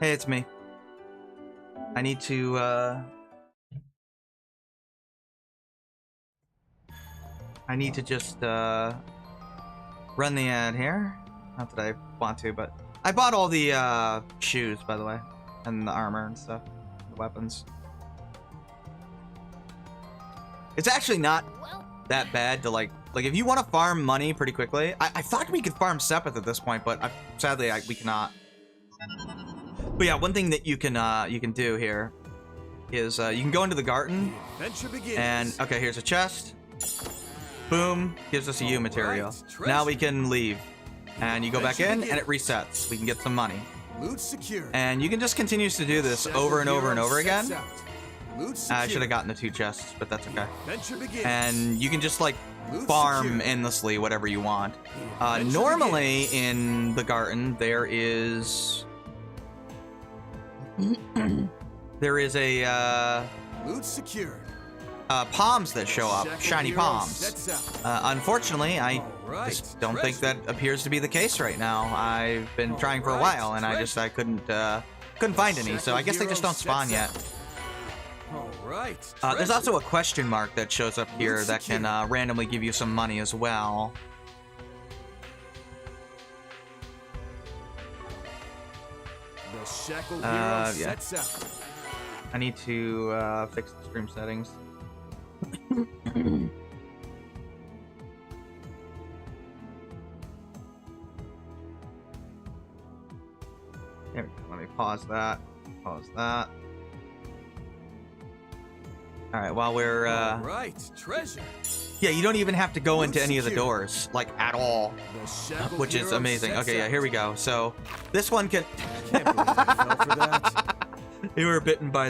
Hey, it's me. I need to, just, run the ad here. Not that I want to, but I bought all the, shoes, by the way, and the armor and stuff, the weapons. It's actually not that bad to, like if you want to farm money pretty quickly. I thought we could farm Sepith at this point, but sadly, we cannot. But yeah, one thing that you can do here is you can go into the garden and okay, here's a chest. Boom, gives us a U material. Now we can leave, and you go back in, and it resets. We can get some money, and you can just continue to do this over and over and over again. I should have gotten the 2 chests, but that's okay. And you can just like farm endlessly whatever you want. Normally in the garden there is a palms that show up, shiny palms. Unfortunately, I just don't think that appears to be the case right now. I've been trying for a while, and I couldn't find any. So I guess they just don't spawn yet. There's also a question mark that shows up here that can randomly give you some money as well. Yeah. I need to fix the stream settings. There we go. Let me pause that. Pause that. All right, while we're treasure. Yeah, you don't even have to go into any of the doors, like at all, which is amazing. Okay, yeah, here we go. So this one can. Can't believe I fell for that. You were bitten by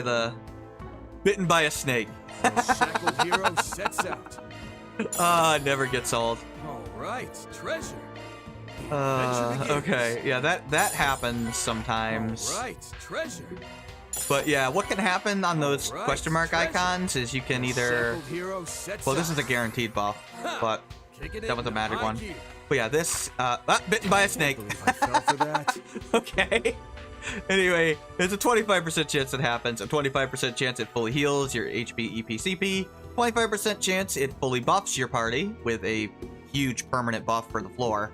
a snake. The shackled hero sets out. Never gets old. All right, treasure. Okay, yeah, that happens sometimes. All right, treasure. But yeah, what can happen on those question mark icons is you can either... Well, this is a guaranteed buff, but that was a magic one. But yeah, this... bitten by a snake. I fell for that. Okay. Anyway, there's a 25% chance it happens, a 25% chance it fully heals your HP, EP, CP, 25% chance it fully buffs your party with a huge permanent buff for the floor,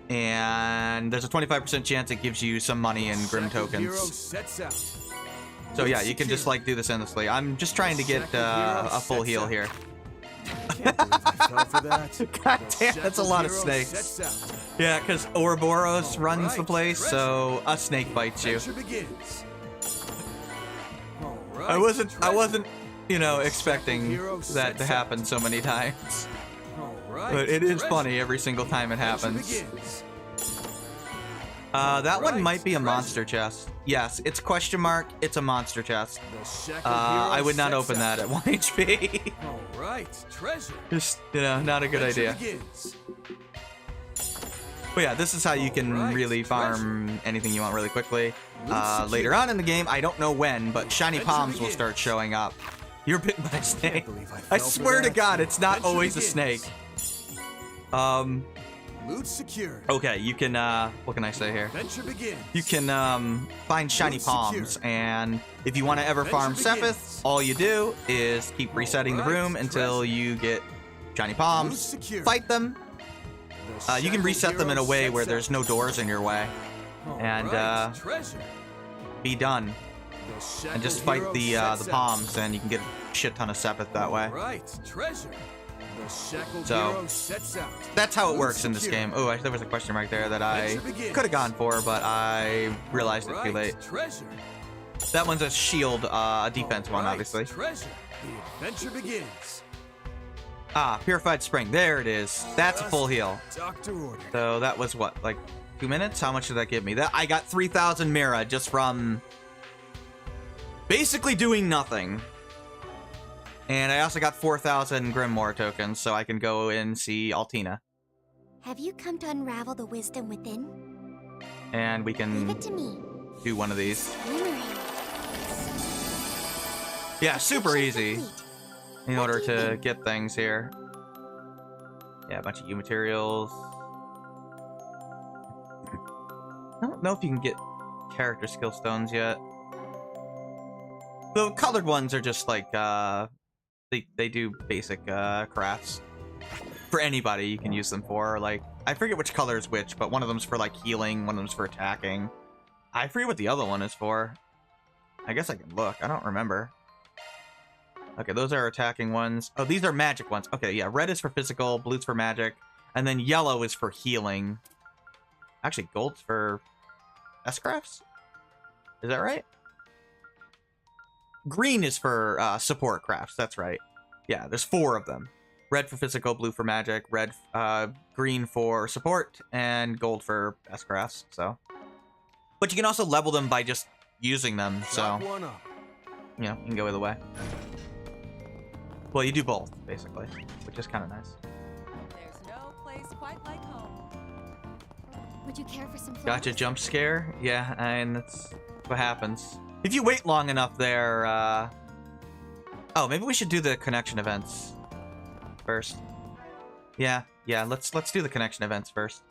and there's a 25% chance it gives you some money in Grim tokens. So yeah, you can just like do this endlessly. I'm just trying to get a full heal here. Can't believe I fell for that. God damn, that's a lot of snakes. Yeah, because Ouroboros runs the place, so a snake bites you. I wasn't, you know, expecting that to happen so many times. But it is funny every single time it happens. That one might be a monster chest. Yes, it's question mark. It's a monster chest. I would not open that at 1 HP. Just, you know, not a good idea. But yeah, this is how you can really farm anything you want really quickly. Later on in the game, I don't know when, but shiny palms will start showing up. You're bitten by a snake. I swear to God, it's not always a snake. Loot secured. Okay, you can, what can I say here? You can, find shiny palms, and if you want to ever farm Sepith, all you do is keep resetting the room until you get shiny palms, fight them. You can reset them in a way where there's no doors in your way, and, be done. And just fight the palms, and you can get a shit ton of Sepith that way. So that's how it works in this game. Oh, there was a question mark there that I could have gone for, but I realized it too late. That one's a shield, a defense one, obviously. Ah, Purified Spring. There it is. That's a full heal. So that was what, like 2 minutes? How much did that give me? That I got 3,000 Mira just from basically doing nothing. And I also got 4,000 Grimoire tokens, so I can go and see Altina. Have you come to unravel the wisdom within? And we can Leave it to me. do one of these. Glimmering. Yeah, super easy Complete. in order to get things here. Yeah, a bunch of U materials. I don't know if you can get character skill stones yet. The colored ones are just like, they do basic crafts. For anybody, you can use them for, like, I forget which color is which, but one of them's for, like, healing, one of them's for attacking. I forget what the other one is for. I guess I can look. I don't remember. Okay, those are attacking ones. Oh, these are magic ones. Okay, yeah, red is for physical, blue's for magic, and then yellow is for healing. Actually, gold's for S-crafts? Is that right? Green is for support crafts, that's right. Yeah, there's 4 of them. Red for physical, blue for magic, green for support, and gold for S-crafts, so. But you can also level them by just using them, so. You know, you can go either way. Well, you do both, basically, which is kind of nice. There's no place quite like home. Would you care for some flowers? Gotcha, jump scare? Yeah, and that's what happens. If you wait long enough there, oh, maybe we should do the connection events first. Yeah, let's do the connection events first.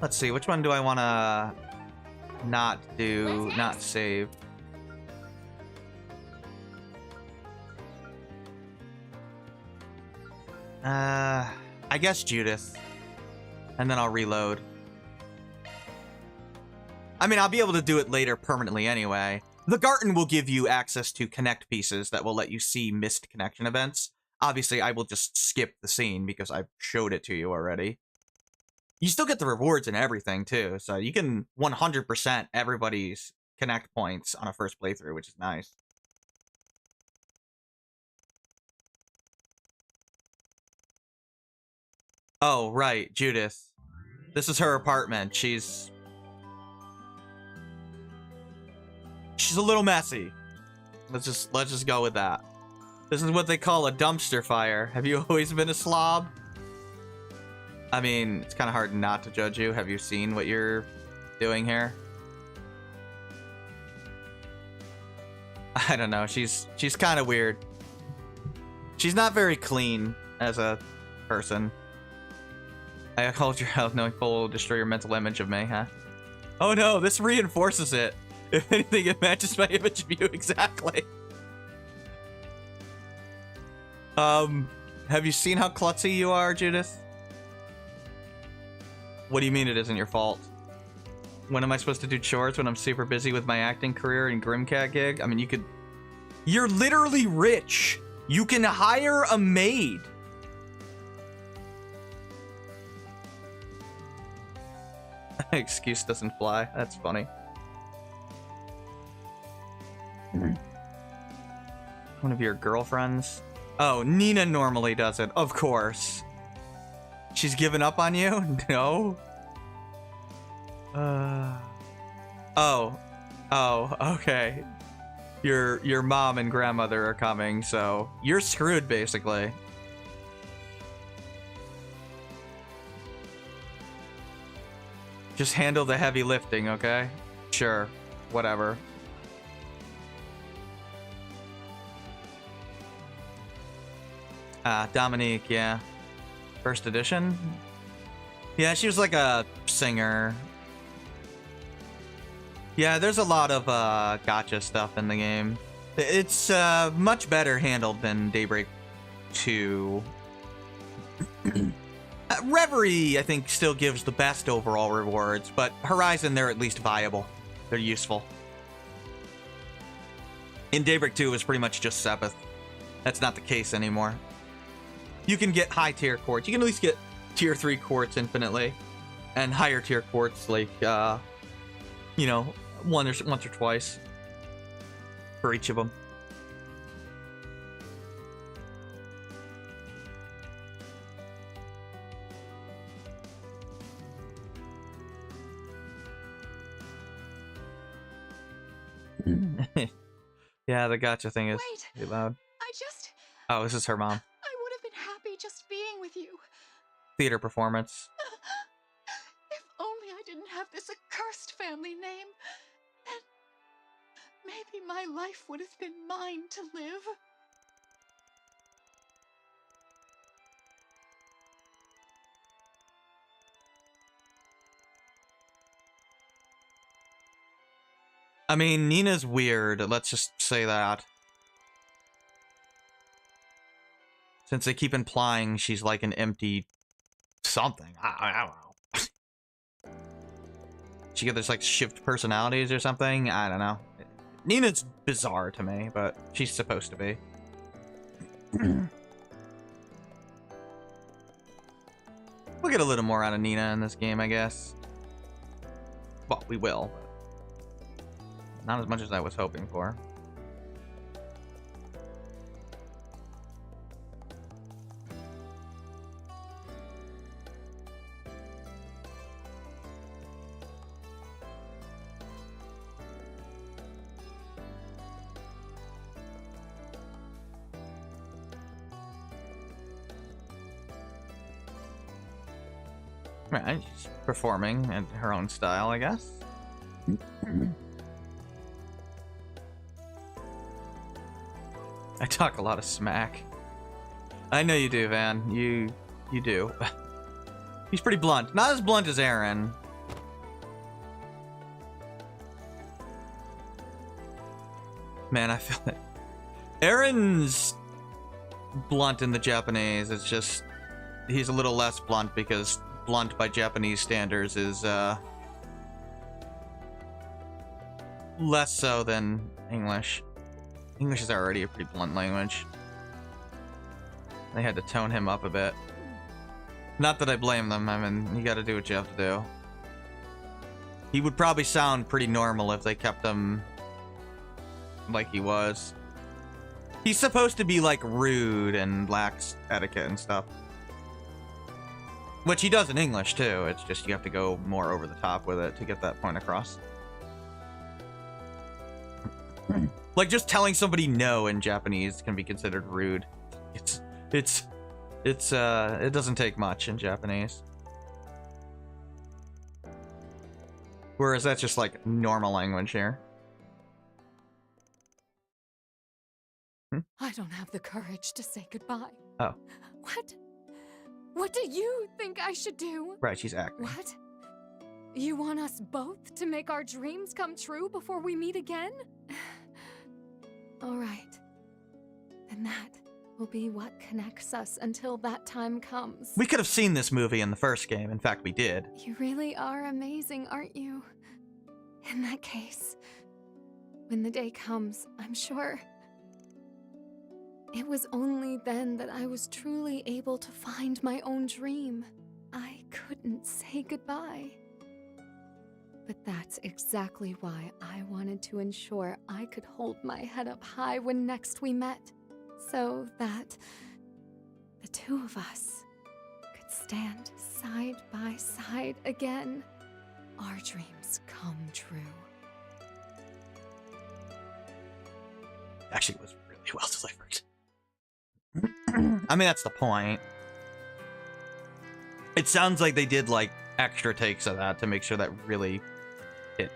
Let's see, which one do I want to not do, not save? I guess Judith. And then I'll reload. I mean, I'll be able to do it later permanently anyway. The Garten will give you access to connect pieces that will let you see missed connection events. Obviously, I will just skip the scene because I showed it to you already. You still get the rewards and everything, too. So you can 100% everybody's connect points on a first playthrough, which is nice. Oh, right, Judith. This is her apartment. She's a little messy. Let's just go with that. This is what they call a dumpster fire. Have you always been a slob? I mean, it's kind of hard not to judge you. Have you seen what you're doing here? I don't know. She's kind of weird. She's not very clean as a person. I called your house knowing full will destroy your mental image of me, huh? Oh no, this reinforces it. If anything, it matches my image of you exactly. Have you seen how klutzy you are, Judith? What do you mean it isn't your fault? When am I supposed to do chores when I'm super busy with my acting career and Grimcat gig? I mean, you're literally rich. You can hire a maid. Excuse doesn't fly. That's funny. One of your girlfriends? Oh, Nina normally does it. Of course. She's given up on you? No? Oh, okay. Your mom and grandmother are coming, so you're screwed, basically. Just handle the heavy lifting, okay? Sure. Whatever. Dominique, yeah. First edition? Yeah, she was like a singer. Yeah, there's a lot of gotcha stuff in the game. It's much better handled than Daybreak 2. Reverie, I think, still gives the best overall rewards, but Horizon, they're at least viable. They're useful. In Daybreak 2, it was pretty much just Sepith. That's not the case anymore. You can get high-tier quartz. You can at least get tier 3 quartz infinitely. And higher tier quartz, like, you know, once or twice for each of them. Yeah, the gotcha thing is pretty loud. Oh, this is her mom. I would have been happy just being with you. Theater performance. If only I didn't have this accursed family name, then maybe my life would have been mine to live. I mean, Nina's weird. Let's just say that. Since they keep implying she's like an empty something. I don't know. She got this like shift personalities or something. I don't know. Nina's bizarre to me, but she's supposed to be. We'll get a little more out of Nina in this game, I guess. Well, we will. But not as much as I was hoping for. Right, she's performing in her own style, I guess. I talk a lot of smack. I know you do, Van. You do. He's pretty blunt. Not as blunt as Aaron. Man, I feel it. Aaron's blunt in the Japanese. It's just he's a little less blunt because blunt by Japanese standards is less so than English. English is already a pretty blunt language. They had to tone him up a bit. Not that I blame them. I mean, you gotta do what you have to do. He would probably sound pretty normal if they kept him like he was. He's supposed to be like rude and lacks etiquette and stuff. Which he does in English, too. It's just you have to go more over the top with it to get that point across. Like, just telling somebody no in Japanese can be considered rude. It doesn't take much in Japanese. Whereas that's just, like, normal language here. I don't have the courage to say goodbye. Oh. What? What do you think I should do? Right, she's acting. What? You want us both to make our dreams come true before we meet again? All right. Then that will be what connects us until that time comes. We could have seen this movie in the first game. In fact, we did. You really are amazing, aren't you? In that case, when the day comes, I'm sure it was only then that I was truly able to find my own dream. I couldn't say goodbye. But that's exactly why I wanted to ensure I could hold my head up high when next we met, so that the two of us could stand side by side again. Our dreams come true. Actually, it was really well delivered. I mean, that's the point. It sounds like they did, like, extra takes of that to make sure that it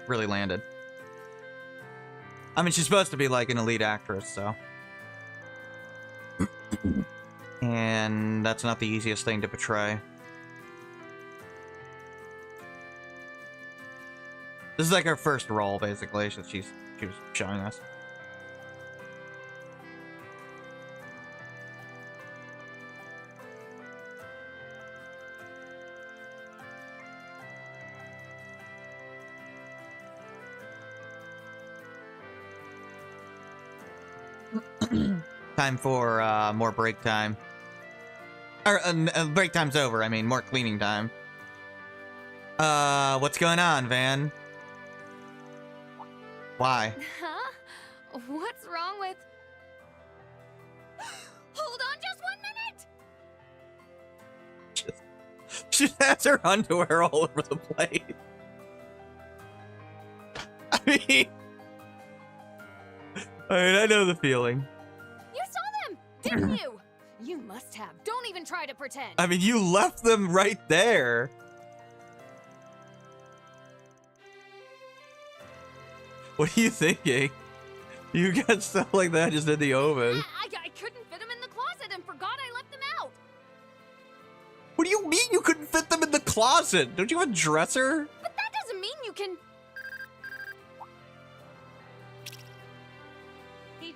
really landed. I mean, she's supposed to be, like, an elite actress, so. And that's not the easiest thing to portray. This is, like, her first role, basically, so she was showing us. Time for more break time. Or break time's over. I mean, more cleaning time. What's going on, Van? Why? Huh? What's wrong with... Hold on just 1 minute! She has her underwear all over the place. I mean, I know the feeling. You saw them, didn't you? You must have. Don't even try to pretend. I mean, you left them right there. What are you thinking? You got stuff like that just in the oven. I couldn't fit them in the closet and forgot I left them out. What do you mean you couldn't fit them in the closet? Don't you have a dresser? But that doesn't mean you can...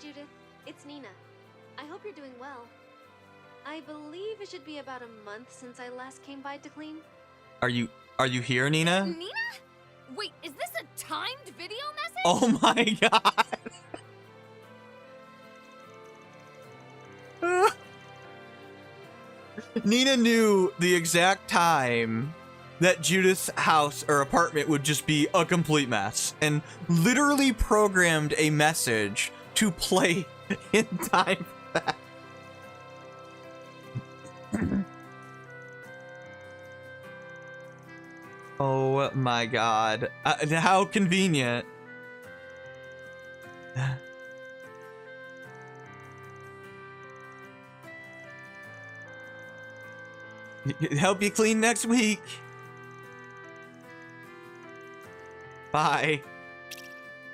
Judith. It's Nina. I hope you're doing well. I believe it should be about a month since I last came by to clean. Are you here, Nina? Nina? Wait, is this a timed video message? Oh my god. Nina knew the exact time that Judith's house or apartment would just be a complete mess and literally programmed a message to play in time for that. Oh my god. How convenient. Help you clean next week. Bye.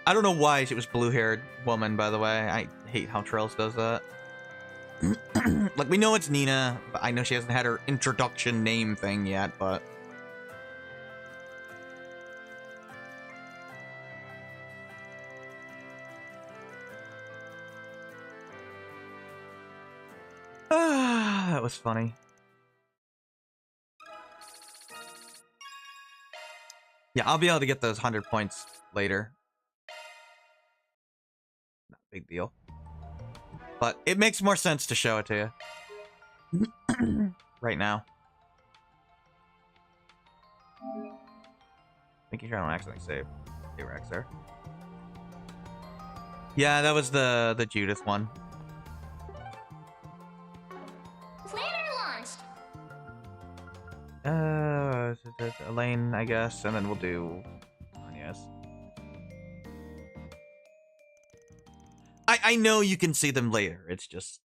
I don't know why she was blue-haired woman, by the way. I hate how Trails does that. Like, we know it's Nina, but I know she hasn't had her introduction name thing yet, but... that was funny. Yeah, I'll be able to get those 100 points later. Not a big deal. But it makes more sense to show it to you. Right now. Making sure I don't accidentally save. Hey, Rex there. Yeah, that was the Judith one. Elaine, I guess, and then we'll do Anya's. I know you can see them later. It's just,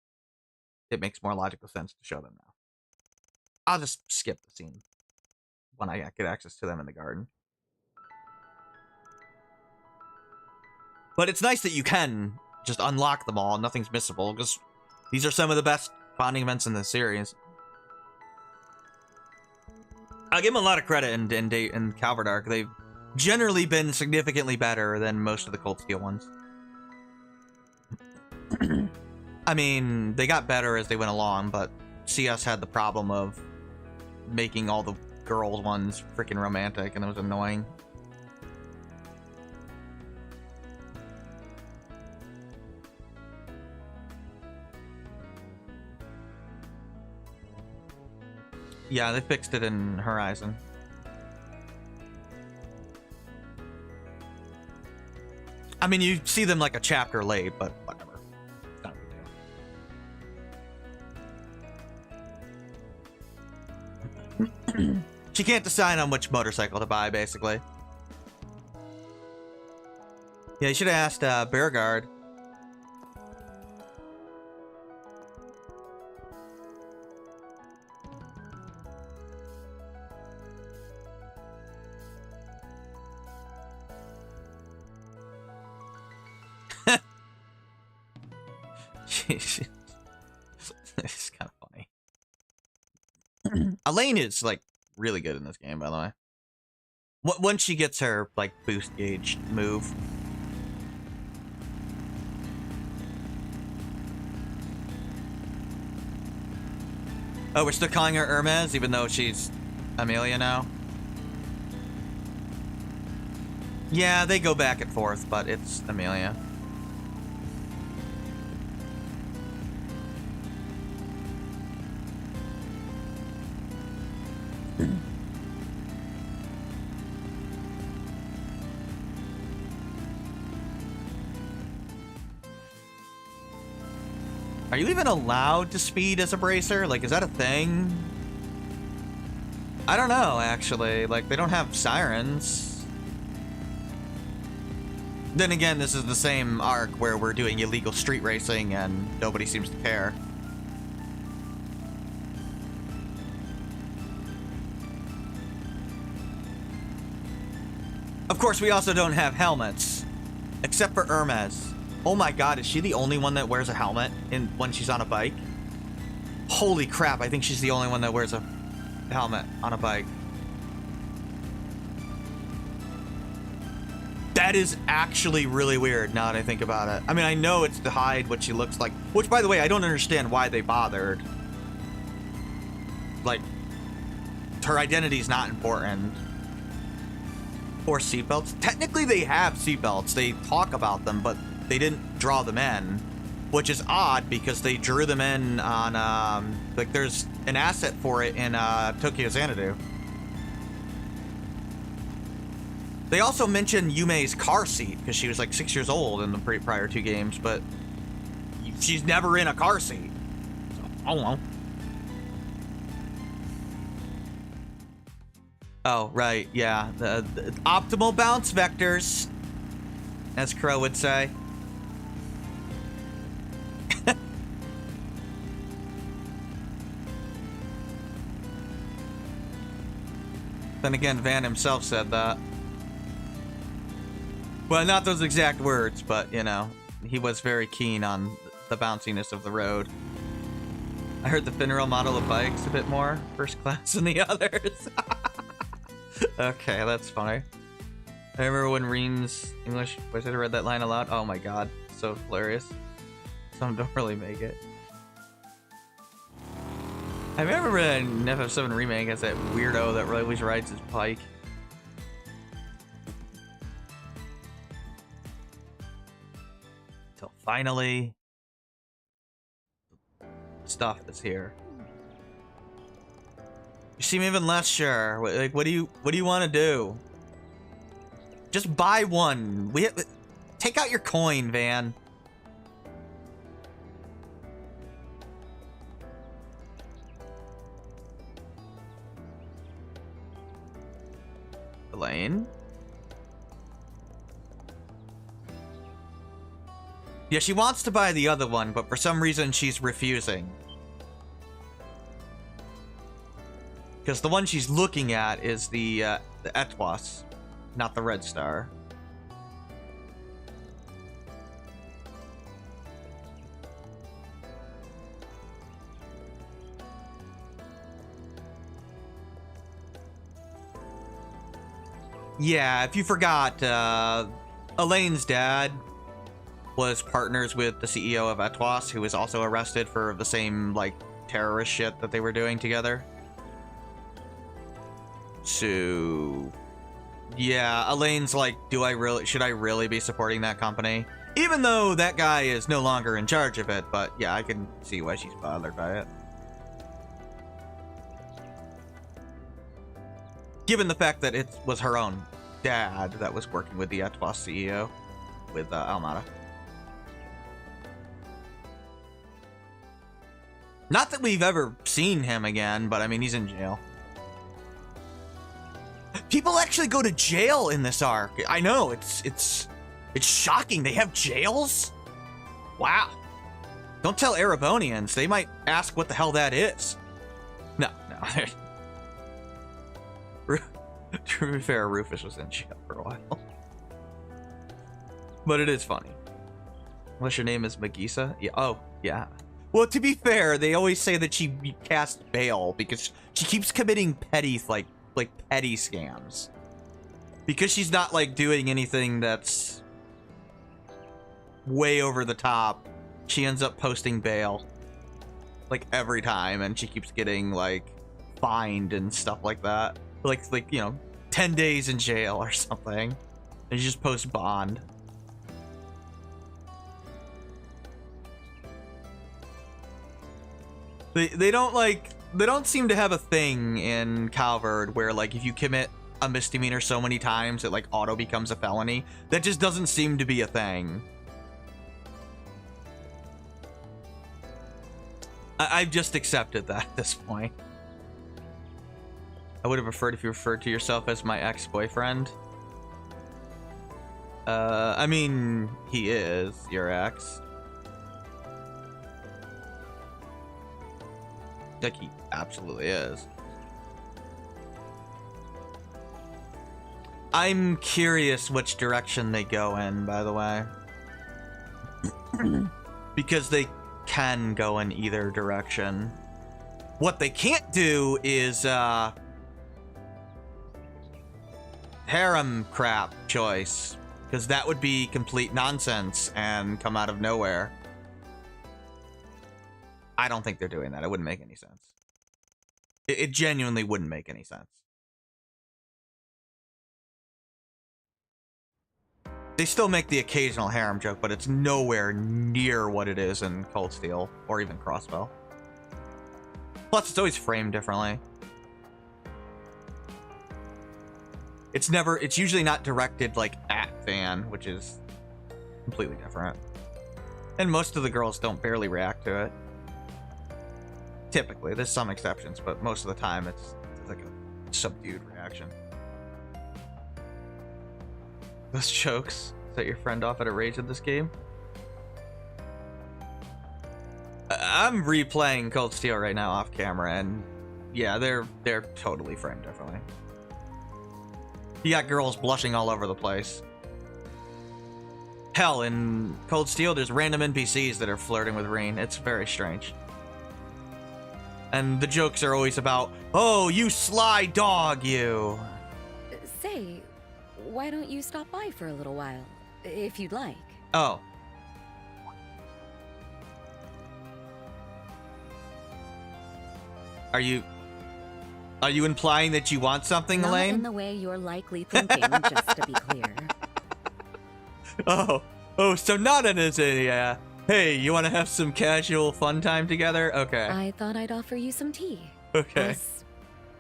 it makes more logical sense to show them now. I'll just skip the scene when I get access to them in the garden. But it's nice that you can just unlock them all. Nothing's missable, because these are some of the best bonding events in the series. I'll give them a lot of credit in Calvardark. They've generally been significantly better than most of the Cold Steel ones. I mean, they got better as they went along, but CS had the problem of making all the girls ones freaking romantic, and it was annoying. Yeah, they fixed it in Horizon. I mean, you see them like a chapter late, but whatever. It's not a big deal. She can't decide on which motorcycle to buy, basically. Yeah, you should have asked Beauregard. It's kind of funny. Elaine is like really good in this game, by the way. Once she gets her like boost gauge move. Oh, we're still calling her Hermes, even though she's Amelia now. Yeah, they go back and forth, but it's Amelia. Are you even allowed to speed as a bracer? Like, is that a thing? I don't know, actually. Like, they don't have sirens. Then again, this is the same arc where we're doing illegal street racing and nobody seems to care. Of course, we also don't have helmets. Except for Hermes. Oh my god, is she the only one that wears a helmet when she's on a bike? Holy crap, I think she's the only one that wears a helmet on a bike. That is actually really weird now that I think about it. I mean, I know it's to hide what she looks like, which, by the way, I don't understand why they bothered. Like, her identity's not important. Or seatbelts. Technically, they have seatbelts. They talk about them, but they didn't draw them in, which is odd because they drew them in on, like, there's an asset for it in Tokyo Xanadu. They also mentioned Yume's car seat because she was like 6 years old in the prior 2 games, but she's never in a car seat. So, I don't know. Oh, right, yeah. The optimal bounce vectors, as Crow would say. Then again, Van himself said that. Well, not those exact words, but, you know, he was very keen on the bounciness of the road. I heard the Finrail model of bikes a bit more first class than the others. Okay, that's funny. I remember when Reen's English voice read that line aloud. Oh my god, so hilarious. Some don't really make it. I remember in FF7 Remake as that weirdo that always rides his bike. Till finally, stuff is here. You seem even less sure. Like, what do you want to do? Just buy one. Take out your coin, Van. Elaine? Yeah, she wants to buy the other one, but for some reason she's refusing. Because the one she's looking at is the Etwas, not the Red Star. Yeah, if you forgot, Elaine's dad was partners with the CEO of Etwas, who was also arrested for the same, like, terrorist shit that they were doing together. So, yeah, Elaine's like, should I really be supporting that company? Even though that guy is no longer in charge of it, but yeah, I can see why she's bothered by it. Given the fact that it was her own dad that was working with the Etwas CEO, with Almada. Not that we've ever seen him again, but I mean, he's in jail. People actually go to jail in this arc. I know, it's shocking. They have jails? Wow. Don't tell Erebonians. They might ask what the hell that is. No. To be fair, Rufus was in jail for a while. But it is funny. Unless your name is Magisa? Yeah. Oh, yeah. Well, to be fair, they always say that she cast bail because she keeps committing petty, like petty scams. Because she's not, like, doing anything that's way over the top, she ends up posting bail. Like, every time, and she keeps getting, like, fined and stuff like that. Like, you know, 10 days in jail or something. And she just posts bond. They don't seem to have a thing in Calvard where, like, if you commit a misdemeanor so many times it, like, auto becomes a felony. That just doesn't seem to be a thing. I've just accepted that at this point. I would have preferred if you referred to yourself as my ex-boyfriend. I mean, he is your ex. Like, he absolutely is. I'm curious which direction they go in, by the way. Because they can go in either direction. What they can't do is, harem crap choice. because that would be complete nonsense and come out of nowhere. I don't think they're doing that. It wouldn't make any sense. It genuinely wouldn't make any sense. They still make the occasional harem joke, but it's nowhere near what it is in Cold Steel or even Crossbow. Plus, it's always framed differently. It's usually not directed like at Van, which is completely different. And most of the girls don't barely react to it. Typically, there's some exceptions, but most of the time it's like a subdued reaction. Those jokes set your friend off at a rage in this game. I'm replaying Cold Steel right now off camera, and yeah, they're totally framed differently. You got girls blushing all over the place. Hell, in Cold Steel, there's random NPCs that are flirting with Reen. It's very strange. And the jokes are always about, oh, you sly dog, you. Say, why don't you stop by for a little while, if you'd like? Oh. Are you implying that you want something, Not Elaine? in the way you're likely thinking, just to be clear. Oh, so not in as a, hey, you want to have some casual fun time together? Okay. I thought I'd offer you some tea. Okay. As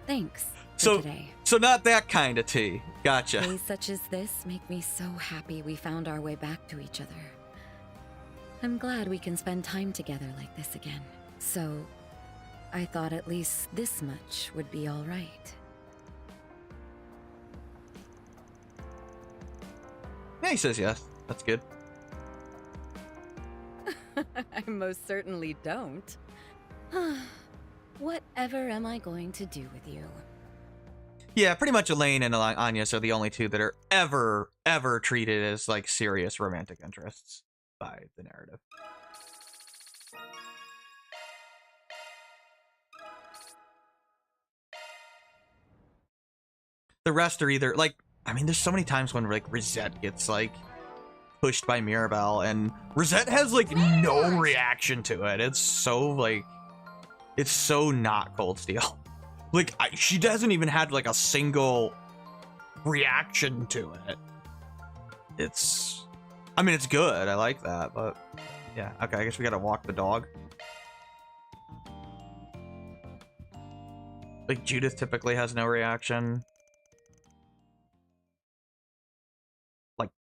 thanks for So, today. so not that kind of tea. Gotcha. Days such as this make me so happy we found our way back to each other. I'm glad we can spend time together like this again. So, I thought at least this much would be all right. Yeah, he says yes. That's good. I most certainly don't. Whatever am I going to do with you? Yeah, pretty much Elaine and Agnes are the only two that are ever treated as like serious romantic interests by the narrative. The rest are either like, I mean, there's so many times when like Rosette gets like pushed by Mirabelle, and Rosette has like no reaction to it. It's so like, it's so not Cold Steel. Like she doesn't even have like a single reaction to it. It's, I mean, it's good. I like that, but yeah. Okay, I guess we gotta walk the dog. Like Judith typically has no reaction.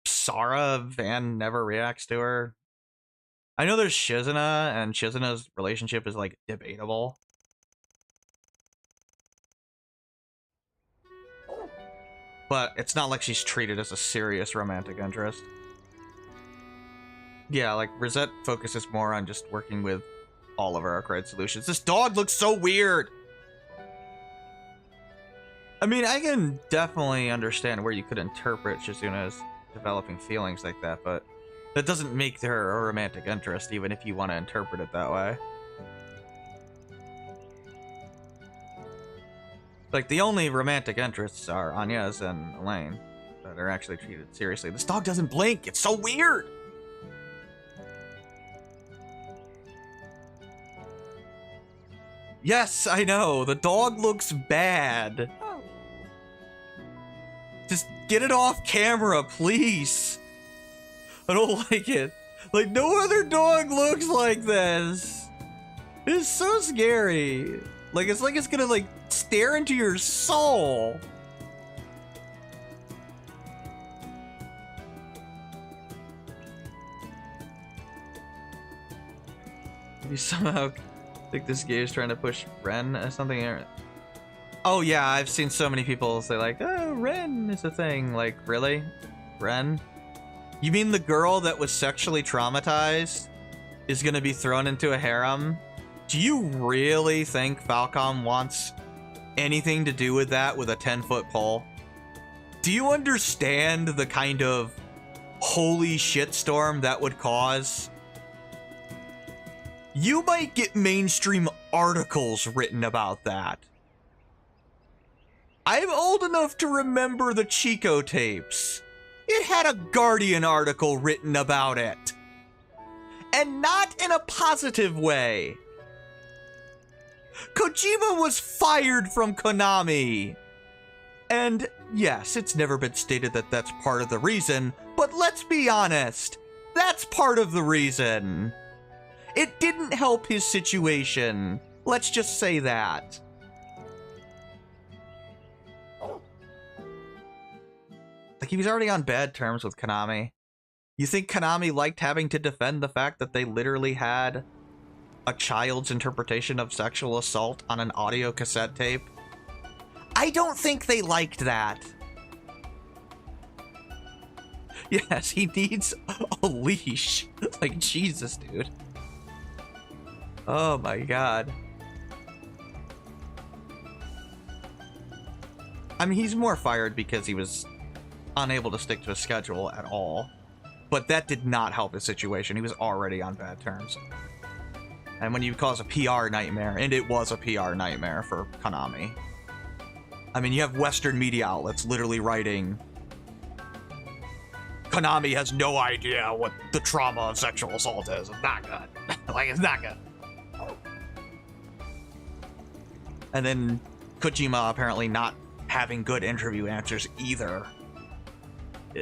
Sarah, Van never reacts to her. I know there's Shizuna, and Shizuna's relationship is like debatable. But it's not like she's treated as a serious romantic interest. Yeah, like Rosette focuses more on just working with Oliver to create solutions. This dog looks so weird! I mean, I can definitely understand where you could interpret Shizuna as developing feelings like that, but that doesn't make her a romantic interest, even if you want to interpret it that way. Like, the only romantic interests are Agnes and Elaine that are actually treated seriously. This dog doesn't blink! It's so weird! Yes, I know. The dog looks bad. Just get it off camera, please. I don't like it. Like, no other dog looks like this. It's so scary. Like it's gonna, like, stare into your soul. You somehow think this game is trying to push Ren or something? Oh yeah, I've seen so many people say like, oh, Ren is a thing. Like, really? Ren? You mean the girl that was sexually traumatized is gonna be thrown into a harem? Do you really think Falcom wants anything to do with that with a 10-foot pole? Do you understand the kind of holy shitstorm that would cause? You might get mainstream articles written about that. I'm old enough to remember the Chico tapes. It had a Guardian article written about it. And not in a positive way. Kojima was fired from Konami. And yes, it's never been stated that that's part of the reason, but let's be honest, that's part of the reason. It didn't help his situation. Let's just say that. Like, he was already on bad terms with Konami. You think Konami liked having to defend the fact that they literally had a child's interpretation of sexual assault on an audio cassette tape? I don't think they liked that. Yes, he needs a leash. Like, Jesus, dude. Oh my god. I mean, he's more fired because he was unable to stick to a schedule at all. But that did not help his situation. He was already on bad terms. And when you cause a PR nightmare, and it was a PR nightmare for Konami. I mean, you have Western media outlets literally writing, Konami has no idea what the trauma of sexual assault is. It's not good. Like, it's not good. And then Kojima apparently not having good interview answers either.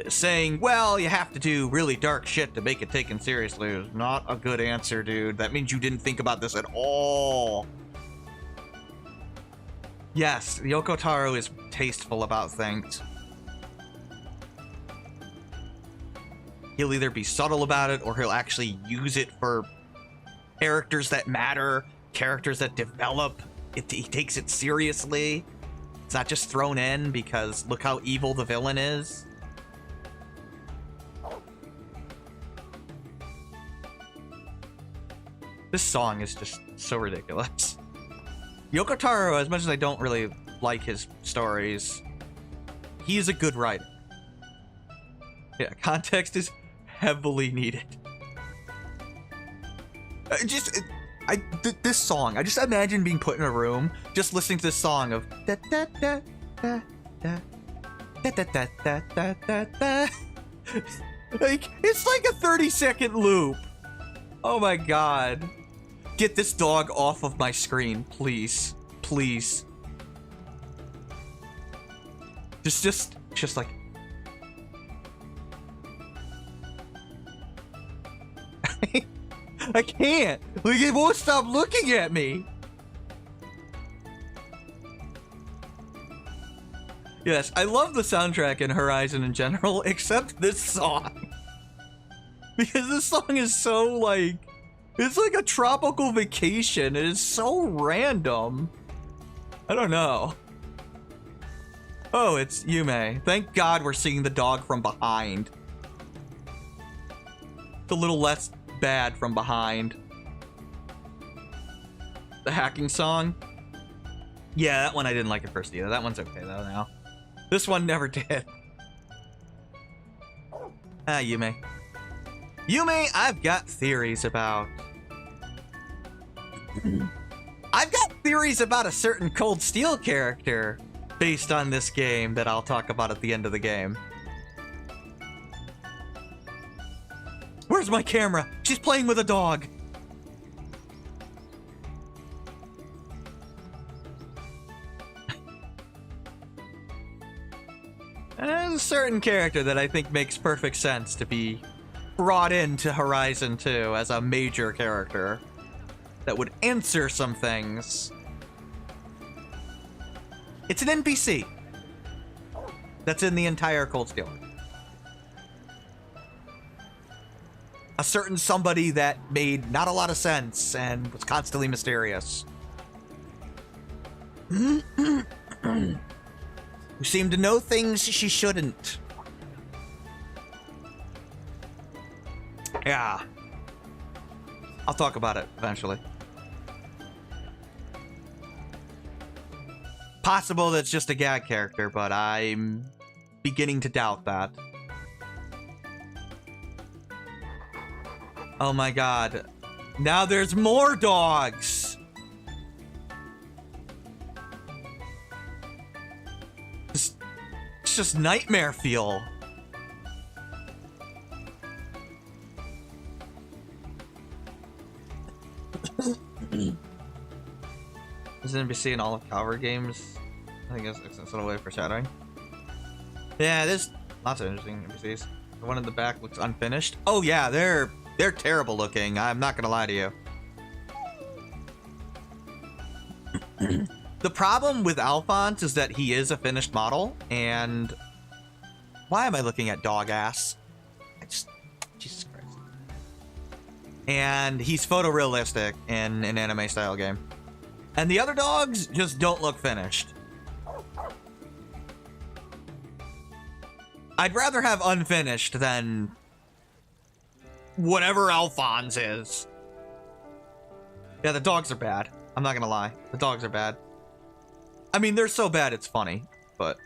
Saying, well, you have to do really dark shit to make it taken seriously is not a good answer, dude. That means you didn't think about this at all. Yes, Yoko Taro is tasteful about things. He'll either be subtle about it or he'll actually use it for characters that matter, characters that develop. He takes it seriously. It's not just thrown in because look how evil the villain is. This song is just so ridiculous. Yoko Taro, as much as I don't really like his stories, he is a good writer. Yeah, context is heavily needed. This song, I just imagine being put in a room, just listening to this song of da da da da da da da da da da da da. Like, it's like a 30-second loop. Oh my god. Get this dog off of my screen, please. Please. Just like... I can't. Like, it won't stop looking at me. Yes, I love the soundtrack in Horizon in general, except this song. Because this song is so, like... It's like a tropical vacation. It is so random. I don't know. Oh, it's Yume. Thank God we're seeing the dog from behind. It's a little less bad from behind. The hacking song? Yeah, that one I didn't like at first either. That one's okay though now. This one never did. Ah, Yume. Yume, I've got theories about. I've got theories about a certain Cold Steel character based on this game that I'll talk about at the end of the game. Where's my camera? She's playing with a dog. There's a certain character that I think makes perfect sense to be brought into Horizon 2 as a major character that would answer some things. It's an NPC that's in the entire Cold Steel. A certain somebody that made not a lot of sense and was constantly mysterious. Who seemed to know things she shouldn't. Yeah. I'll talk about it eventually. Possible that's just a gag character, but I'm beginning to doubt that. Oh my god. Now there's more dogs! It's just nightmare fuel. There's an NPC in all of Calvary games. I think it's a little way foreshadowing. Yeah, there's lots of interesting NPCs. The one in the back looks unfinished. Oh yeah, they're terrible looking. I'm not gonna lie to you. The problem with Alphonse is that he is a finished model, and why am I looking at dog ass? Jesus Christ. And he's photorealistic in an anime style game. And the other dogs just don't look finished. I'd rather have unfinished than whatever Alphonse is. Yeah, the dogs are bad. I'm not gonna lie. The dogs are bad. I mean, they're so bad it's funny, but...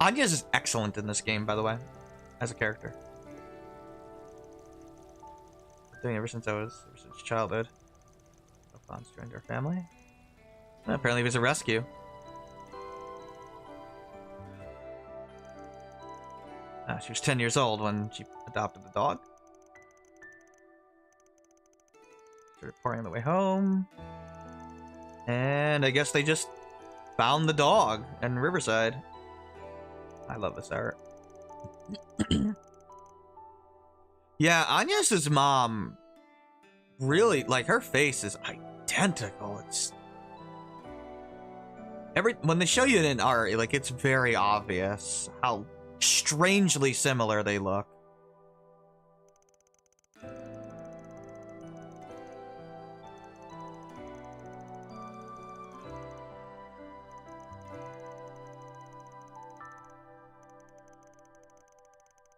Anya's is excellent in this game, by the way, as a character. Been doing it ever since childhood. Alphonse joined our family. Well, apparently it was a rescue. She was 10 years old when she adopted the dog. Started pouring on the way home. And I guess they just found the dog in Riverside. I love this art. Yeah, Agnes's mom really, like, her face is identical. It's when they show you it in art, like, it's very obvious how strangely similar they look.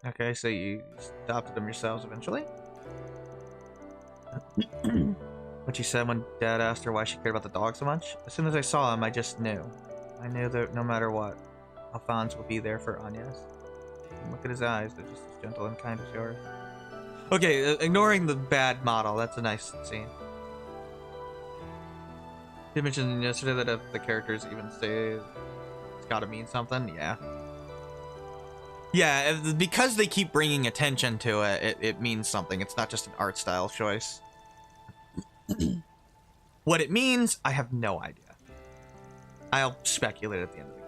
Okay, so you adopted them yourselves eventually? What you said when Dad asked her why she cared about the dog so much? As soon as I saw him, I just knew. I knew that no matter what, Alphonse would be there for Agnes. And look at his eyes, they're just as gentle and kind as yours. Okay, ignoring the bad model, that's a nice scene. You mentioned yesterday that if the characters even say it's gotta mean something, yeah. Yeah, because they keep bringing attention to it, it means something. It's not just an art style choice. What it means, I have no idea. I'll speculate at the end of the game.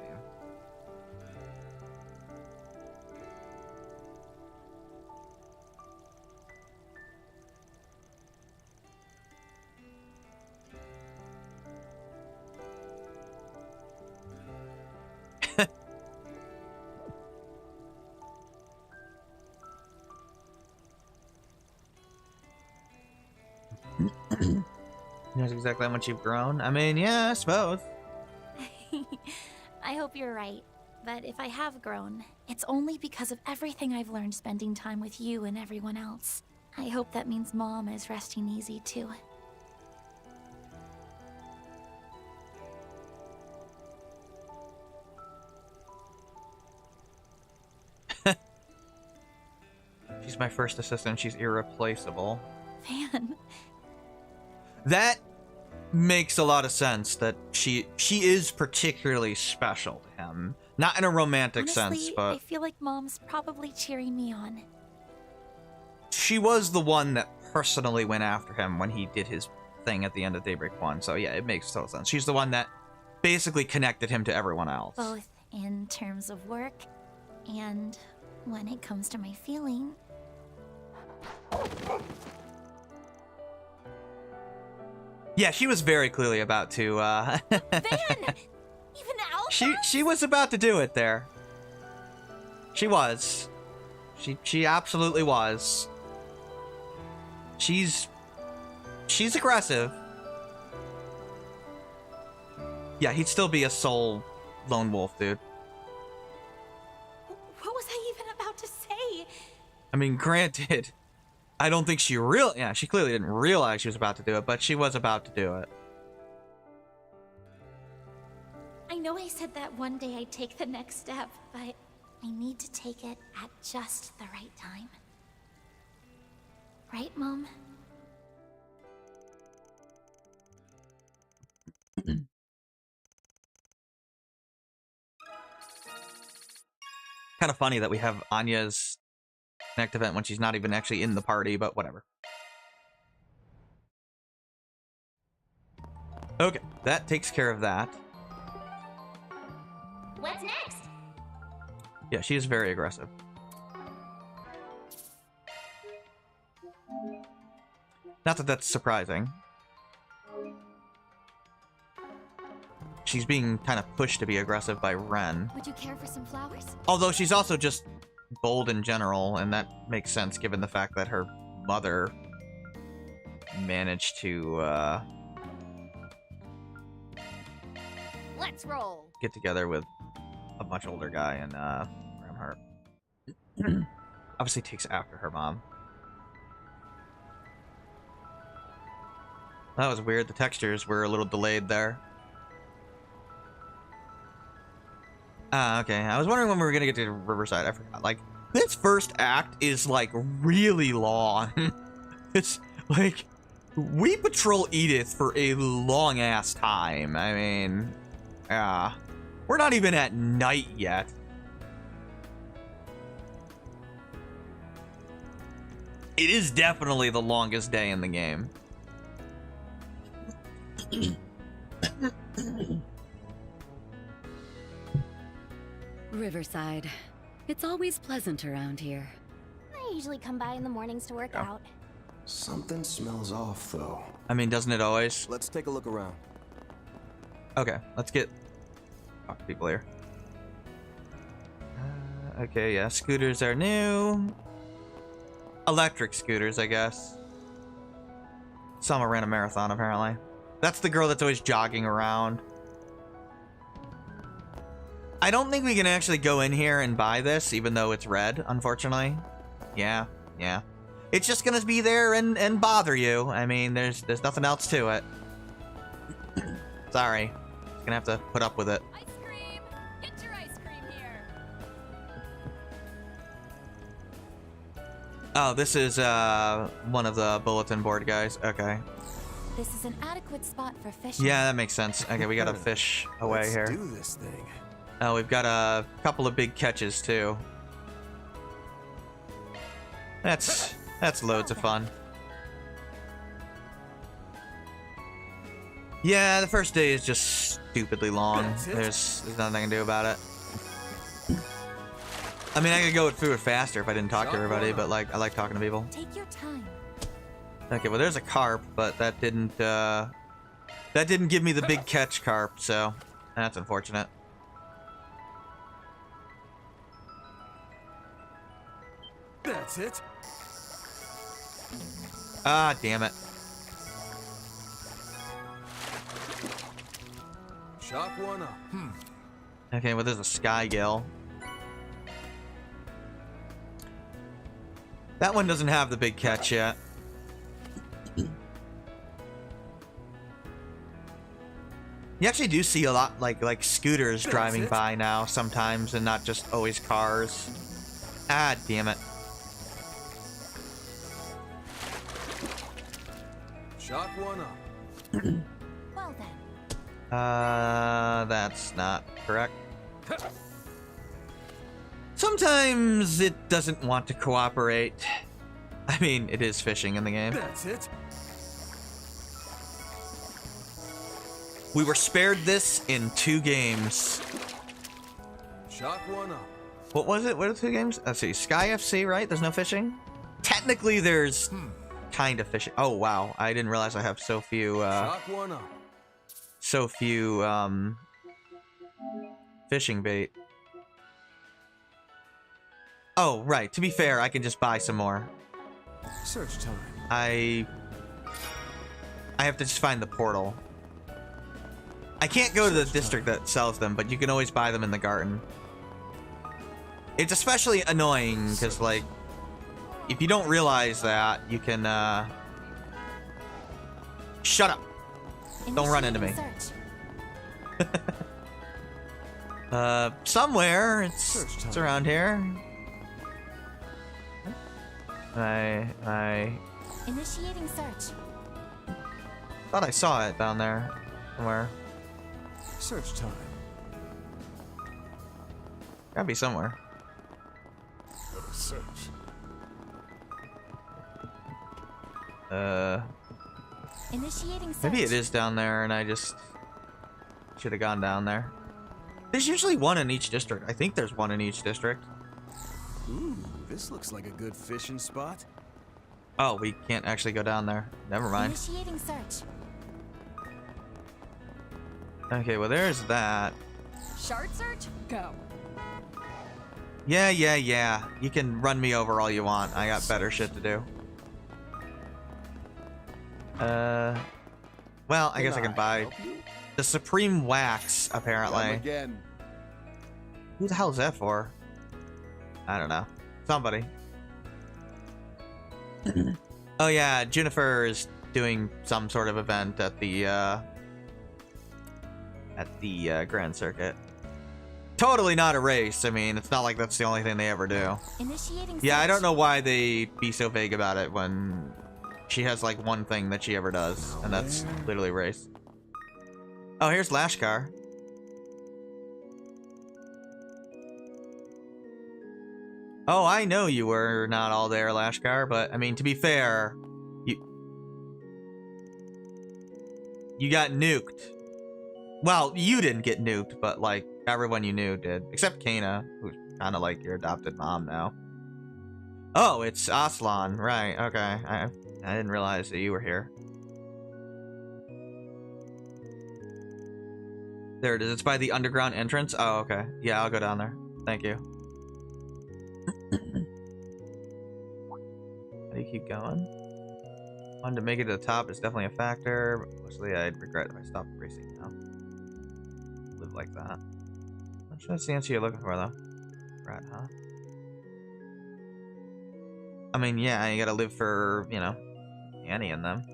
That's exactly how much you've grown. I mean, yeah, I suppose. I hope you're right. But if I have grown, it's only because of everything I've learned spending time with you and everyone else. I hope that means Mom is resting easy, too. She's my first assistant. She's irreplaceable. Man. That makes a lot of sense, that she is particularly special to him. Not in a romantic Honestly, sense, but... I feel like Mom's probably cheering me on. She was the one that personally went after him when he did his thing at the end of Daybreak 1, so yeah, it makes total sense. She's the one that basically connected him to everyone else. Both in terms of work and when it comes to my feeling. Yeah, she was very clearly about to, Van! Even Alpha? She was about to do it there. She was. She absolutely was. She's aggressive. Yeah, he'd still be a sole lone wolf, dude. What was I even about to say? I mean, granted, I don't think she she clearly didn't realize she was about to do it, but she was about to do it. I know I said that one day I'd take the next step, but I need to take it at just the right time. Right, Mom? Kind of funny that we have Anya's connect event when she's not even actually in the party, but whatever. Okay, that takes care of that. What's next? Yeah, she is very aggressive. Not that that's surprising. She's being kind of pushed to be aggressive by Ren. Would you care for some flowers? Although she's also just bold in general, and that makes sense given the fact that her mother managed to Let's roll. get together with a much older guy and ram her. Obviously takes after her mom. That was weird. The textures were a little delayed there. Okay. I was wondering when we were gonna get to Riverside. I forgot. Like, this first act is, like, really long. It's, like, we patrol Edith for a long-ass time. I mean, yeah. We're not even at night yet. It is definitely the longest day in the game. Riverside. It's always pleasant around here. I usually come by in the mornings to work out. Something smells off, though. I mean, doesn't it always? Let's take a look around. Okay, let's get talk to people here. Okay, yeah, scooters are new. Electric scooters, I guess. Selma ran a marathon, apparently. That's the girl that's always jogging around. I don't think we can actually go in here and buy this, even though it's red, unfortunately. Yeah. It's just gonna be there and bother you. I mean, there's nothing else to it. Sorry. Just gonna have to put up with it. Ice cream! Get your ice cream here! Oh, this is one of the bulletin board guys. Okay. This is an adequate spot for fishing. Yeah, that makes sense. Okay, we gotta fish away Let's here. do this thing. Oh, we've got a couple of big catches too. That's loads of fun. Yeah, the first day is just stupidly long. There's nothing I can do about it. I mean, I could go through it faster if I didn't talk to everybody, but like, I like talking to people. Take your time. Okay, well, there's a carp, but that didn't give me the big catch carp, so that's unfortunate. That's it. Ah, damn it. Shock one up. Okay, well, there's a sky gill. That one doesn't have the big catch yet. You actually do see a lot like scooters driving by now sometimes, and not just always cars. Ah, damn it. Shock one up. Well then. That's not correct. Sometimes it doesn't want to cooperate. I mean, it is fishing in the game. That's it. We were spared this in 2 games. Shock one up. What was it? What are the 2 games? Let's see. Sky FC, right? There's no fishing? Technically, there's kind of fishing. Oh, wow. I didn't realize I have so few, Shock one up. fishing bait. Oh, right. To be fair, I can just buy some more. Search time. I have to just find the portal. I can't go to the district that sells them, but you can always buy them in the garden. It's especially annoying because, like, if you don't realize that, you can, shut up. Don't run into me. Search. Somewhere. It's around here. I Initiating search. thought I saw it down there somewhere. Search time. Gotta be somewhere. Gotta search. Initiating search. Maybe it is down there and I just should have gone down there. There's usually one in each district. I think there's one in each district. Ooh, this looks like a good fishing spot. Oh, we can't actually go down there. Never mind. Initiating search. Okay, well there's that. Shard search? Go. Yeah. You can run me over all you want. I got better shit to do. Well, I guess I can buy the Supreme Wax, apparently. Again. Who the hell is that for? I don't know. Somebody. Oh yeah, Junifer is doing some sort of event at the Grand Circuit. Totally not a race. I mean, it's not like that's the only thing they ever do. Initiating Yeah, I search. don't know why they be so vague about it when she has like one thing that she ever does, and that's literally race. Oh, here's Lashkar. Oh, I know you were not all there, Lashkar, but I mean, to be fair, you got nuked. Well, you didn't get nuked, but like everyone you knew did, except Kana, who's kind of like your adopted mom now. Oh, it's Aslan, right? Okay, I didn't realize that you were here. There it is. It's by the underground entrance. Oh, okay. Yeah, I'll go down there. Thank you. How do you keep going? Wanting to make it to the top is definitely a factor, but mostly I'd regret if I stopped racing now. Live like that. Not sure that's the answer you're looking for, though. Right, huh? I mean, yeah, you gotta live for, you know, Annie and them.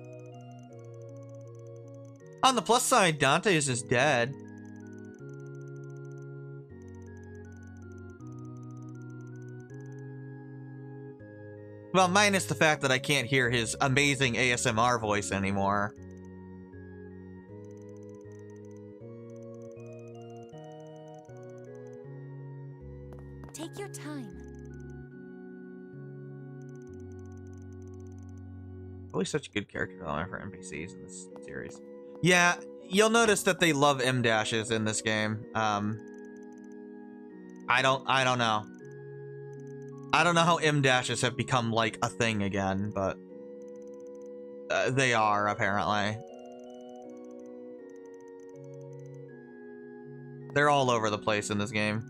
On the plus side, Dante is just dead. Well, minus the fact that I can't hear his amazing ASMR voice anymore. Take your time. Always such a good character development for NPCs in this series. Yeah, you'll notice that they love M dashes in this game. I don't know. I don't know how M dashes have become like a thing again, but they are apparently. They're all over the place in this game.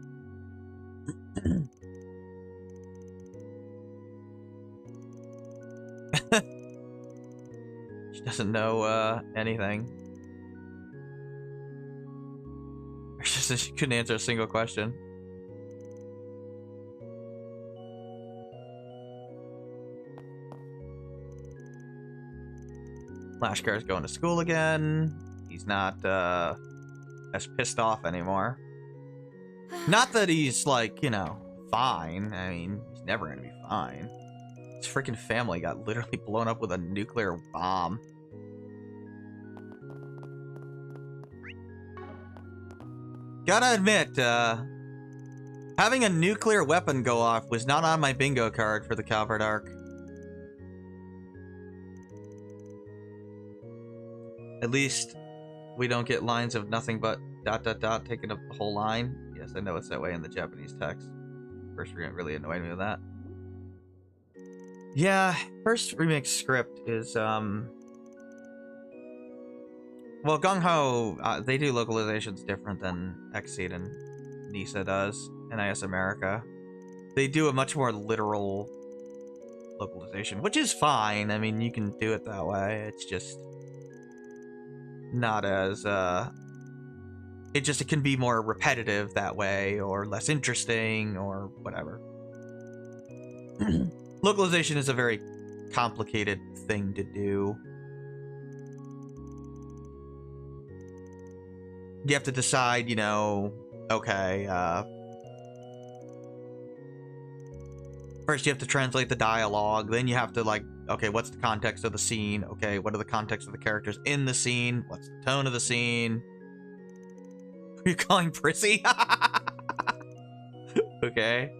She doesn't know anything. She couldn't answer a single question. Lashkar's going to school again. He's not as pissed off anymore. Not that he's like, you know, fine. I mean, he's never gonna be fine. His freaking family got literally blown up with a nuclear bomb. Gotta admit, having a nuclear weapon go off was not on my bingo card for the Calvert arc. At least we don't get lines of nothing but ... taking up the whole line. Yes, I know it's that way in the Japanese text. First remake really annoyed me with that. Yeah, first remake script is, well, Gung Ho, they do localizations different than Exceed and Nisa does in IS America. They do a much more literal localization, which is fine. I mean, you can do it that way. It's just not as, it can be more repetitive that way, or less interesting, or whatever. Localization is a very complicated thing to do. You have to decide, you know, okay, first you have to translate the dialogue, then you have to, like, okay, what's the context of the scene? Okay, what are the contexts of the characters in the scene? What's the tone of the scene? Are you calling prissy? Okay.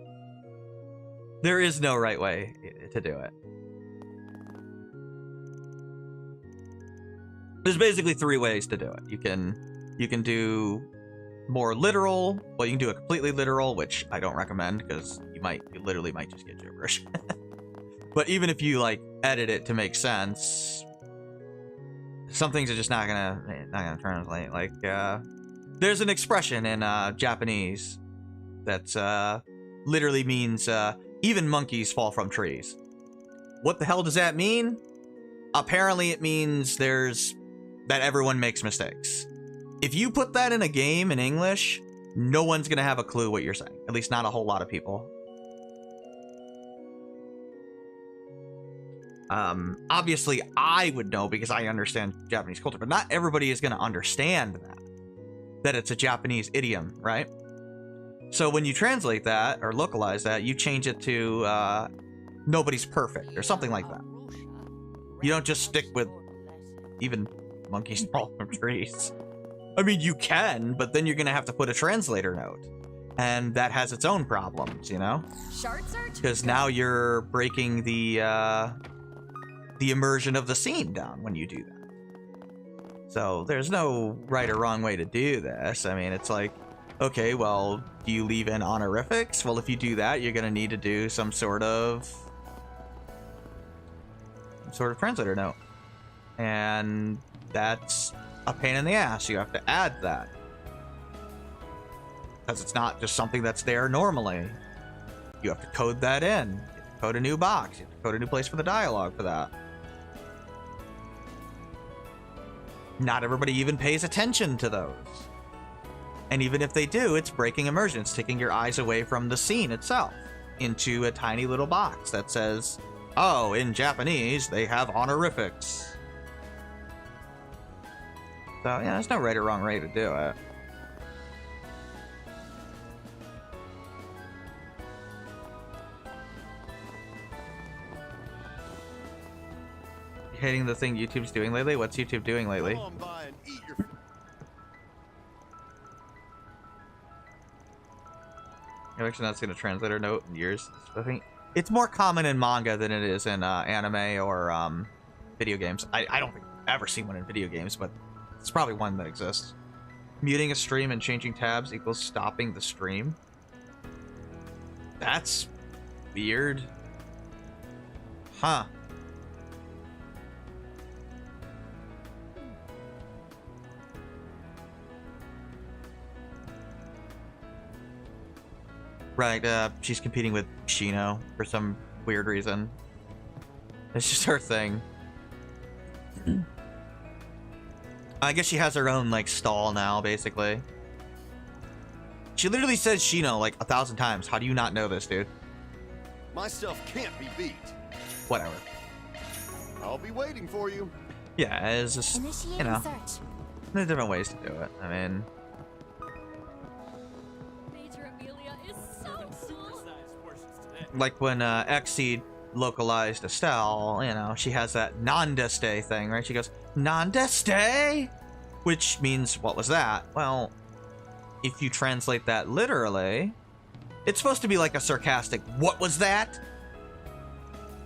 There is no right way to do it. There's basically 3 ways to do it. You can do more literal. Well, you can do it completely literal, which I don't recommend because you literally might just get gibberish. But even if you like edit it to make sense, some things are just not gonna translate. Like there's an expression in Japanese that literally means even monkeys fall from trees. What the hell does that mean? Apparently it means that everyone makes mistakes. If you put that in a game in English, no one's gonna have a clue what you're saying. At least not a whole lot of people. Obviously I would know because I understand Japanese culture, but not everybody is gonna understand that it's a Japanese idiom, right? So when you translate that or localize that, you change it to nobody's perfect or something like that. You don't just stick with even monkeys fall from trees. I mean, you can, but then you're gonna have to put a translator note, and that has its own problems, you know? Because now you're breaking the immersion of the scene down when you do that. So there's no right or wrong way to do this. I mean, it's like, okay, well, do you leave in honorifics? Well, if you do that, you're gonna need to do some sort of translator note, and that's a pain in the ass. You have to add that because it's not just something that's there normally. You have to code that in. You have to code a new box. You have to code a new place for the dialogue for that. Not everybody even pays attention to those. And even if they do, it's breaking immersion. It's taking your eyes away from the scene itself into a tiny little box that says, oh, in Japanese, they have honorifics. So, yeah, there's no right or wrong way to do it. You hating the thing YouTube's doing lately? What's YouTube doing lately? Come on by and eat your... I'm actually not seeing a translator note in years. I think it's more common in manga than it is in anime or video games. I don't think I've ever seen one in video games, but it's probably one that exists. Muting a stream and changing tabs equals stopping the stream. That's weird. Huh. Right, she's competing with Shino for some weird reason. It's just her thing. I guess she has her own, like, stall now, basically. She literally says Shino, like, 1,000 times. How do you not know this, dude? My stuff can't be beat. Whatever. I'll be waiting for you. Yeah, it's just, you know, search. there's different ways to do it. I mean... Like when Exceed localized Estelle, you know, she has that non-deste thing, right? She goes, non-deste? Which means, what was that? Well, if you translate that literally, it's supposed to be like a sarcastic, what was that?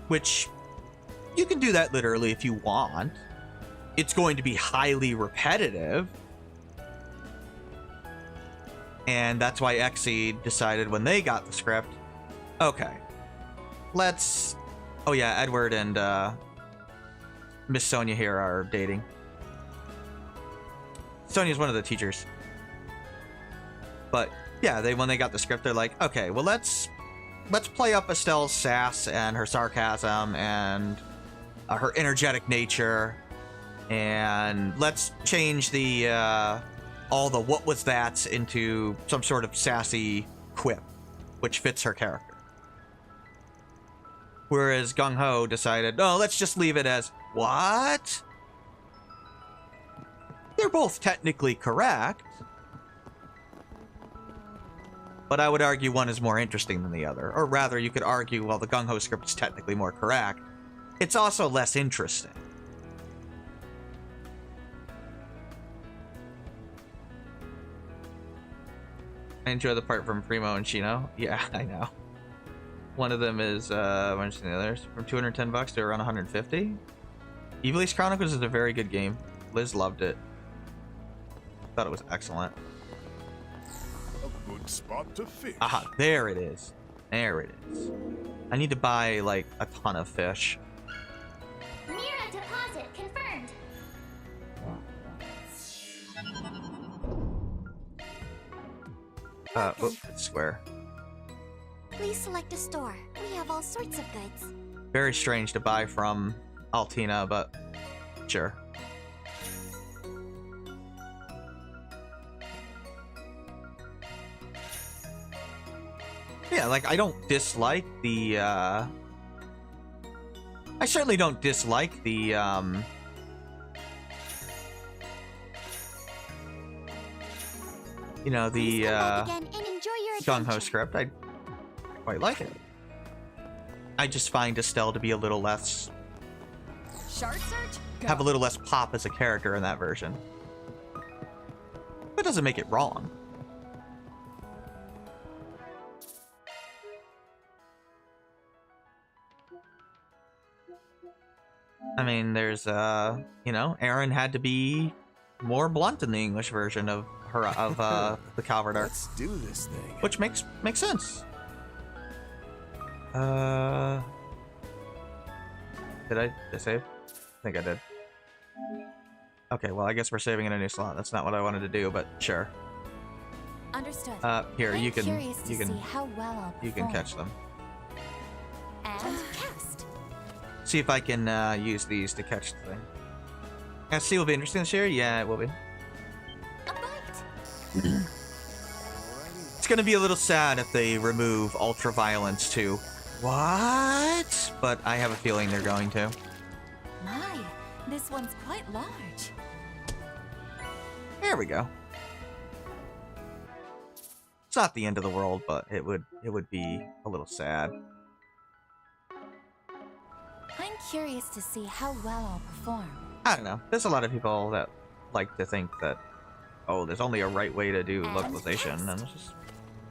Which, you can do that literally if you want. It's going to be highly repetitive. And that's why Exceed decided when they got the script, okay, let's... Oh yeah, Edward and Miss Sonia here are dating. Sonia's one of the teachers. But yeah, when they got the script, they're like, okay, well let's play up Estelle's sass and her sarcasm and her energetic nature, and let's change the all the what was that's into some sort of sassy quip, which fits her character. Whereas Gung Ho decided, no, let's just leave it as, what? They're both technically correct. But I would argue one is more interesting than the other. Or rather, you could argue, while the Gung Ho script is technically more correct, it's also less interesting. I enjoy the part from Primo and Shino. Yeah, I know. One of them is, mentioning the others, from $210 to around 150. Evilise Chronicles is a very good game. Liz loved it. Thought it was excellent. A good spot to fish. Aha, there it is. There it is. I need to buy, like, a ton of fish. Mira deposit confirmed. Oops, it's square. Please select a store. We have all sorts of goods. Very strange to buy from Altina, but sure. Yeah, like, I don't dislike the, I certainly don't dislike the, you know, the, Please come back again and enjoy your gung-ho adventure. script. I quite like it. I just find Estelle to be a little less, Shard search? Go. have a little less pop as a character in that version. That doesn't make it wrong. I mean, there's, you know, Aaron had to be more blunt in the English version of her, of, the Calvert arc, Let's do this thing. which makes sense. Did I save? I think I did. Okay, well, I guess we're saving in a new slot. That's not what I wanted to do, but sure. Understood. Here, I'm you can, curious to see how well I'll you can perform. catch them. And cast. See if I can, use these to catch the thing. See, will be interesting this year? Yeah, it will be. A bite. It's gonna be a little sad if they remove ultra violence too. What? But I have a feeling they're going to. My, this one's quite large. There we go. It's not the end of the world, but it would be a little sad. I'm curious to see how well I'll perform. I don't know. There's a lot of people that like to think that, oh, there's only a right way to do And localization, cast. and it's just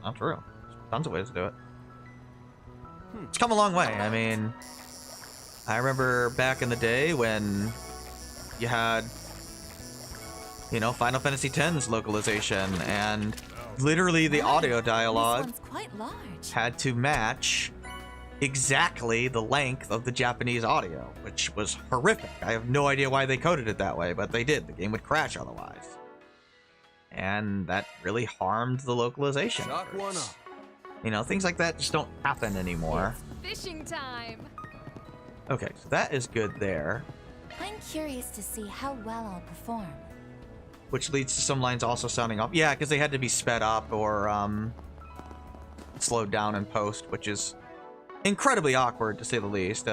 not true. There's tons of ways to do it. It's come a long way. I mean, I remember back in the day when you had, you know, Final Fantasy X's localization, and literally the audio dialogue This one's quite large. had to match exactly the length of the Japanese audio, which was horrific. I have no idea why they coded it that way, but they did. The game would crash otherwise. And that really harmed the localization. Chalk one efforts. up. You know, things like that just don't happen anymore. Fishing time. Okay, so that is good there. I'm curious to see how well I'll perform. Which leads to some lines also sounding off. Yeah, because they had to be sped up or slowed down in post, which is incredibly awkward to say the least.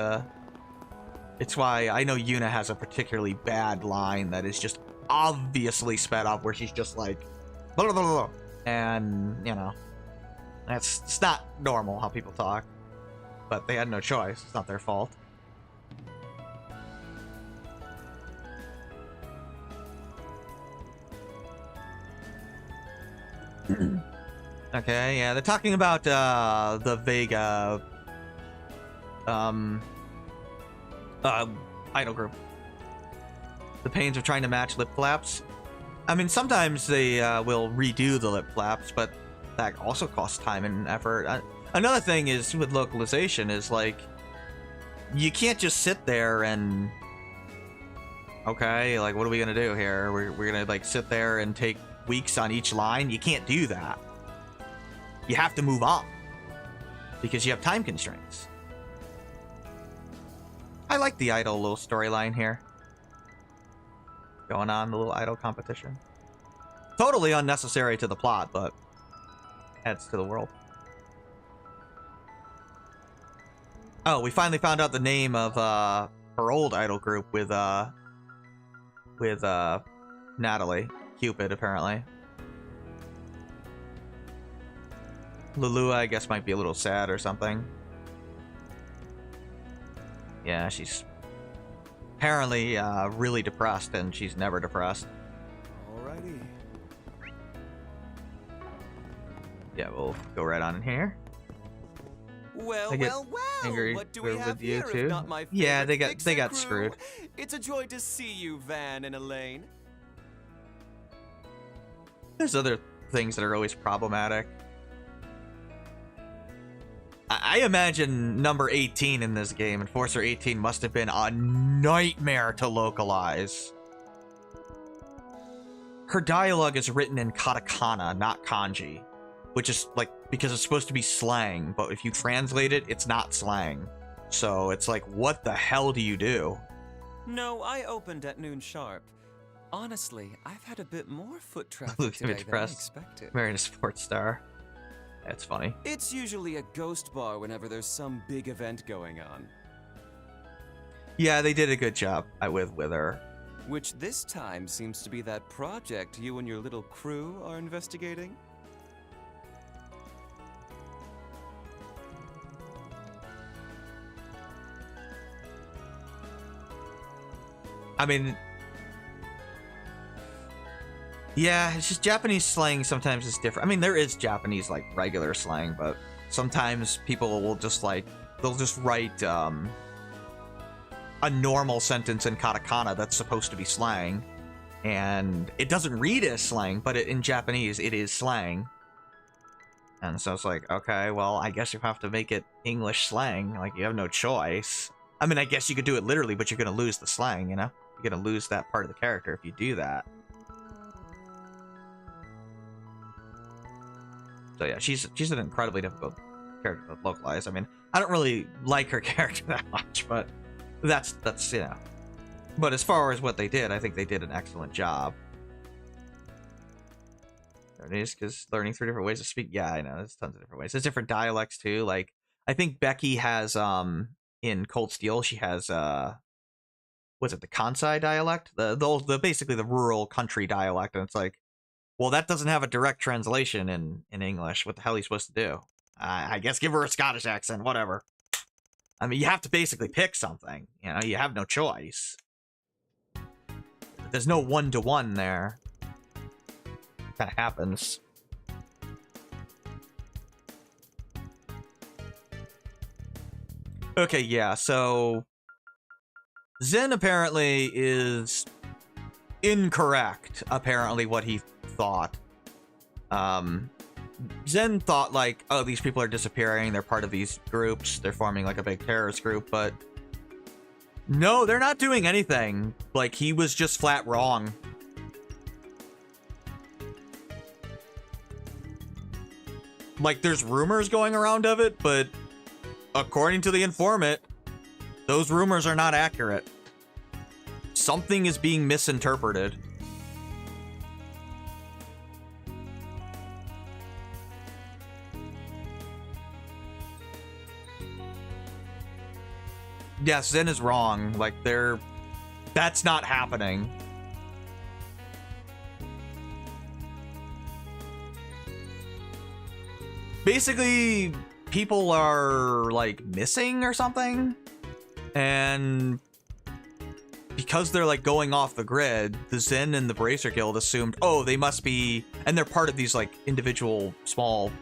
It's why I know Yuna has a particularly bad line that is just obviously sped up, where she's just like, blah, blah, blah, blah. And, you know, it's not normal how people talk. But they had no choice. It's not their fault. Okay, yeah, they're talking about the Vega idol group. The pains of trying to match lip flaps. I mean, sometimes they will redo the lip flaps, but that also costs time and effort. Another thing is with localization is like, you can't just sit there and, okay, like, what are we gonna do here? We're gonna like sit there and take weeks on each line. You can't do that. You have to move on because you have time constraints. I like the idol little storyline here going on, the little idol competition. Totally unnecessary to the plot, but adds to the world. Oh, we finally found out the name of her old idol group with Natalie. Cupid, apparently. Lulua, I guess, might be a little sad or something. Yeah, she's apparently really depressed, and she's never depressed. Alrighty. Yeah, we'll go right on in here. Well, I get well, well. angry What do we with have you here too. if not my Yeah, they favorite got Fixer crew? screwed. It's a joy to see you, Van and Elaine. There's other things that are always problematic. I imagine number 18 in this game, Enforcer 18, must have been a nightmare to localize. Her dialogue is written in katakana, not kanji, which is like, because it's supposed to be slang, but if you translate it, it's not slang. So it's like, what the hell do you do? No, I opened at noon sharp. Honestly, I've had a bit more foot traffic Look, today than I depressed. expected. Marrying a sports star. That's funny. It's usually a ghost bar whenever there's some big event going on. Yeah, they did a good job with her. Which this time seems to be that project you and your little crew are investigating? I mean, yeah, it's just Japanese slang sometimes is different. I mean, there is Japanese, like, regular slang, but sometimes people will just, like, they'll just write, a normal sentence in katakana that's supposed to be slang, and it doesn't read as slang, but in Japanese, it is slang. And so it's like, okay, well, I guess you have to make it English slang. Like, you have no choice. I mean, I guess you could do it literally, but you're gonna lose the slang, you know? You're gonna lose that part of the character if you do that. So yeah, she's an incredibly difficult character to localize. I mean, I don't really like her character that much, but that's you know. But as far as what they did, I think they did an excellent job. There it is, because learning 3 different ways to speak. Yeah, I know, there's tons of different ways. There's different dialects too. Like, I think Becky has in Cold Steel, she has what's it, the Kansai dialect? The basically the rural country dialect, and it's like, well, that doesn't have a direct translation in English. What the hell are you supposed to do? I guess give her a Scottish accent, whatever. I mean, you have to basically pick something. You know, you have no choice. There's no one-to-one there. Kind of happens. Okay, yeah, so Zen apparently is incorrect, apparently, what he thought. Zen thought, like, oh, these people are disappearing, they're part of these groups, they're forming, like, a big terrorist group, but no, they're not doing anything. Like, he was just flat wrong. Like, there's rumors going around of it, but according to the informant, those rumors are not accurate. Something is being misinterpreted. Yeah, Zen is wrong. Like, that's not happening. Basically, people are, like, missing or something. And because they're, like, going off the grid, the Zen and the Bracer Guild assumed, oh, they must be... And they're part of these, like, individual, small,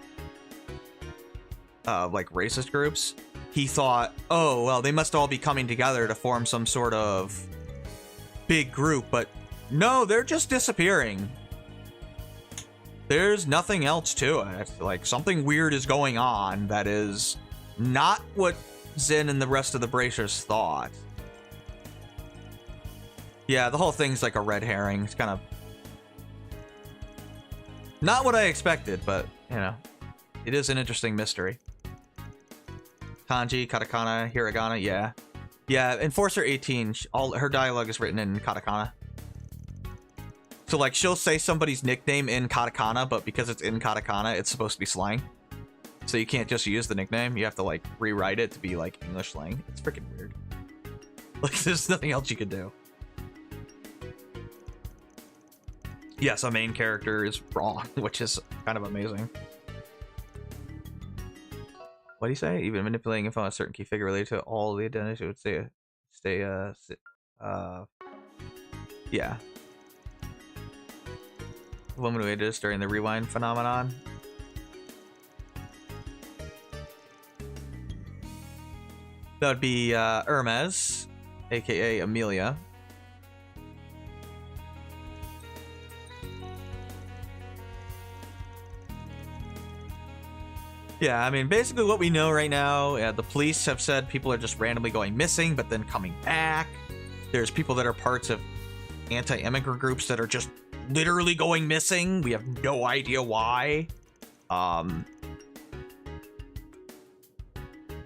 like, racist groups. He thought, oh, well, they must all be coming together to form some sort of big group, but no, they're just disappearing. There's nothing else to it. Like, something weird is going on that is not what Zen and the rest of the Bracers thought. Yeah, the whole thing's like a red herring. It's kind of not what I expected, but, you know, it is an interesting mystery. Kanji, katakana, hiragana, yeah. Yeah, Enforcer 18, all her dialogue is written in katakana. So, like, she'll say somebody's nickname in katakana, but because it's in katakana, it's supposed to be slang. So you can't just use the nickname. You have to, like, rewrite it to be, like, English slang. It's freaking weird. Like, there's nothing else you could do. Yes, a main character is wrong, which is kind of amazing. What do you say? Even manipulating info on a certain key figure related to all the identities would yeah. Illuminated us during the rewind phenomenon. That would be Hermes, aka Amelia. Yeah, I mean, basically what we know right now, the police have said people are just randomly going missing, but then coming back. There's people that are parts of anti-immigrant groups that are just literally going missing. We have no idea why.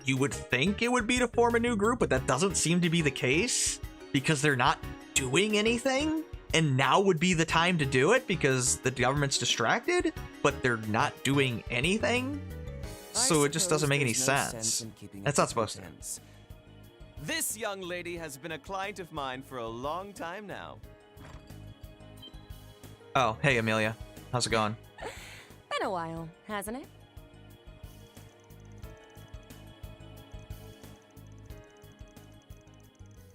You would think it would be to form a new group, but that doesn't seem to be the case because they're not doing anything. And now would be the time to do it because the government's distracted, but they're not doing anything. So it just doesn't make any sense. That's not supposed to. This young lady has been a client of mine for a long time now. Oh, hey, Amelia. How's it going? Been a while, hasn't it?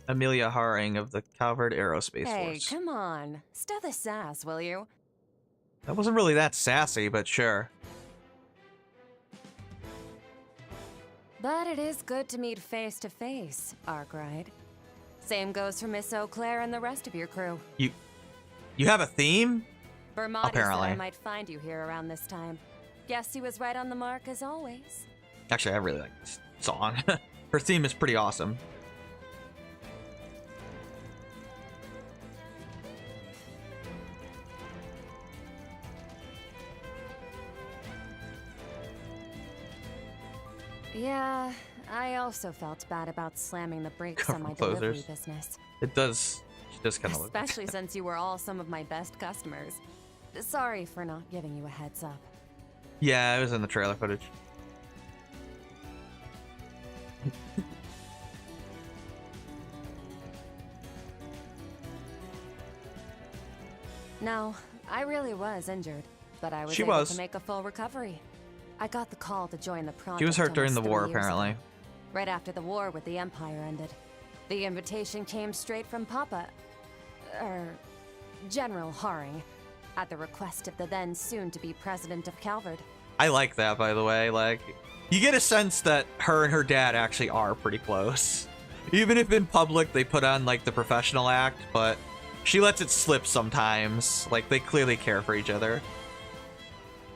Amelia Haring of the Calvert Aerospace Hey, Force. come on. Stow the sass, will you? That wasn't really that sassy, but sure. But it is good to meet face to face, Arkwright. Same goes for Miss Eau Claire and the rest of your crew. You have a theme? Bermati Apparently. said I might find you here around this time. Guess he was right on the mark as always. Actually, I really like this song. Her theme is pretty awesome. Yeah, I also felt bad about slamming the brakes on my Closers. delivery business. It does. She does kind of look. Especially since you were all some of my best customers. Sorry for not giving you a heads up. Yeah, it was in the trailer footage. No, I really was injured, but I was She able was. to make a full recovery. I got the call to join the project. She was hurt during almost the war, 3 years apparently. ago, right after the war with the Empire ended. The invitation came straight from Papa, General Haring, at the request of the then soon-to-be president of Calvert. I like that, by the way. Like, you get a sense that her and her dad actually are pretty close. Even if in public they put on, like, the professional act, but she lets it slip sometimes. Like, they clearly care for each other.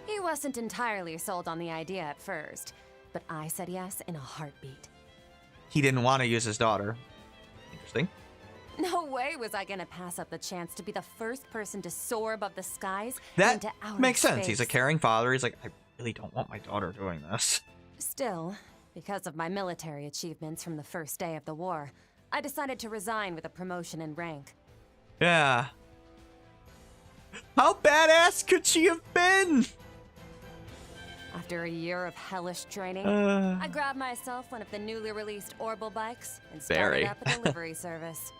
He wasn't entirely sold on the idea at first, but I said yes in a heartbeat. He didn't want to use his daughter. Interesting. No way was I gonna pass up the chance to be the first person to soar above the skies That into outer makes sense. space. He's a caring father. He's like, I really don't want my daughter doing this. Still, because of my military achievements from the first day of the war, I decided to resign with a promotion in rank. Yeah. How badass could she have been? After a year of hellish training, I grabbed myself one of the newly released Orbital bikes and started Very. up a delivery service.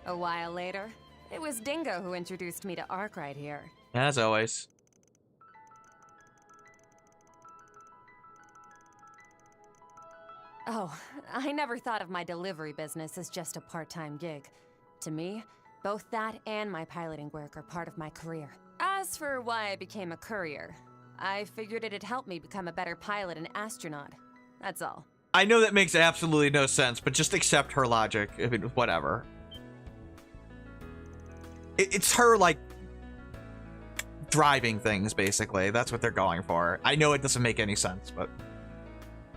A while later, it was Dingo who introduced me to Arkwright here. As always. Oh, I never thought of my delivery business as just a part-time gig. To me, both that and my piloting work are part of my career. As for why I became a courier, I figured it'd help me become a better pilot and astronaut. That's all. I know that makes absolutely no sense, but just accept her logic. I mean, whatever. It's her, like, driving things, basically. That's what they're going for. I know it doesn't make any sense, but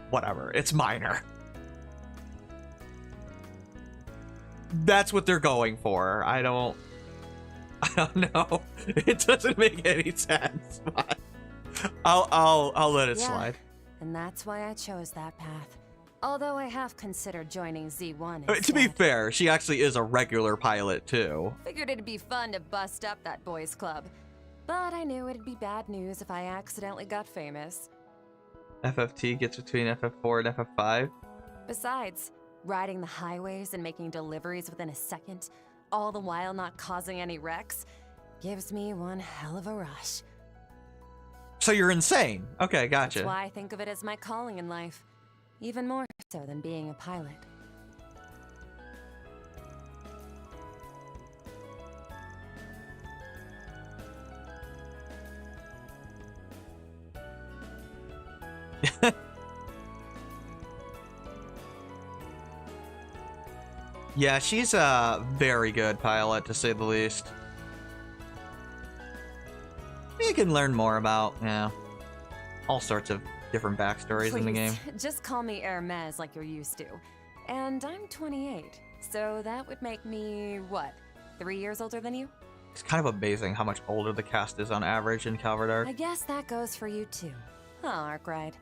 whatever. It's minor. That's what they're going for. I don't know. It doesn't make any sense, but I'll let it slide. And that's why I chose that path. Although I have considered joining Z1 To be instead. fair, she actually is a regular pilot, too. Figured it'd be fun to bust up that boys' club. But I knew it'd be bad news if I accidentally got famous. FFT gets between FF4 and FF5. Besides, riding the highways and making deliveries within a second, all the while not causing any wrecks, gives me one hell of a rush. So you're insane. Okay, gotcha. That's why I think of it as my calling in life. Even more so than being a pilot. Yeah, she's a very good pilot, to say the least. You can learn more about, yeah, all sorts of different backstories in the game. Just call me Hermes like you're used to. And I'm 28, so that would make me, what, 3 years older than you? It's kind of amazing how much older the cast is on average in Calvert Arc. I guess that goes for you too. Huh, Arkwright?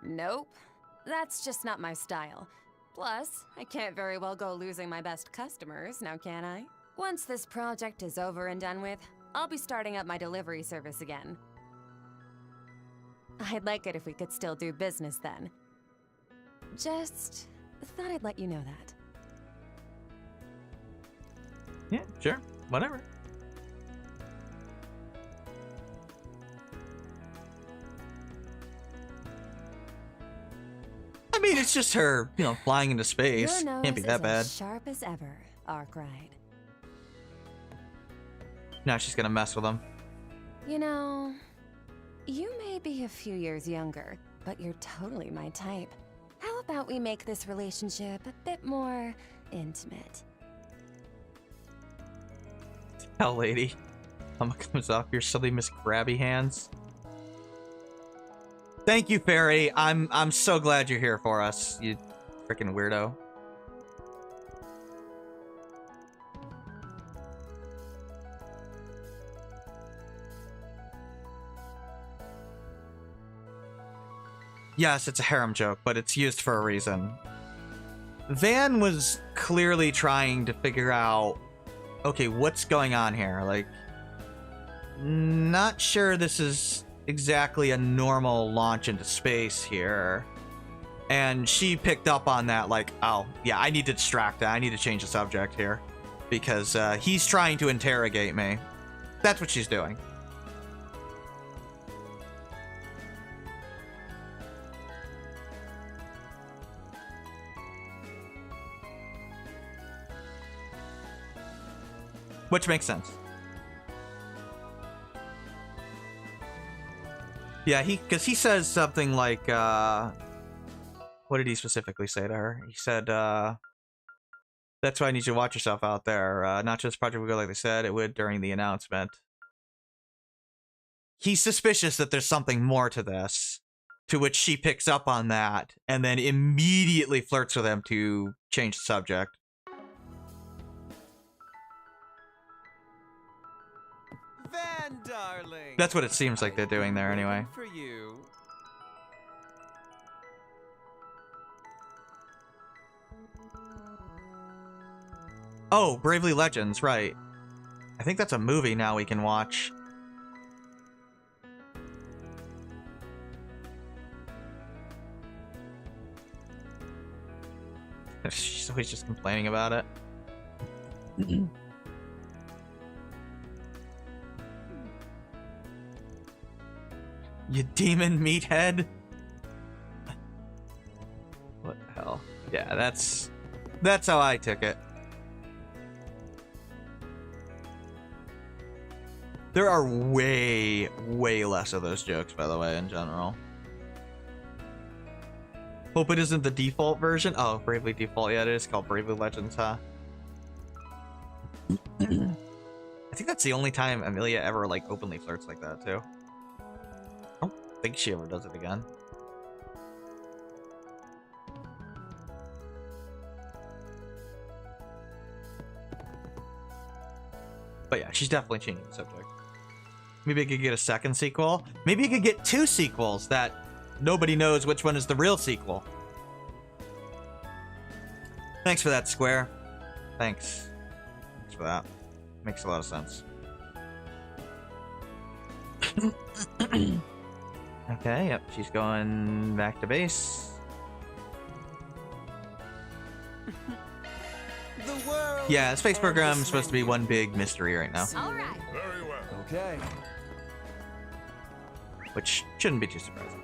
Nope. That's just not my style. Plus, I can't very well go losing my best customers, now can I? Once this project is over and done with, I'll be starting up my delivery service again. I'd like it if we could still do business then. Just thought I'd let you know that. Yeah, sure. Whatever. I mean, it's just her, you know, flying into space. Your nose Can't be that is bad. as sharp as ever, Arkwright. Now she's gonna mess with him. You know, you may be a few years younger, but you're totally my type. How about we make this relationship a bit more intimate? Hell, lady. Thumb comes off your silly Miss Grabby hands. Thank you, Fairy. I'm so glad you're here for us, you freaking weirdo. Yes, it's a harem joke, but it's used for a reason. Van was clearly trying to figure out, okay, what's going on here? Like, not sure this is exactly a normal launch into space here. And she picked up on that, like, oh, yeah, I need to distract that. I need to change the subject here. Because he's trying to interrogate me. That's what she's doing. Which makes sense. Yeah, because he says something like, what did he specifically say to her? He said, that's why I need you to watch yourself out there. Not just Project would go like they said it would during the announcement. He's suspicious that there's something more to this, to which she picks up on that, and then immediately flirts with him to change the subject. Van, darling. That's what it seems like they're doing there anyway. For you. Oh, Bravely Legends, right. I think that's a movie now we can watch. She's always just complaining about it. You demon meathead? What the hell? Yeah, that's how I took it. There are way, way less of those jokes, by the way, in general. Hope it isn't the default version. Oh, Bravely Default. Yeah, it is called Bravely Legends, huh? I think that's the only time Amelia ever, like, openly flirts like that, too. I don't think she ever does it again. But yeah, she's definitely changing the subject. Maybe I could get a second sequel. Maybe I could get 2 sequels that nobody knows which one is the real sequel. Thanks for that, Square. Thanks. Thanks for that. Makes a lot of sense. Okay, yep, she's going back to base. Yeah, the space program is supposed to be one big mystery right now. All right. Very well. Okay. Which shouldn't be too surprising.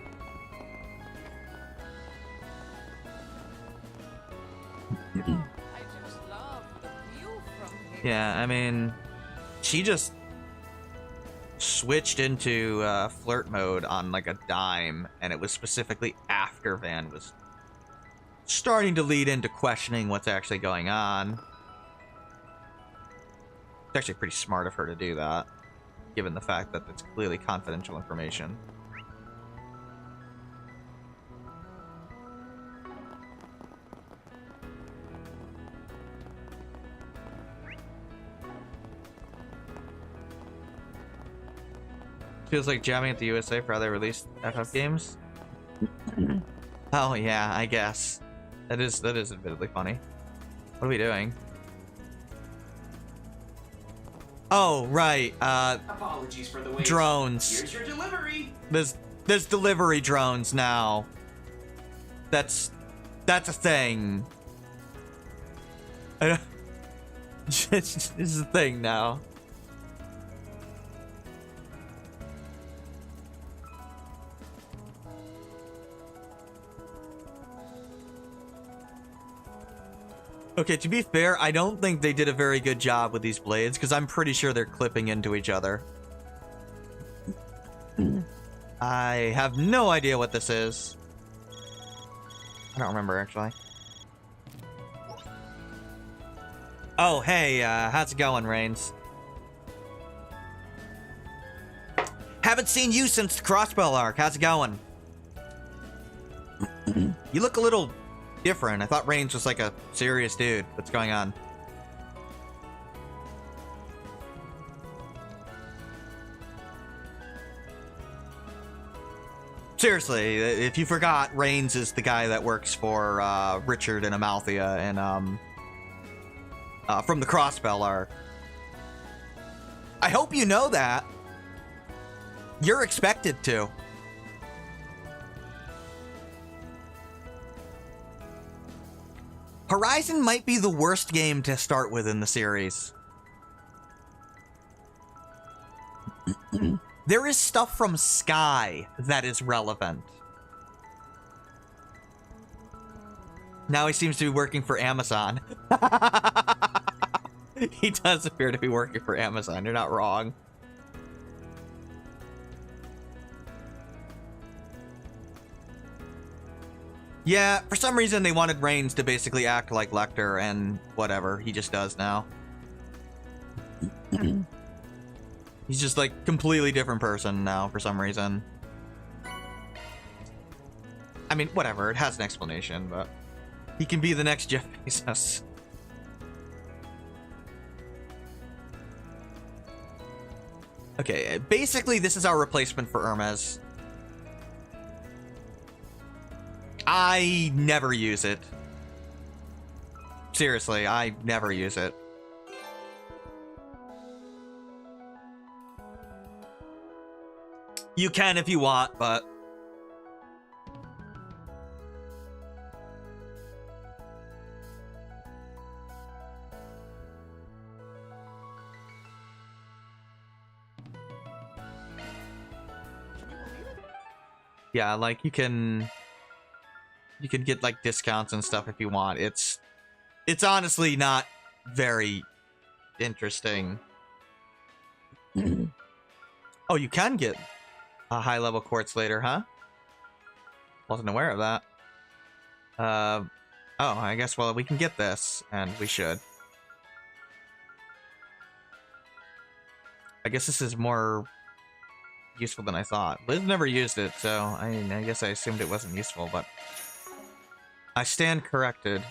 I just love the view from here. Yeah, I mean, she switched into flirt mode on like a dime, and it was specifically after Van was starting to lead into questioning what's actually going on. It's actually pretty smart of her to do that, given the fact that it's clearly confidential information. Feels like jamming at the USA for how they released FF games. Oh yeah, I guess. That is admittedly funny. What are we doing? Oh, right. Apologies for the wait. Drones. Here's your delivery. There's delivery drones now. That's a thing. This is a thing now. Okay, to be fair, I don't think they did a very good job with these blades, because I'm pretty sure they're clipping into each other. I have no idea what this is. I don't remember, actually. Oh, hey, how's it going, Reigns? Haven't seen you since the Crossbow arc. How's it going? You look a little different. I thought Reigns was like a serious dude. What's going on? Seriously, if you forgot, Reigns is the guy that works for Richard and Amalthea and from the Crossbell arc. I hope you know that. You're expected to. Horizon might be the worst game to start with in the series. There is stuff from Sky that is relevant. Now he seems to be working for Amazon. He does appear to be working for Amazon. You're not wrong. Yeah, for some reason they wanted Reigns to basically act like Lecter, and whatever, he just does now. He's just like completely different person now for some reason. I mean, whatever, it has an explanation, but he can be the next Jeff Bezos. Okay, basically this is our replacement for Hermes. I never use it. Seriously, I never use it. You can if you want, but... yeah, like you can get like discounts and stuff if you want. It's honestly not very interesting. Oh, you can get a high level quartz later, huh? Wasn't aware of that. Oh, I guess, well, we can get this, and we should. I guess this is more useful than I thought. Liz never used it, so I guess I assumed it wasn't useful, but I stand corrected.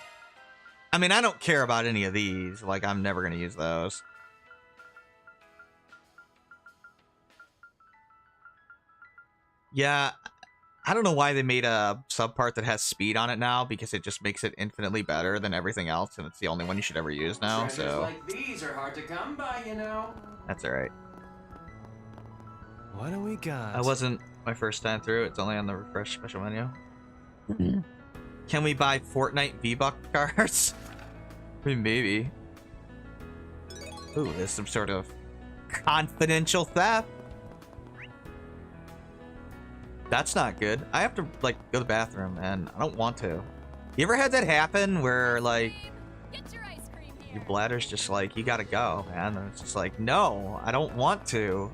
I mean, I don't care about any of these. Like, I'm never going to use those. Yeah, I don't know why they made a subpart that has speed on it now, because it just makes it infinitely better than everything else, and it's the only one you should ever use now, so... like these are hard to come by, you know. That's alright. What do we got? I wasn't my first time through. It's only on the refresh special menu. Can we buy Fortnite V-Buck cards? I mean, maybe. Ooh, there's some sort of confidential theft. That's not good. I have to, like, go to the bathroom, and I don't want to. You ever had that happen where, like, your bladder's just like, you gotta go, man? And it's just like, no, I don't want to.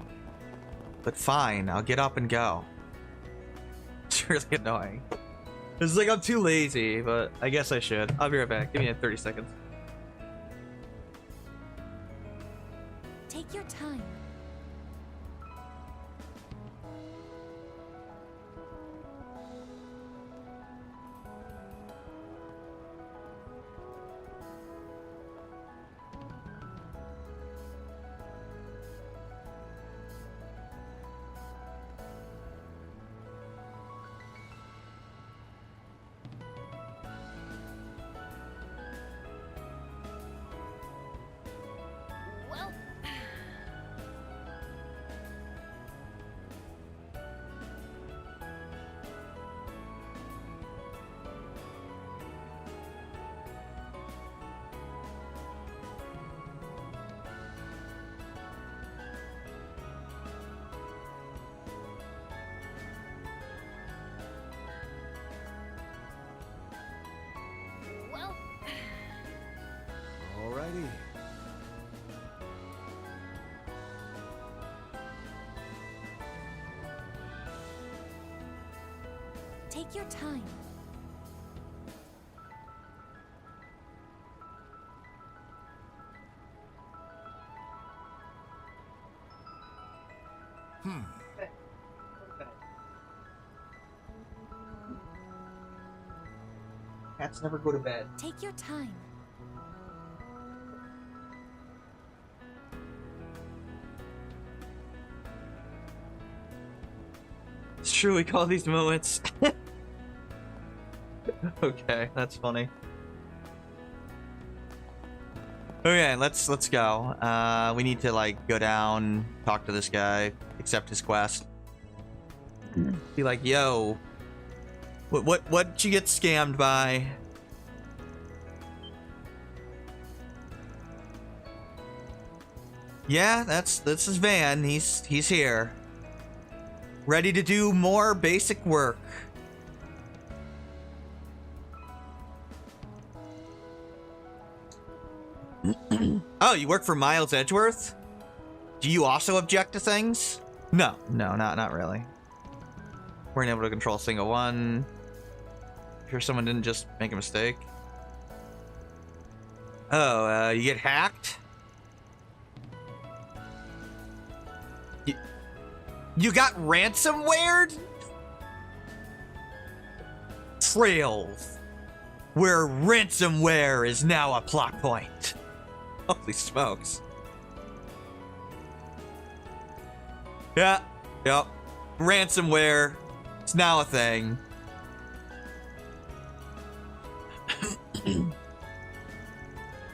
But fine, I'll get up and go. It's really annoying. It's like I'm too lazy, but I guess I should. I'll be right back. Give me 30 seconds. Take your time. Well, well, Alrighty. Take your time. Cats never go to bed. Take your time. It's true, we call these moments. Okay, that's funny. Okay, let's go. We need to like go down, talk to this guy, accept his quest. Be like, yo, what'd you get scammed by? Yeah, that's his van. He's here. Ready to do more basic work. Oh, you work for Miles Edgeworth? Do you also object to things? No, not really. Weren't able to control a single one. Sure someone didn't just make a mistake. Oh, you get hacked? You got ransomware? Trails. Where ransomware is now a plot point. Holy smokes. Yeah, yep. Ransomware. It's now a thing.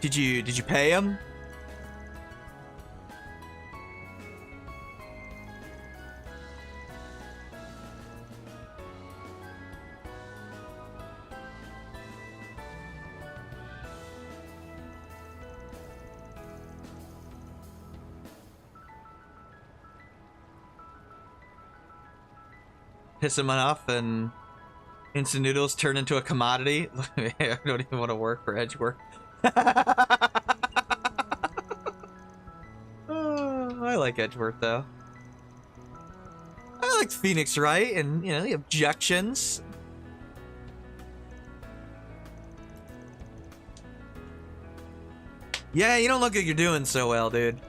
Did you pay him? Piss him off and instant noodles turn into a commodity. I don't even want to work for Edgeworth. I like Edgeworth though. I like Phoenix Wright and, you know, the objections. Yeah, you don't look like you're doing so well, dude.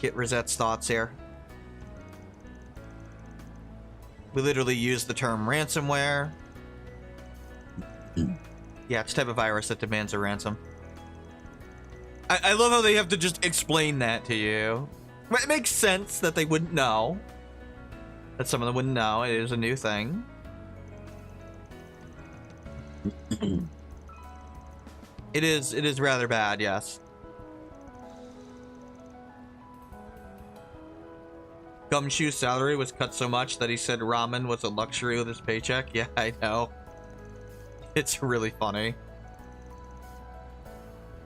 Get Rosette's thoughts here. We literally use the term ransomware. Yeah, it's a type of virus that demands a ransom. I love how they have to just explain that to you. It makes sense that they wouldn't know. That some of them wouldn't know. It is a new thing. It is rather bad, yes. Gumshoe's salary was cut so much that he said ramen was a luxury with his paycheck. Yeah, I know. It's really funny.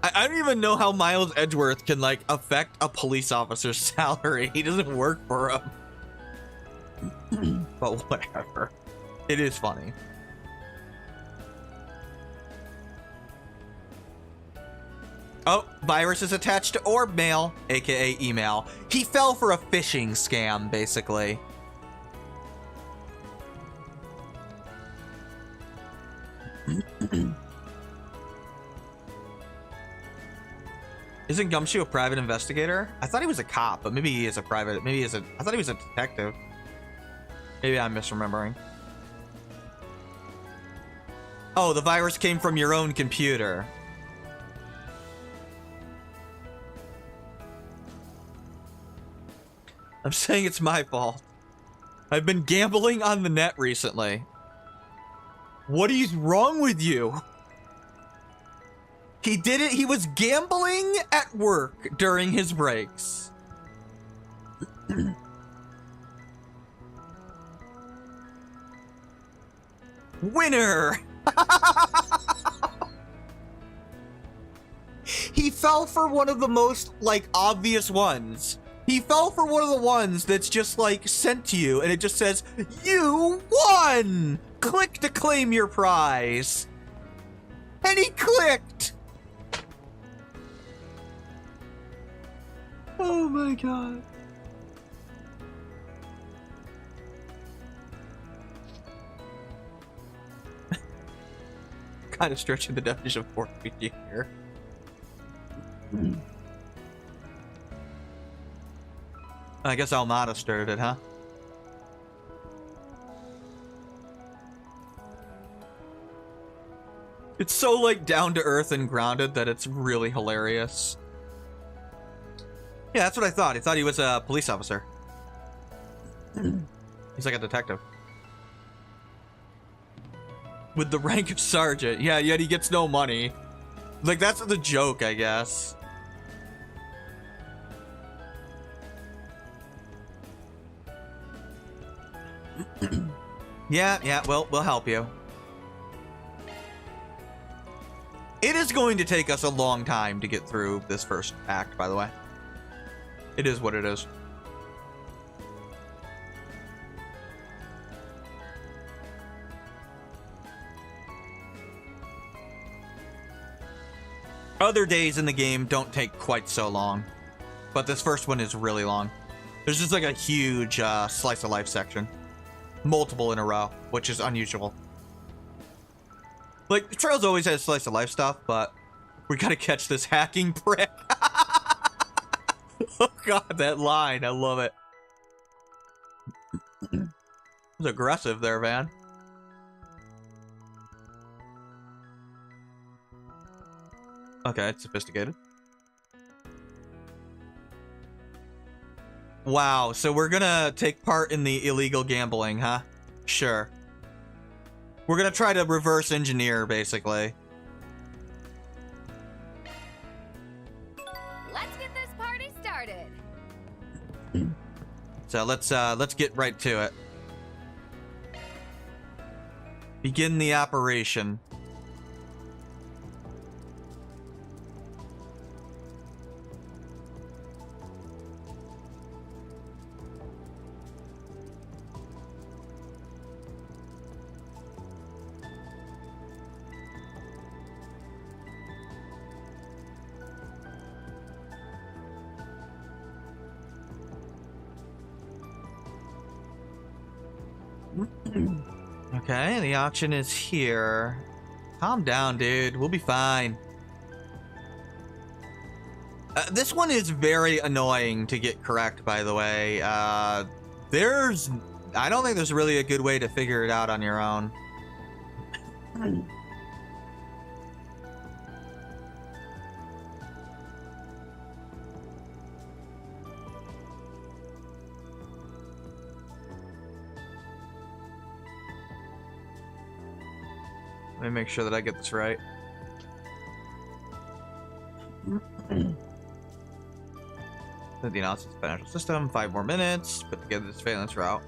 I don't even know how Miles Edgeworth can, like, affect a police officer's salary. He doesn't work for him. But whatever. It is funny. Oh, virus is attached to orb mail, aka email. He fell for a phishing scam, basically. Isn't Gumshoe a private investigator? I thought he was a cop, but maybe he is a private. Maybe he is a. I thought he was a detective. Maybe I'm misremembering. Oh, the virus came from your own computer. I'm saying it's my fault. I've been gambling on the net recently. What is wrong with you? He did it. He was gambling at work during his breaks. Winner! He fell for one of the most, like, obvious ones. He fell for one of the ones that's just, like, sent to you, and it just says, "You won! Click to claim your prize." And he clicked! Oh my god. Kind of stretching the definition of RPG here. I guess Almada started it, huh? It's so, like, down to earth and grounded that it's really hilarious. Yeah, that's what I thought. I thought he was a police officer. He's like a detective. With the rank of sergeant. Yeah, yet he gets no money. Like, that's the joke, I guess. Yeah, well, we'll help you. It is going to take us a long time to get through this first act, by the way. It is what it is. Other days in the game don't take quite so long, but this first one is really long. There's just like a huge slice of life section. Multiple in a row, which is unusual. Like, Trails always has slice of life stuff, but we gotta catch this hacking prick. Oh god, that line, I love it. It was aggressive there, Van. Okay, it's sophisticated. Wow, so we're gonna take part in the illegal gambling, huh? Sure. We're gonna try to reverse engineer, basically. Let's get this party started. So let's get right to it. Begin the operation. Okay, the auction is here. Calm down, dude. We'll be fine. This one is very annoying to get correct, by the way. I don't think there's really a good way to figure it out on your own. Let me make sure that I get this right. The analysis financial system, 5 more minutes, put together this surveillance route.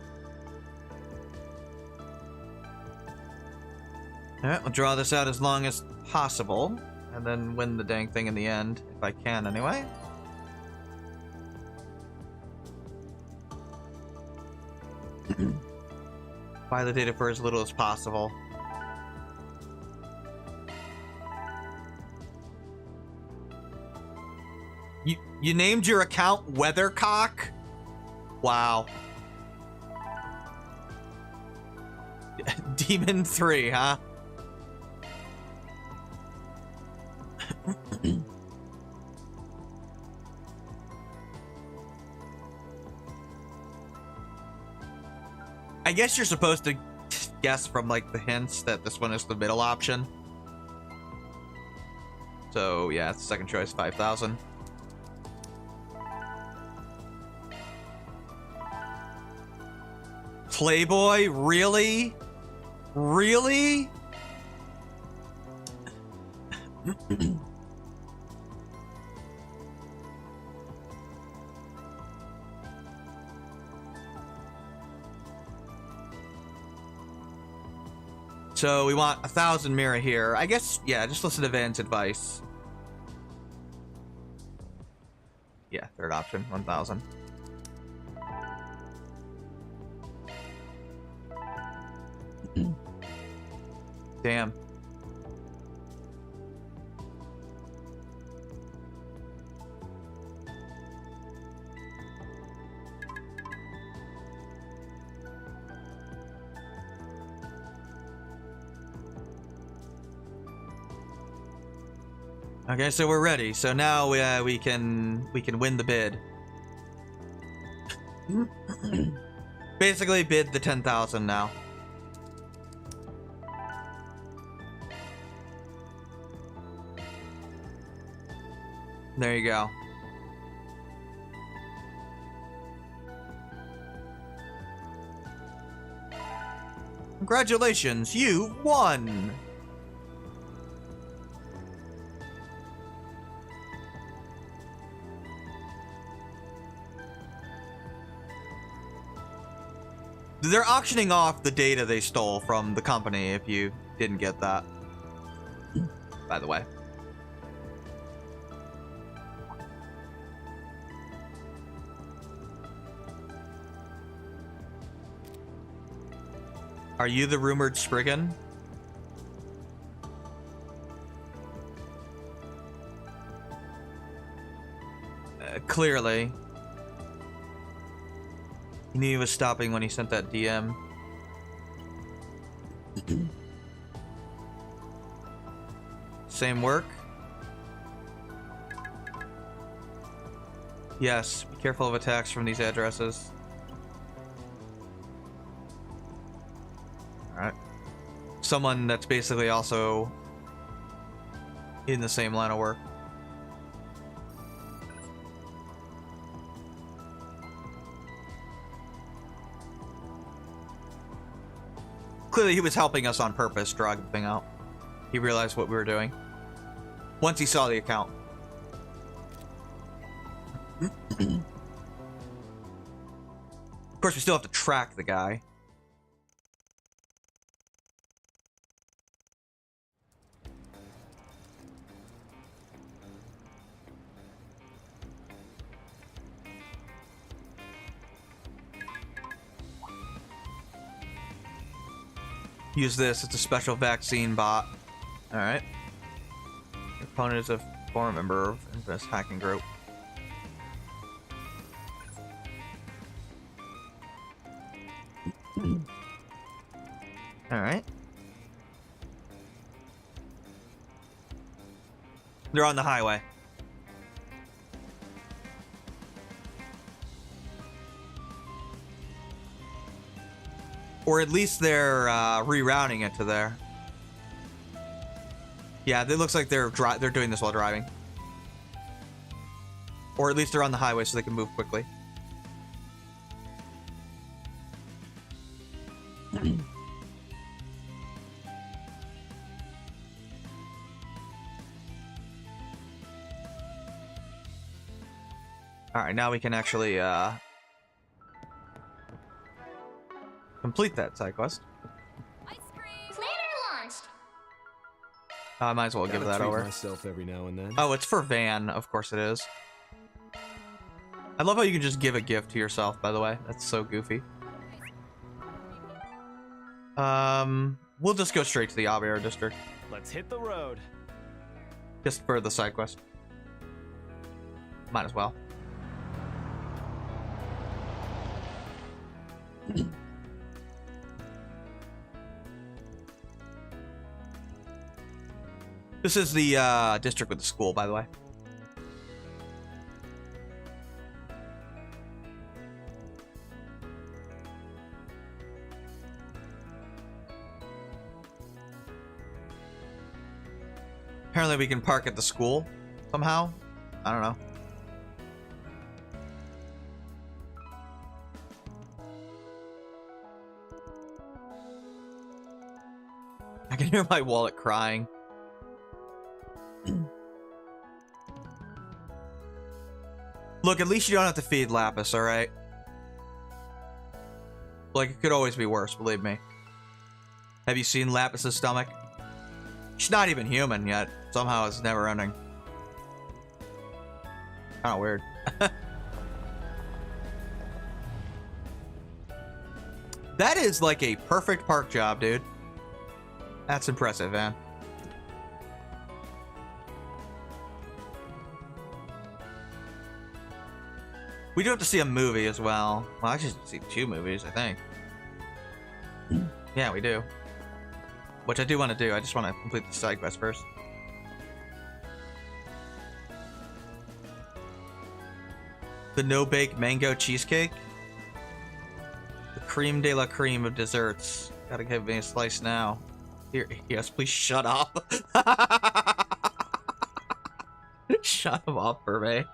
Alright, we'll draw this out as long as possible, and then win the dang thing in the end, if I can anyway. Buy the data for as little as possible. You named your account Weathercock? Wow. Demon 3, huh? I guess you're supposed to guess from like the hints that this one is the middle option. So yeah, it's second choice, 5,000. Playboy, really? Really? So we want 1,000 Mira here. I guess, yeah, just listen to Van's advice. Yeah, third option, 1,000. Damn. Okay, so we're ready. So now we can win the bid. Basically, bid the 10,000 now. There you go. Congratulations, you won! They're auctioning off the data they stole from the company, if you didn't get that. By the way. Are you the rumored Spriggan? Clearly. He knew he was stopping when he sent that DM. Same work? Yes, be careful of attacks from these addresses. Alright. Someone that's basically also in the same line of work. Clearly he was helping us on purpose, draw the thing out. He realized what we were doing. Once he saw the account. Of course, we still have to track the guy. Use this, it's a special vaccine bot. Alright. Your opponent is a former member of this hacking group. Alright. They're on the highway. Or at least they're rerouting it to there. Yeah, it looks like they're doing this while driving. Or at least they're on the highway so they can move quickly. Alright, now we can actually complete that side quest. Planner launched. I might as well give that over. Myself every now and then. Oh, it's for Van. Of course it is. I love how you can just give a gift to yourself, by the way. That's so goofy. We'll just go straight to the Aviar district. Let's hit the road. Just for the side quest. might as well. This is the district with the school, by the way. Apparently we can park at the school somehow. I don't know. I can hear my wallet crying. Look, at least you don't have to feed Lapis, alright? Like, it could always be worse, believe me. Have you seen Lapis's stomach? She's not even human yet. Somehow it's never ending. Kinda weird. That is like a perfect park job, dude. That's impressive, man. We do have to see a movie as well. Well, actually, see 2 movies, I think. Yeah, we do. Which I do want to do. I just want to complete the side quest first. The no-bake mango cheesecake. The creme de la creme of desserts. Gotta give me a slice now. Here, yes, please shut up. Shut him up for me.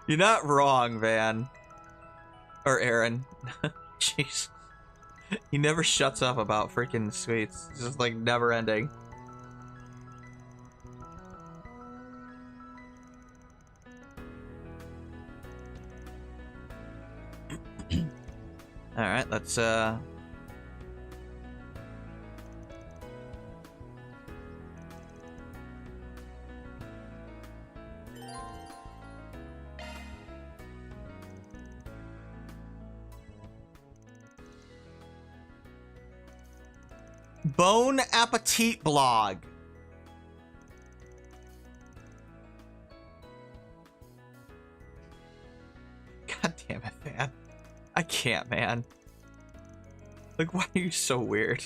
You're not wrong, Van. Or Aaron. Jeez. He never shuts up about freaking sweets. It's just like never ending. Alright, let's Bon Appetit blog. God damn it, man. I can't, man. Like, why are you so weird?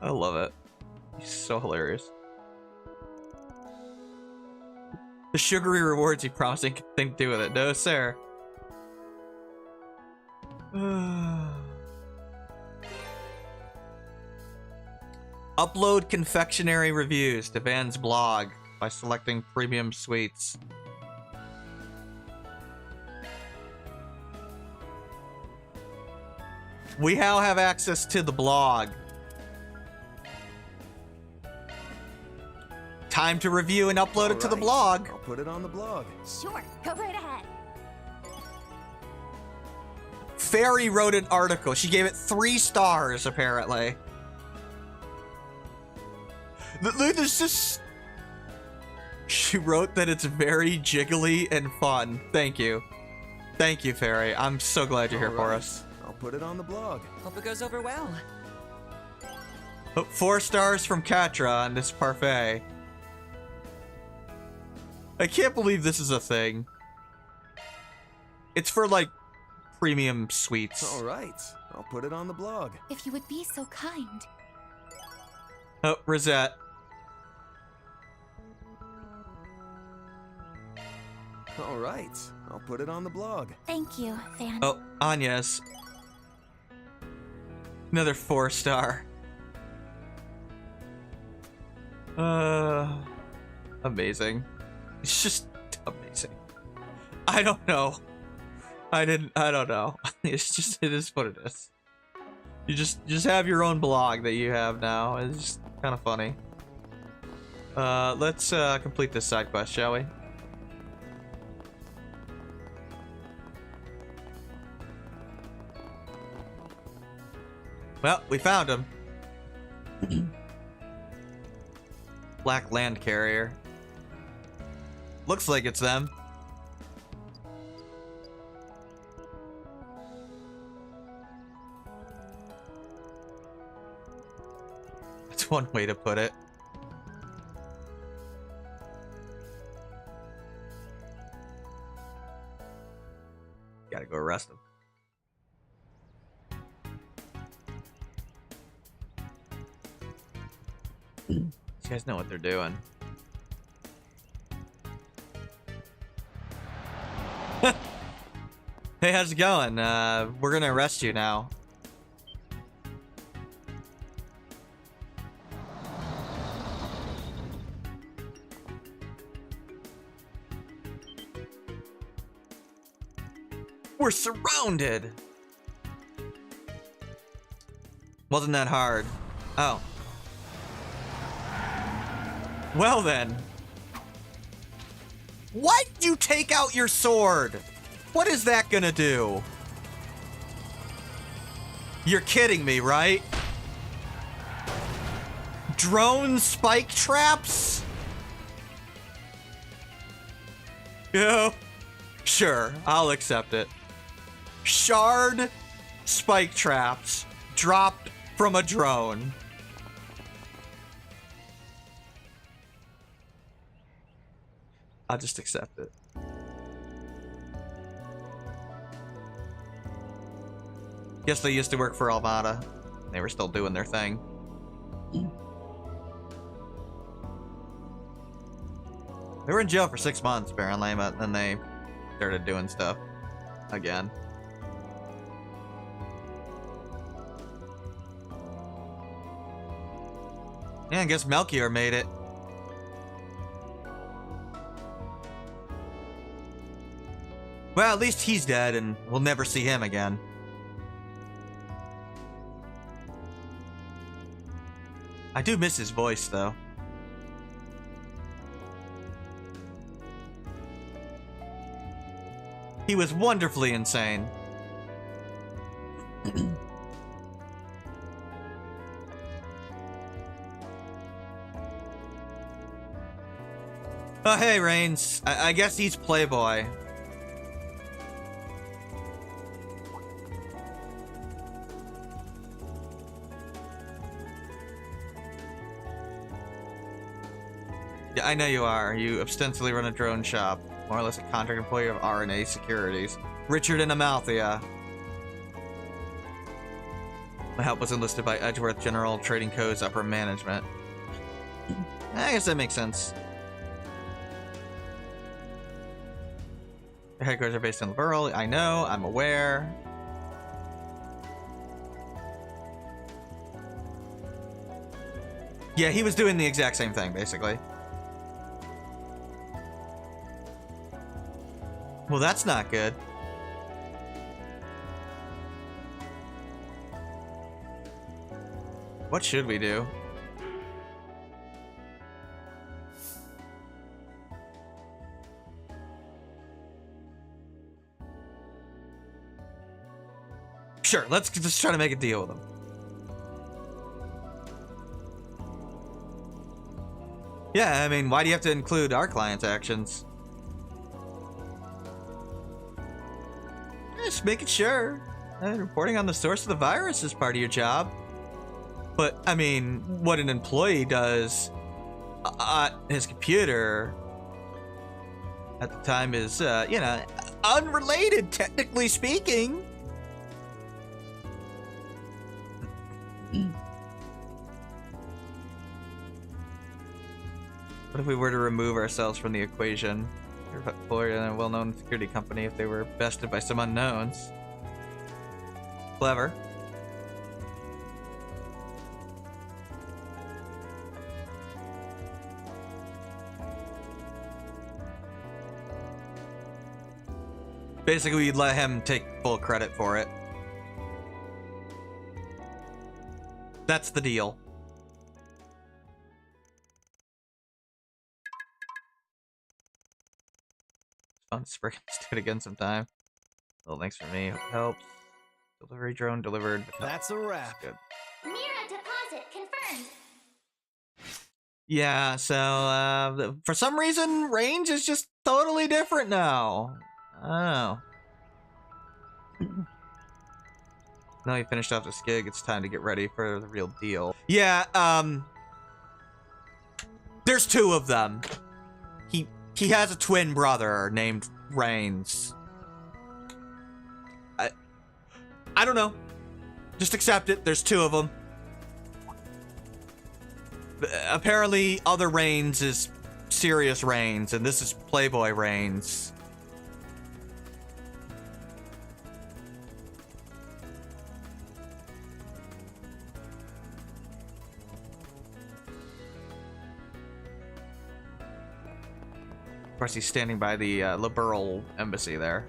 I love it. He's so hilarious. The sugary rewards you promised ain't nothing to do with it. No, sir. Upload confectionery reviews to Van's blog by selecting premium sweets. We now have access to the blog. Time to review and upload it to the blog. I'll put it on the blog. Sure, go right ahead. Fairy wrote an article. She gave it 3 stars, apparently. This is... She wrote that it's very jiggly and fun. Thank you. Thank you, Fairy. I'm so glad you're here for us. I'll put it on the blog. Hope it goes over well. 4 stars from Katra on this parfait. I can't believe this is a thing. It's for, like, premium sweets. All right. I'll put it on the blog. If you would be so kind. Oh, Rosette. All right. I'll put it on the blog. Thank you, Van. Oh, Anya's. Another 4 star. Amazing. It's just amazing. I don't know. I don't know. It's just, it is what it is. You just have your own blog that you have now. It's just kind of funny. Let's complete this side quest, shall we? Well, we found him. Black land carrier. Looks like it's them. That's one way to put it. Gotta go arrest him. These guys know what they're doing. Hey, how's it going? We're gonna arrest you now. We're surrounded! Wasn't that hard. Oh. Well then. Why'd you take out your sword? What is that gonna do? You're kidding me, right? Drone spike traps? Yeah. Sure, I'll accept it. Shard spike traps dropped from a drone. I'll just accept it. Guess they used to work for Almada. They were still doing their thing. They were in jail for 6 months, apparently, but then they started doing stuff again. Yeah, I guess Melchior made it. Well, at least he's dead, and we'll never see him again. I do miss his voice, though. He was wonderfully insane. Oh, hey, Reigns. I guess he's Playboy. Yeah, I know you are. You ostensibly run a drone shop. More or less a contract employee of RNA Securities. Richard and Amalthea. My help was enlisted by Edgeworth General Trading Co.'s upper management. I guess that makes sense. Their headquarters are based in Laurel. I know, I'm aware. Yeah, he was doing the exact same thing, basically. Well, that's not good. What should we do? Sure, let's just try to make a deal with him. Yeah, I mean, why do you have to include our client's actions? Just making sure. Reporting on the source of the virus is part of your job. But, I mean, what an employee does on his computer at the time is, you know, unrelated, technically speaking. What if we were to remove ourselves from the equation? Employer in a well-known security company if they were bested by some unknowns. Clever. Basically, you'd let him take full credit for it. That's the deal. Fun spring. Let's do it again sometime. Little thanks for me. Helps. Delivery drone delivered. That's a wrap. Good. Mira deposit confirmed. Yeah, so for some reason, range is just totally different now. Oh. Now you finished off this gig, it's time to get ready for the real deal. Yeah, there's two of them. He has a twin brother named Reigns. I don't know. Just accept it. There's 2 of them. Apparently, other Reigns is serious Reigns, and this is Playboy Reigns. Of course, he's standing by the liberal embassy there.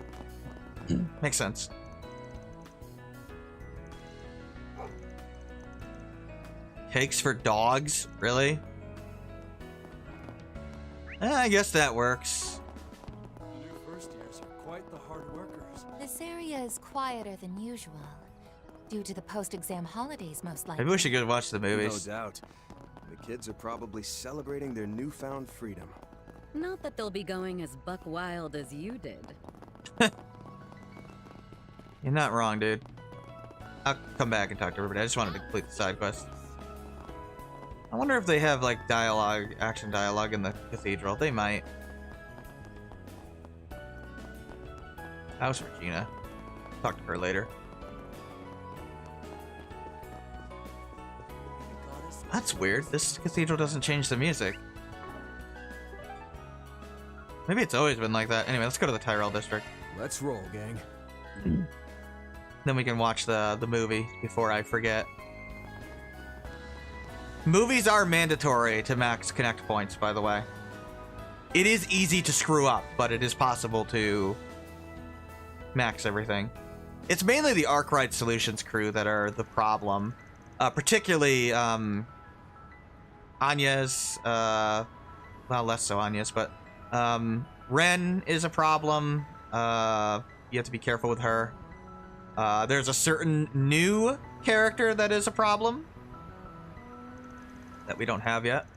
Makes sense. Cakes for dogs? Really? I guess that works. The new first years are quite the hard workers. This area is quieter than usual. Due to the post-exam holidays, most likely. Maybe we should go watch the movies. No doubt. The kids are probably celebrating their newfound freedom. Not that they'll be going as buck wild as you did. You're not wrong, dude. I'll come back and talk to everybody. I just wanted to complete the side quest. I wonder if they have, like, dialogue, action dialogue in the cathedral. They might. How's Regina? Talk to her later. That's weird. This cathedral doesn't change the music. Maybe it's always been like that. Anyway, let's go to the Tyrell district. Let's roll, gang. Then we can watch the movie before I forget. Movies are mandatory to max connect points, by the way. It is easy to screw up, but it is possible to max everything. It's mainly the Arkwright Solutions crew that are the problem. Particularly, Anya's, well, less so Anya's, but, Ren is a problem. You have to be careful with her. There's a certain new character that is a problem that we don't have yet.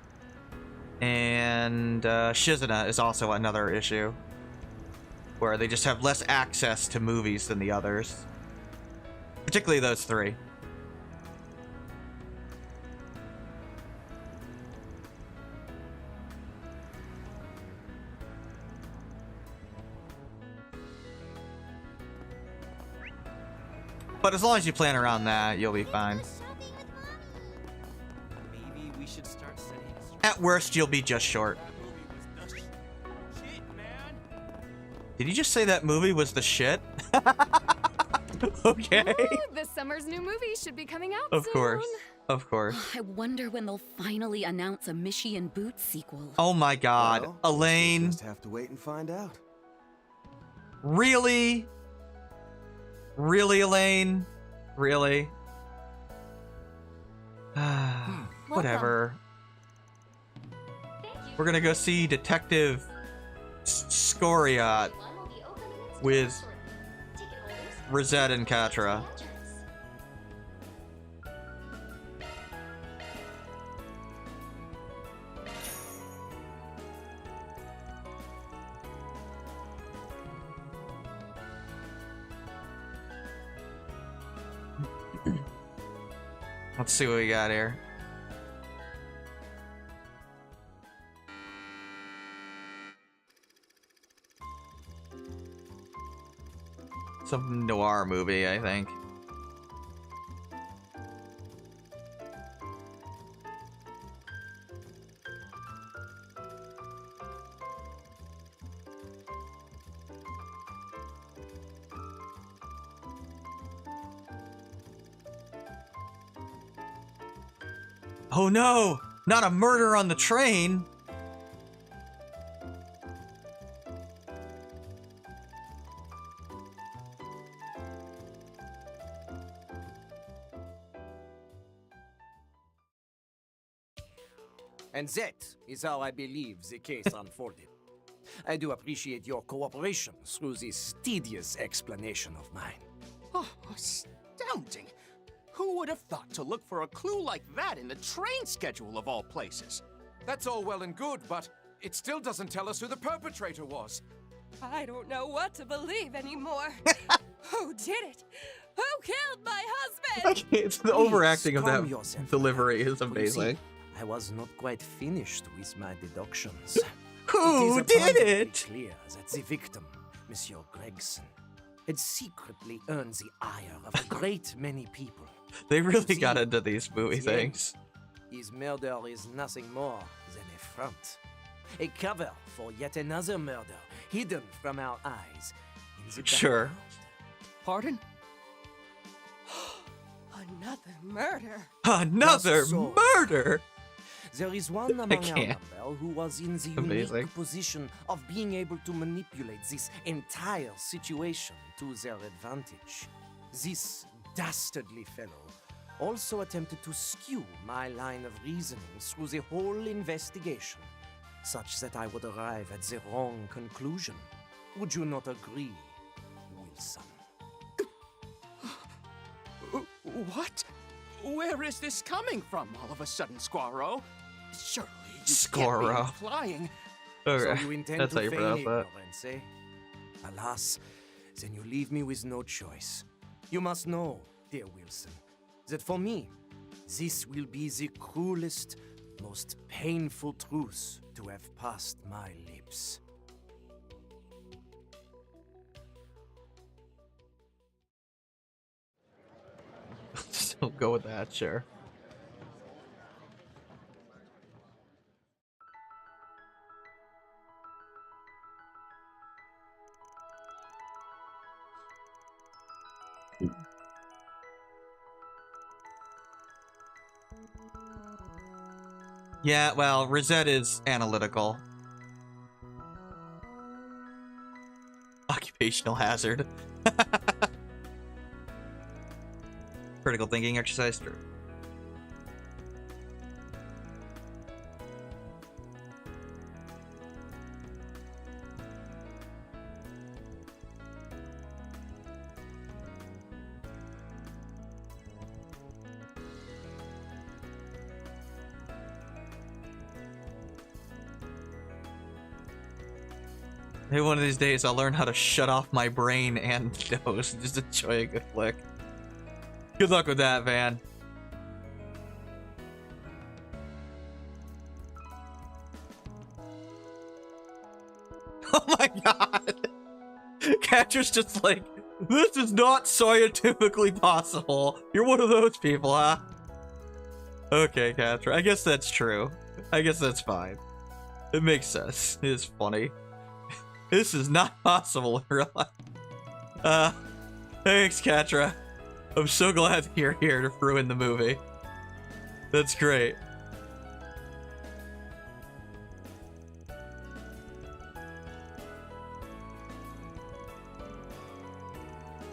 And Shizuna is also another issue where they just have less access to movies than the others. Particularly those 3. But as long as you plan around that, you'll be fine. Maybe we should start setting At worst, you'll be just short. Did you just say that movie was the shit? Okay. Ooh, this summer's new movie should be coming out Of soon. course. Of course. I wonder when they'll finally announce a Mishy and Boots sequel. Oh my god. Well, Elaine. we'll just have to wait and find out. Really? Really, Elaine? Really? Whatever. We're gonna go see Detective Scoriot with Rosette and Katra. Let's see what we got here. Some noir movie, I think. Oh no! Not a murder on the train! And that is how I believe the case unfolded. I do appreciate your cooperation through this tedious explanation of mine. Oh, astounding. Who would have thought to look for a clue like that in the train schedule of all places? That's all well and good, but it still doesn't tell us who the perpetrator was. I don't know what to believe anymore. Who did it? Who killed my husband? It's the overacting of calm that yourself. delivery is You see, amazing. I was not quite finished with my deductions. Who It is did abundantly it? clear that the victim, Monsieur Gregson, had secretly earned the ire of a great many people. They really See, got into these movie at the end, things. His murder is nothing more than a front. A cover for yet another murder hidden from our eyes in the Sure. background. Pardon? Another murder. Another So, murder! there is one among our can't. number who was in the Amazing. unique position of being able to manipulate this entire situation to their advantage. This dastardly fellow also attempted to skew my line of reasoning through the whole investigation, such that I would arrive at the wrong conclusion. Would you not agree, Wilson? What? Where is this coming from all of a sudden, Squirrel? Surely you can't Squirrel. be implying. Okay, So you intend that's how to you feign pronounce that. ignorance, eh? Alas, then you leave me with no choice. You must know, dear Wilson, that for me, this will be the cruelest, most painful truth to have passed my lips. Still go with that, sure. Yeah, well, Rosette is analytical. Occupational hazard. Critical thinking exercise, true. Maybe one of these days I'll learn how to shut off my brain and nose and just enjoy a good flick. Good luck with that, Van. Oh my god! Catcher's just like, this is not scientifically possible. You're one of those people, huh? Okay, Catcher. I guess that's true. I guess that's fine. It makes sense. It is funny. This is not possible in real life. Thanks, Katra. I'm so glad you're here to ruin the movie. That's great.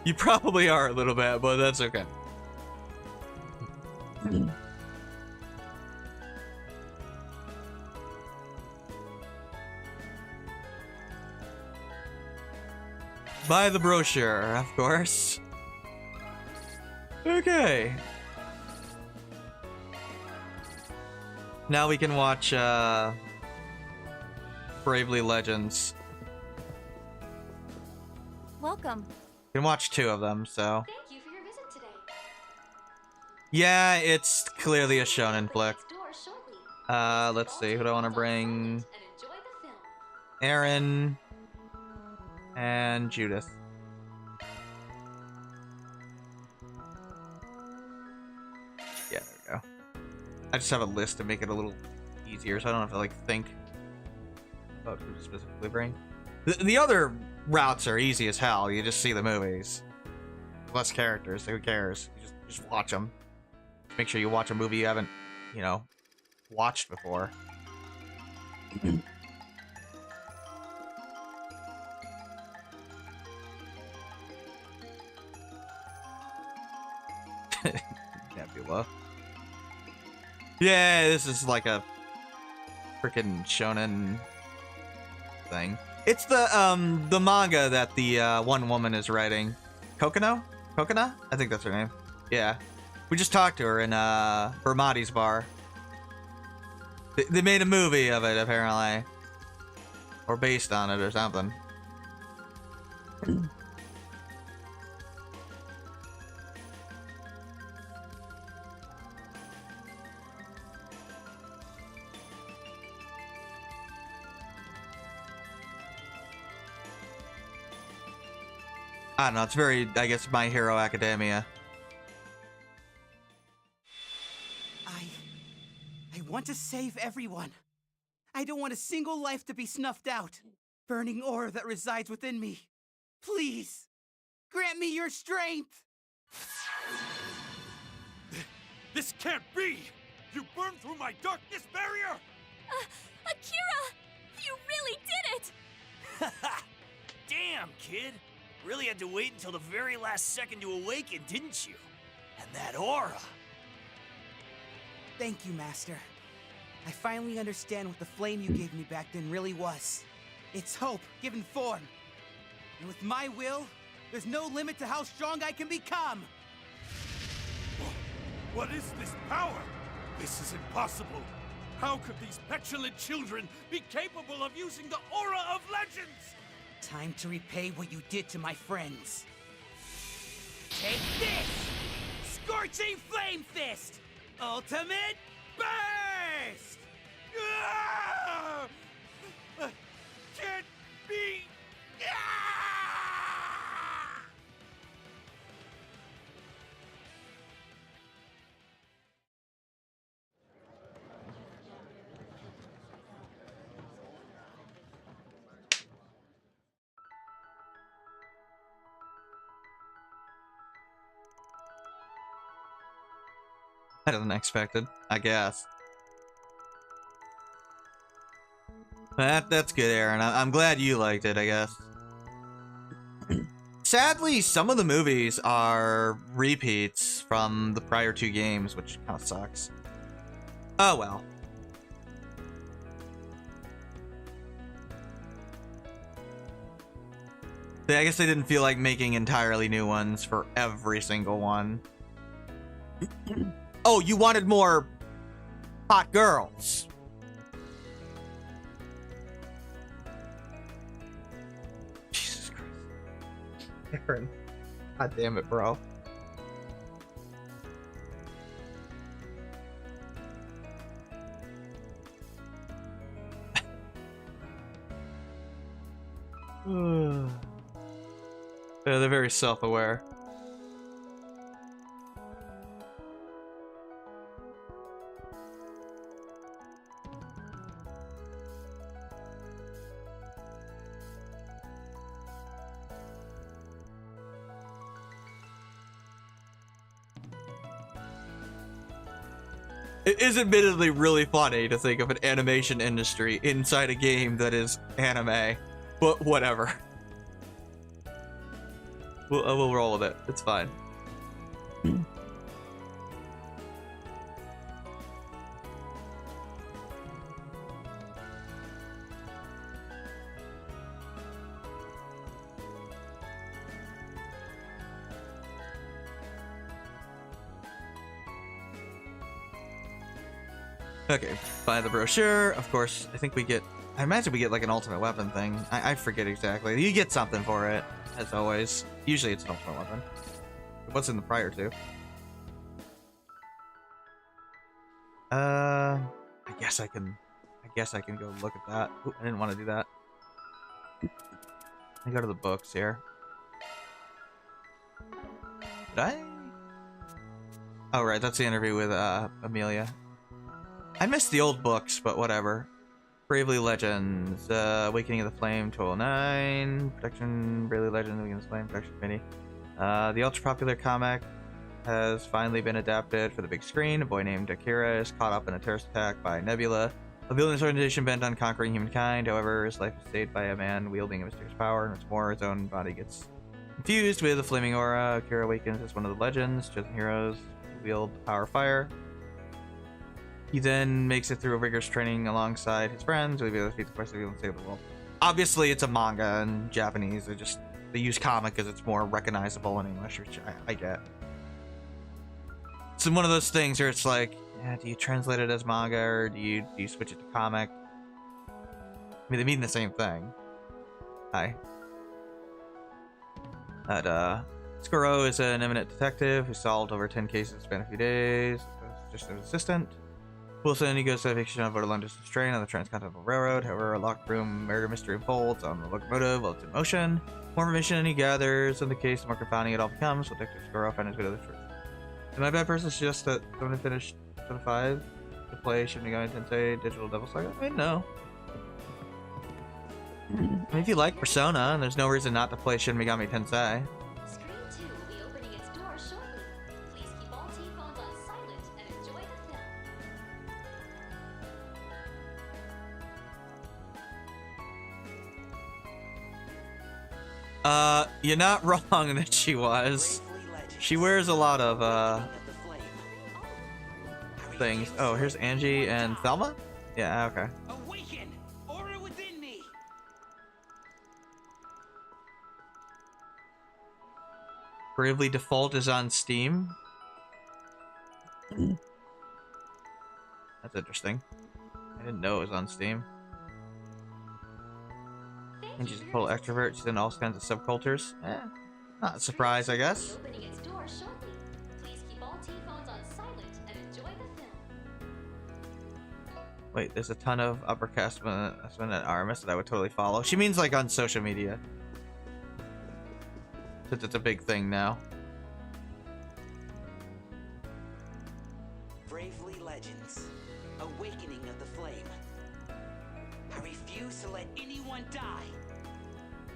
You probably are a little bit, but that's okay. Buy the brochure, of course. Okay. Now we can watch Bravely Legends. Welcome. We can watch 2 of them, so. Thank you for your visit today. Yeah, it's clearly a shonen flick. Door shortly. Let's see, who do I want to bring? And enjoy the film. Aaron and Judith. Yeah, there we go. I just have a list to make it a little easier, so I don't have to like think about who to specifically bring. The other routes are easy as hell. You just see the movies. Less characters, who cares? You just watch them. Make sure you watch a movie you haven't, you know, watched before. Nebula. Yeah, this is like a freaking shonen thing. It's the manga that the one woman is writing. Kokono? Kokona? I think that's her name. Yeah. We just talked to her in Bermati's bar. They made a movie of it, apparently. Or based on it or something. I don't know. It's very, I guess, My Hero Academia. I want to save everyone. I don't want a single life to be snuffed out. Burning aura that resides within me. Please, grant me your strength. This can't be! You burned through my darkness barrier! Akira! You really did it! Damn, kid. Really had to wait until the very last second to awaken, didn't you? And that aura. Thank you, Master. I finally understand what the flame you gave me back then really was. It's hope given form. And with my will, there's no limit to how strong I can become. What is this power? This is impossible. How could these petulant children be capable of using the aura of legends? Time to repay what you did to my friends. Take this! Scorching Flame Fist! Ultimate Burst! Ah! Can't be... Ah! Better than expected, I guess. That's good, Aaron. I'm glad you liked it, I guess. Sadly, some of the movies are repeats from the prior two games, which kind of sucks. Oh well. I guess they didn't feel like making entirely new ones for every single one. Oh, you wanted more hot girls. Jesus Christ. Aaron. God damn it, bro. Yeah, they're very self-aware. It is admittedly really funny to think of an animation industry inside a game that is anime, but whatever. We'll roll with it. It's fine. Okay, buy the brochure. Of course, I think we get... I imagine we get like an ultimate weapon thing. I forget exactly. You get something for it, as always. Usually it's an ultimate weapon. What's in the prior two? I guess I can go look at that. Ooh, I didn't want to do that. I go to the books here. Did I? Oh right, that's the interview with Amelia. I missed the old books, but whatever. Bravely Legends, Awakening of the Flame, 1209, Protection, Bravely Legends, Awakening of the Flame, Protection Committee. The ultra-popular comic has finally been adapted for the big screen. A boy named Akira is caught up in a terrorist attack by Nebula, a villainous organization bent on conquering humankind. However, his life is saved by a man wielding a mysterious power, and what's more, his own body gets infused with a flaming aura. Akira awakens as one of the legends, chosen heroes who wield the power of fire. He then makes it through a rigorous training alongside his friends. We'll be able to defeat the quest of evil and save the world. Obviously, it's a manga in Japanese. They use comic because it's more recognizable in English, which I get. It's one of those things where it's like, yeah, do you translate it as manga or do you switch it to comic? I mean, they mean the same thing. Hi. Skoro is an eminent detective who solved over 10 cases in a span of a few days. Just an assistant. Wilson, he goes to vacation on board a long-distance train on the Transcontinental Railroad. However, a locked room murder mystery unfolds on the locomotive while it's in motion. More information he gathers in the case, the more confounding it all becomes. Will Detective Squirrel find his way to the truth? Am I a bad person to suggest that someone who finished Persona 5 to play Shin Megami Tensei Digital Devil Saga? I mean, no. I mean, if you like Persona, there's no reason not to play Shin Megami Tensei. Screen 2 will be opening its doors shortly. Please keep all T-phones on silent and enjoy the film. You're not wrong that she was. She wears a lot of, things. Oh, here's Angie and Thelma? Yeah, okay. Awaken! Aura within me! Bravely Default is on Steam. That's interesting. I didn't know it was on Steam. And she's a total extrovert. She's in all kinds of subcultures. Not a surprise, I guess. Opening its doors shortly. Please keep all T-phones on silent and enjoy the film. Wait, there's a ton of upperclassmen at Artemis that I would totally follow. She means like on social media. Since it's a big thing now. Bravely Legends. Awakening of the Flame. I refuse to let anyone die.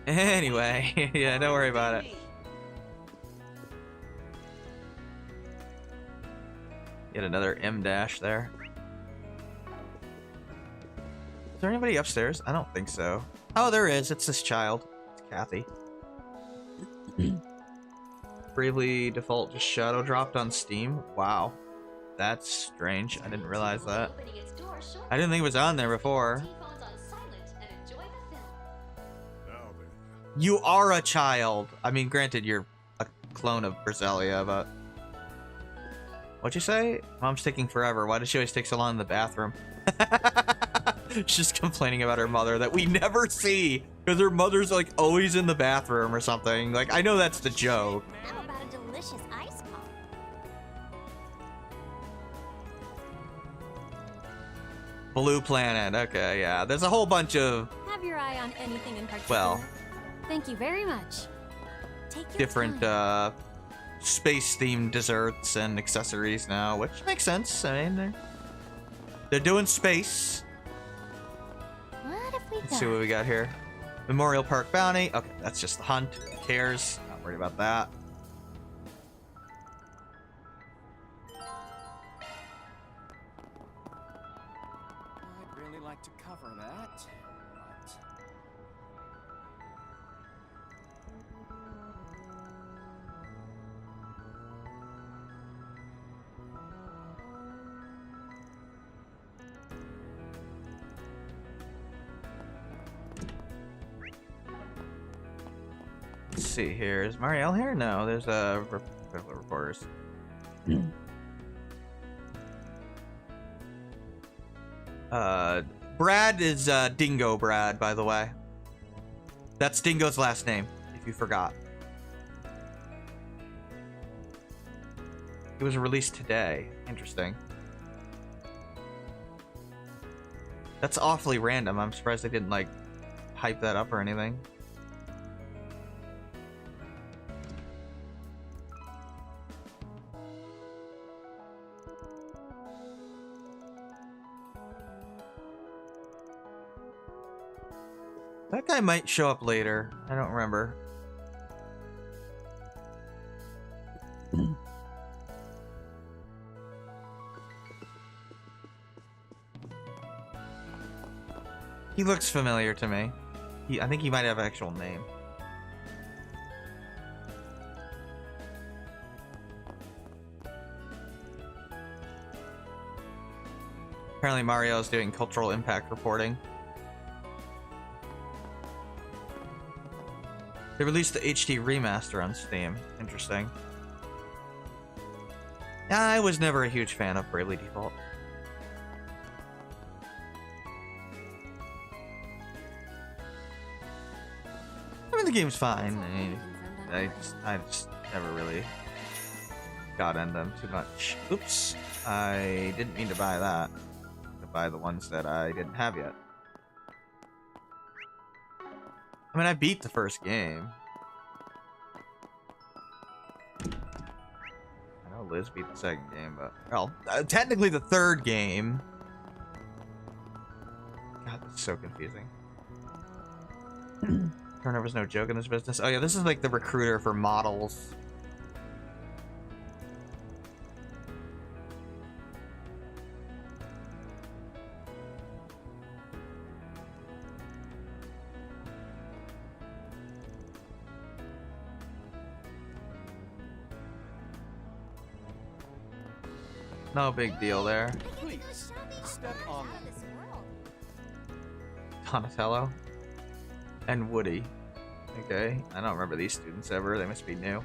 Anyway, yeah, don't worry about it. Yet another M dash there. Is there anybody upstairs? I don't think so. Oh, there is. It's this child. It's Kathy. Bravely Default just shadow dropped on Steam. Wow. That's strange. I didn't realize that. I didn't think it was on there before. You are a child. I mean, granted, you're a clone of Berselia, but... What'd you say? Mom's taking forever. Why does she always take so long in the bathroom? She's complaining about her mother that we never see. Because her mother's, like, always in the bathroom or something. Like, I know that's the joke. How about a delicious ice pop? Blue Planet. Okay, yeah. There's a whole bunch of... Have your eye on anything in particular? Well... Thank you very much. Take your different space-themed desserts and accessories now, which makes sense. I mean, they're doing space. What if we Let's see what we got here. Memorial Park Bounty. Okay, that's just the hunt. Who cares? Not worried about that. I'd really like to cover that, but... Let's see here. Is Marielle here? No, there's reporters. Brad is Dingo Brad, by the way. That's Dingo's last name, if you forgot. It was released today. Interesting. That's awfully random. I'm surprised they didn't, like, hype that up or anything. That guy might show up later. I don't remember. He looks familiar to me. I think he might have an actual name. Apparently Mario is doing cultural impact reporting. They released the HD remaster on Steam. Interesting. I was never a huge fan of Bravely Default. I mean, the game's fine. I just never really got into them too much. Oops. I didn't mean to buy that. buy the ones that I didn't have yet. I mean, I beat the first game. I know Liz beat the second game, but... Well, technically the third game. God, that's so confusing. Turnover's no joke in this business. Oh yeah, this is like the recruiter for models. No big deal there. Please, step on. Donatello and Woody. Okay, I don't remember these students ever. They must be new.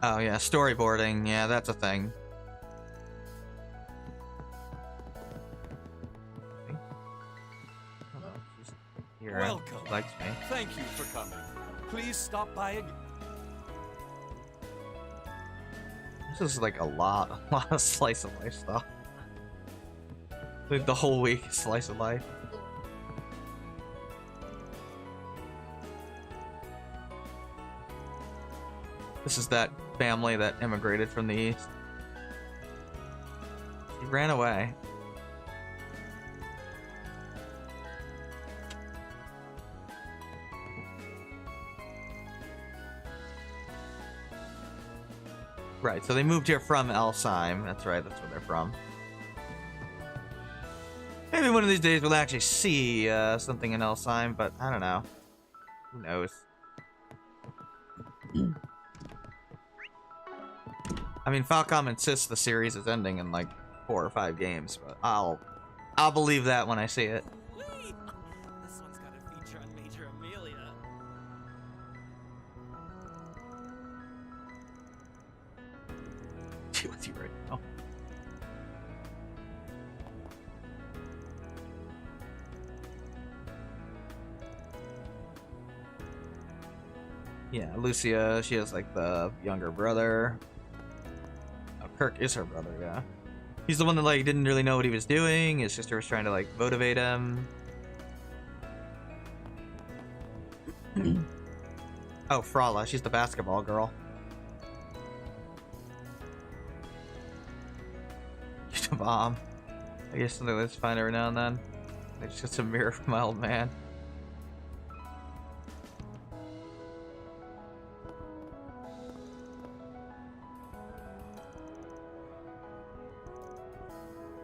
Oh yeah, storyboarding. Yeah, that's a thing. Welcome. Likes me. Thank you for coming. Please stop by again. This is like a lot of slice of life stuff. Like the whole week is slice of life. This is that family that immigrated from the East. He ran away. Right, so they moved here from Elsheim. That's right, that's where they're from. Maybe one of these days we'll actually see something in Elsheim, but I don't know. Who knows? I mean, Falcom insists the series is ending in like 4 or 5 games, but I'll believe that when I see it. This one's got a feature on Major Amelia. Deal with you right now. Yeah, Lucia, she has like the younger brother. Oh, Kirk is her brother, yeah. He's the one that like didn't really know what he was doing. His sister was trying to like motivate him. Oh, Frala, she's the basketball girl. She's a bomb. I guess something that's fine every now and then. It's just a mirror for my old man.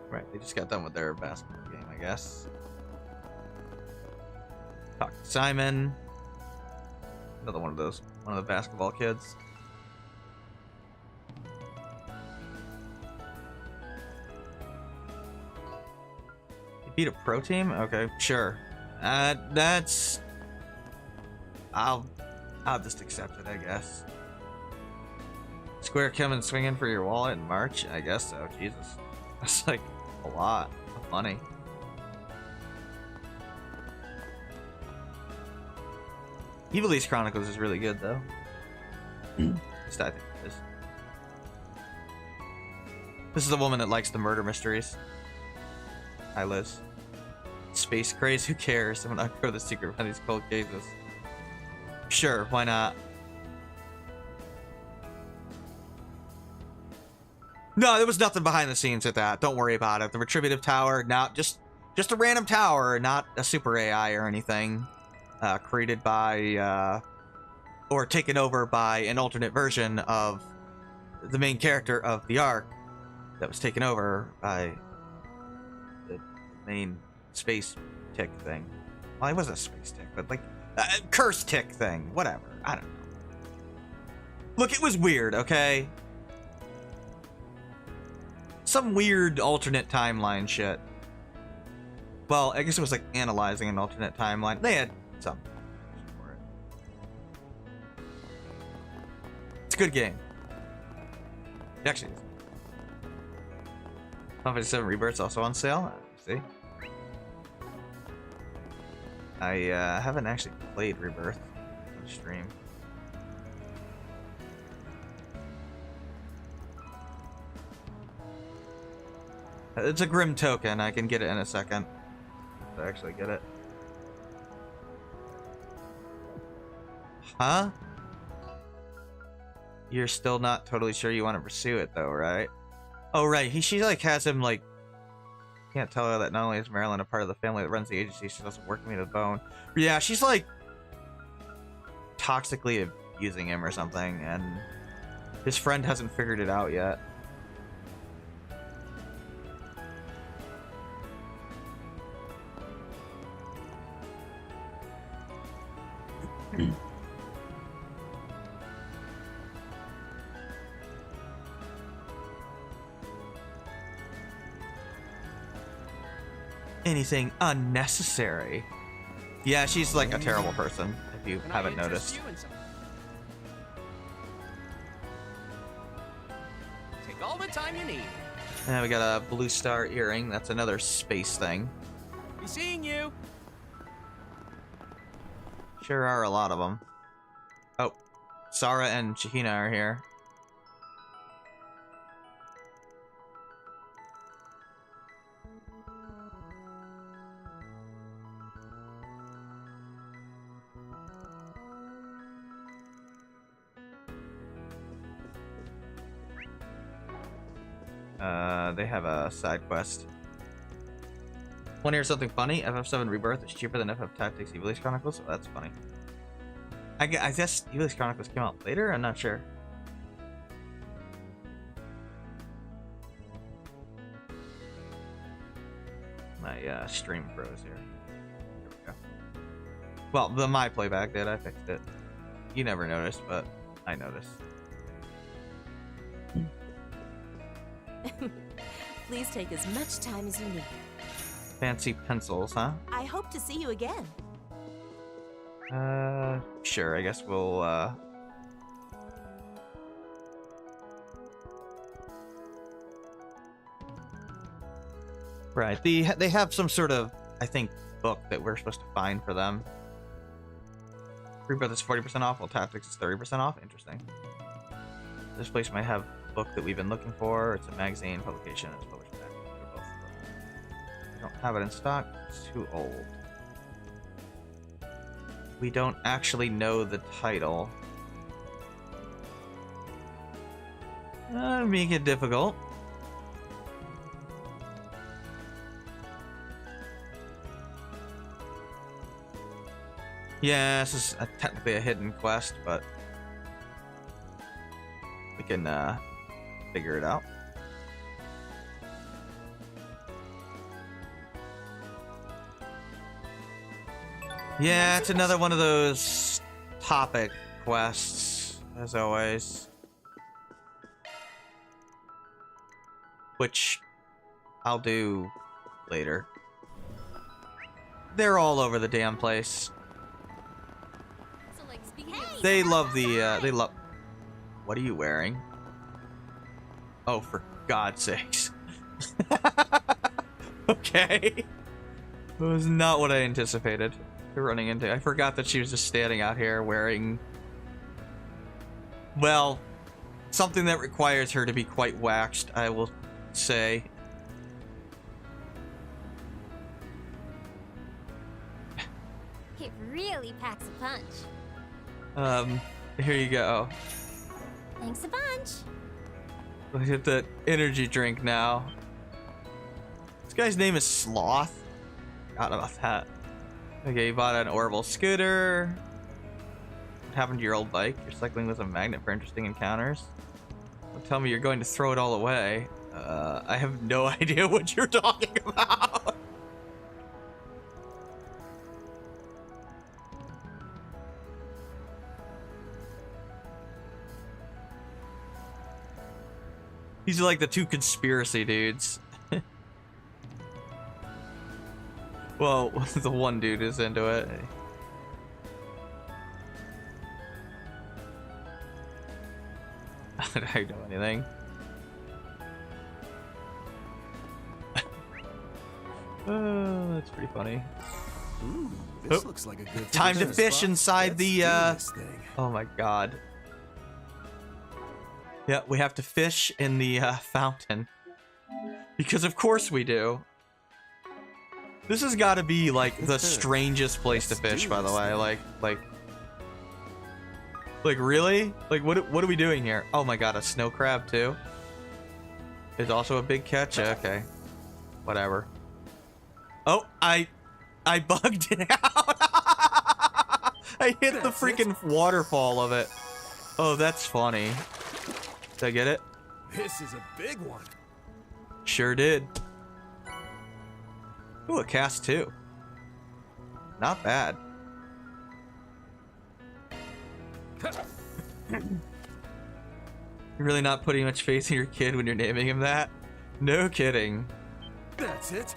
Right, they just got done with their basketball game, I guess. Talk to Simon. Another one of the basketball kids. You beat a pro team? Okay, sure. That's... I'll just accept it, I guess. Square coming swinging for your wallet in March? I guess so, Jesus. That's like a lot of money. Evil East Chronicles is really good, though. At least I think it is. This is a woman that likes the murder mysteries. Hi, Liz. Space craze, who cares? I'm not go the secret behind these cold cases. Sure, why not? No, there was nothing behind the scenes with that. Don't worry about it. The retributive tower, not just a random tower, not a super AI or anything. Created by, or taken over by an alternate version of the main character of the Ark that was taken over by the main space tick thing. Well, it wasn't a space tick, but like curse tick thing. Whatever. I don't know. Look, it was weird, okay? Some weird alternate timeline shit. Well, I guess it was like analyzing an alternate timeline. They had some for it. It's a good game. It actually is. Final Fantasy VII Rebirth's also on sale. See, I haven't actually played Rebirth on stream. It's a Grim token. I can get it in a second. To actually get it. Huh? You're still not totally sure you want to pursue it though, right? Oh, right. She like has him like... Can't tell her that not only is Marilyn a part of the family that runs the agency, she's also working me to the bone. Yeah, she's like... toxically abusing him or something, and... his friend hasn't figured it out yet. Anything unnecessary. Yeah, she's like a terrible person, if you haven't noticed. Take all the time you need. And we got a blue star earring. That's another space thing. Be seeing you. Sure are a lot of them. Oh, Sarah and Shahina are here. They have a side quest. Want to hear something funny? FF7 Rebirth is cheaper than FF Tactics Evilise Chronicles, so that's funny. I guess Evilise Chronicles came out later? I'm not sure. My stream froze here. There we go. Well, my playback did. I fixed it. You never noticed, but I noticed. Please take as much time as you need. Fancy pencils, huh? I hope to see you again. Sure, I guess we'll, Right, they have some sort of, I think, book that we're supposed to find for them. Rebirth is 40% off, while Tactics is 30% off. Interesting. This place might have a book that we've been looking for. It's a magazine publication. It's published back. They're both. We don't have it in stock. It's too old. We don't actually know the title. Make it difficult. Yeah, this is technically a hidden quest, but we can figure it out. Yeah, it's another one of those topic quests, as always. Which I'll do later. They're all over the damn place. They love the, they love... What are you wearing? Oh, for God's sakes. Okay. That was not what I anticipated running into. I forgot that she was just standing out here wearing... Well, something that requires her to be quite waxed, I will say. It really packs a punch. Here you go. Thanks a bunch. Let's get that energy drink now. This guy's name is Sloth. Forgot about that. Okay, you bought an Orbital scooter. What happened to your old bike? You're cycling with a magnet for interesting encounters. Don't tell me you're going to throw it all away. I have no idea what you're talking about. These are like the two conspiracy dudes. Well, the one dude is into it. I don't know anything. That's pretty funny. Ooh, this looks like a good Time to fish spot. inside Let's the, do this thing. Oh my god. Yeah, we have to fish in the, fountain. Because of course we do. This has got to be, like, the strangest place to fish, by the way. Like, really? Like, what are we doing here? Oh my god, a snow crab, too? Is also a big catch? Okay. Whatever. Oh, I bugged it out. I hit the freaking waterfall of it. Oh, that's funny. Did I get it? This is a big one. Sure did. Ooh, a cast too. Not bad. You're really not putting much faith in your kid when you're naming him that? No kidding. That's it.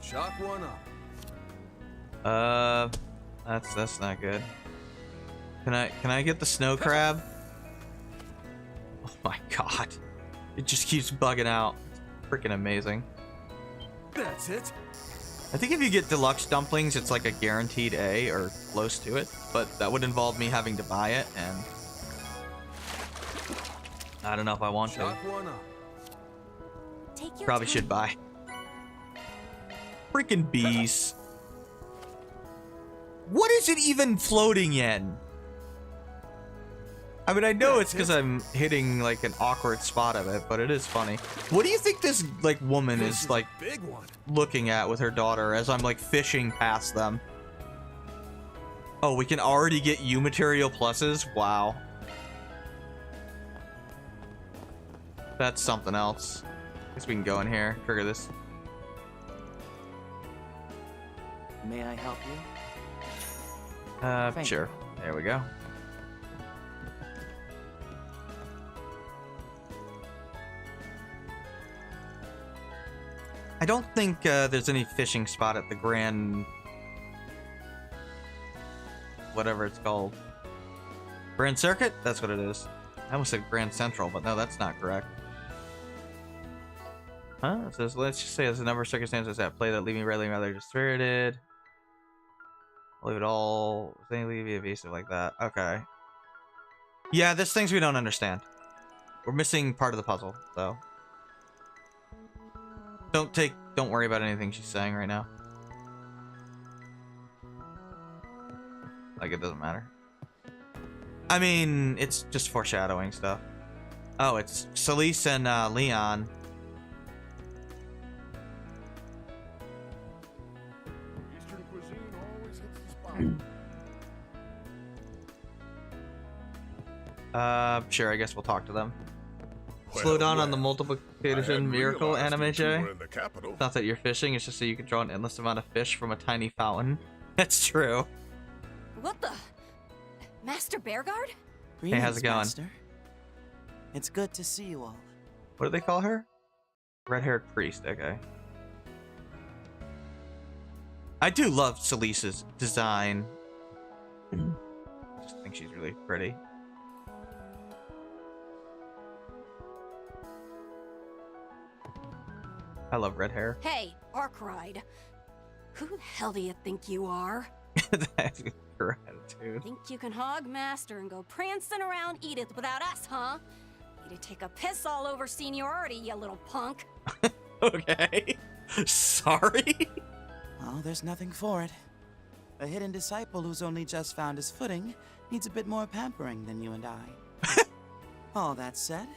Chalk one up. That's not good. Can I get the snow crab? Oh my god. It just keeps bugging out. It's freaking amazing. That's it. I think if you get deluxe dumplings, it's like a guaranteed A or close to it, but that would involve me having to buy it, and I don't know if I want to. Probably should buy. Freaking bees. What is it even floating in? I mean, I know it's because I'm hitting like an awkward spot of it, but it is funny. What do you think this like woman is like looking at with her daughter as I'm like fishing past them? Oh, we can already get U material pluses? Wow. That's something else. Guess we can go in here, trigger this. May I help you? Sure. There we go. I don't think there's any fishing spot at the Grand... whatever it's called. Grand Circuit? That's what it is. I almost said Grand Central, but no, that's not correct. Huh? It says, let's just say there's a number of circumstances at play that leave me rather dispirited. Leave it all. Leave you evasive like that. Okay. Yeah, there's things we don't understand. We're missing part of the puzzle, so. Don't worry about anything she's saying right now. Like, it doesn't matter. I mean, it's just foreshadowing stuff. Oh, it's Celise and Leon. Eastern cuisine always hits the spot. Sure, I guess we'll talk to them. Slow down on the multiplication miracle anime, Jay. It's not that you're fishing, it's just so you can draw an endless amount of fish from a tiny fountain. That's true. What the? Master Bearguard? Hey, how's it going? Master. It's good to see you all. What do they call her? Red-haired priest, okay. I do love Celise's design. I just think she's really pretty. I love red hair. Hey, Arkride. Who the hell do you think you are? That's her attitude. Think you can hog Master and go prancing around Edith without us, huh? Need to take a piss all over seniority, you little punk. Okay. Sorry. Well, there's nothing for it. A hidden disciple who's only just found his footing needs a bit more pampering than you and I. All that said,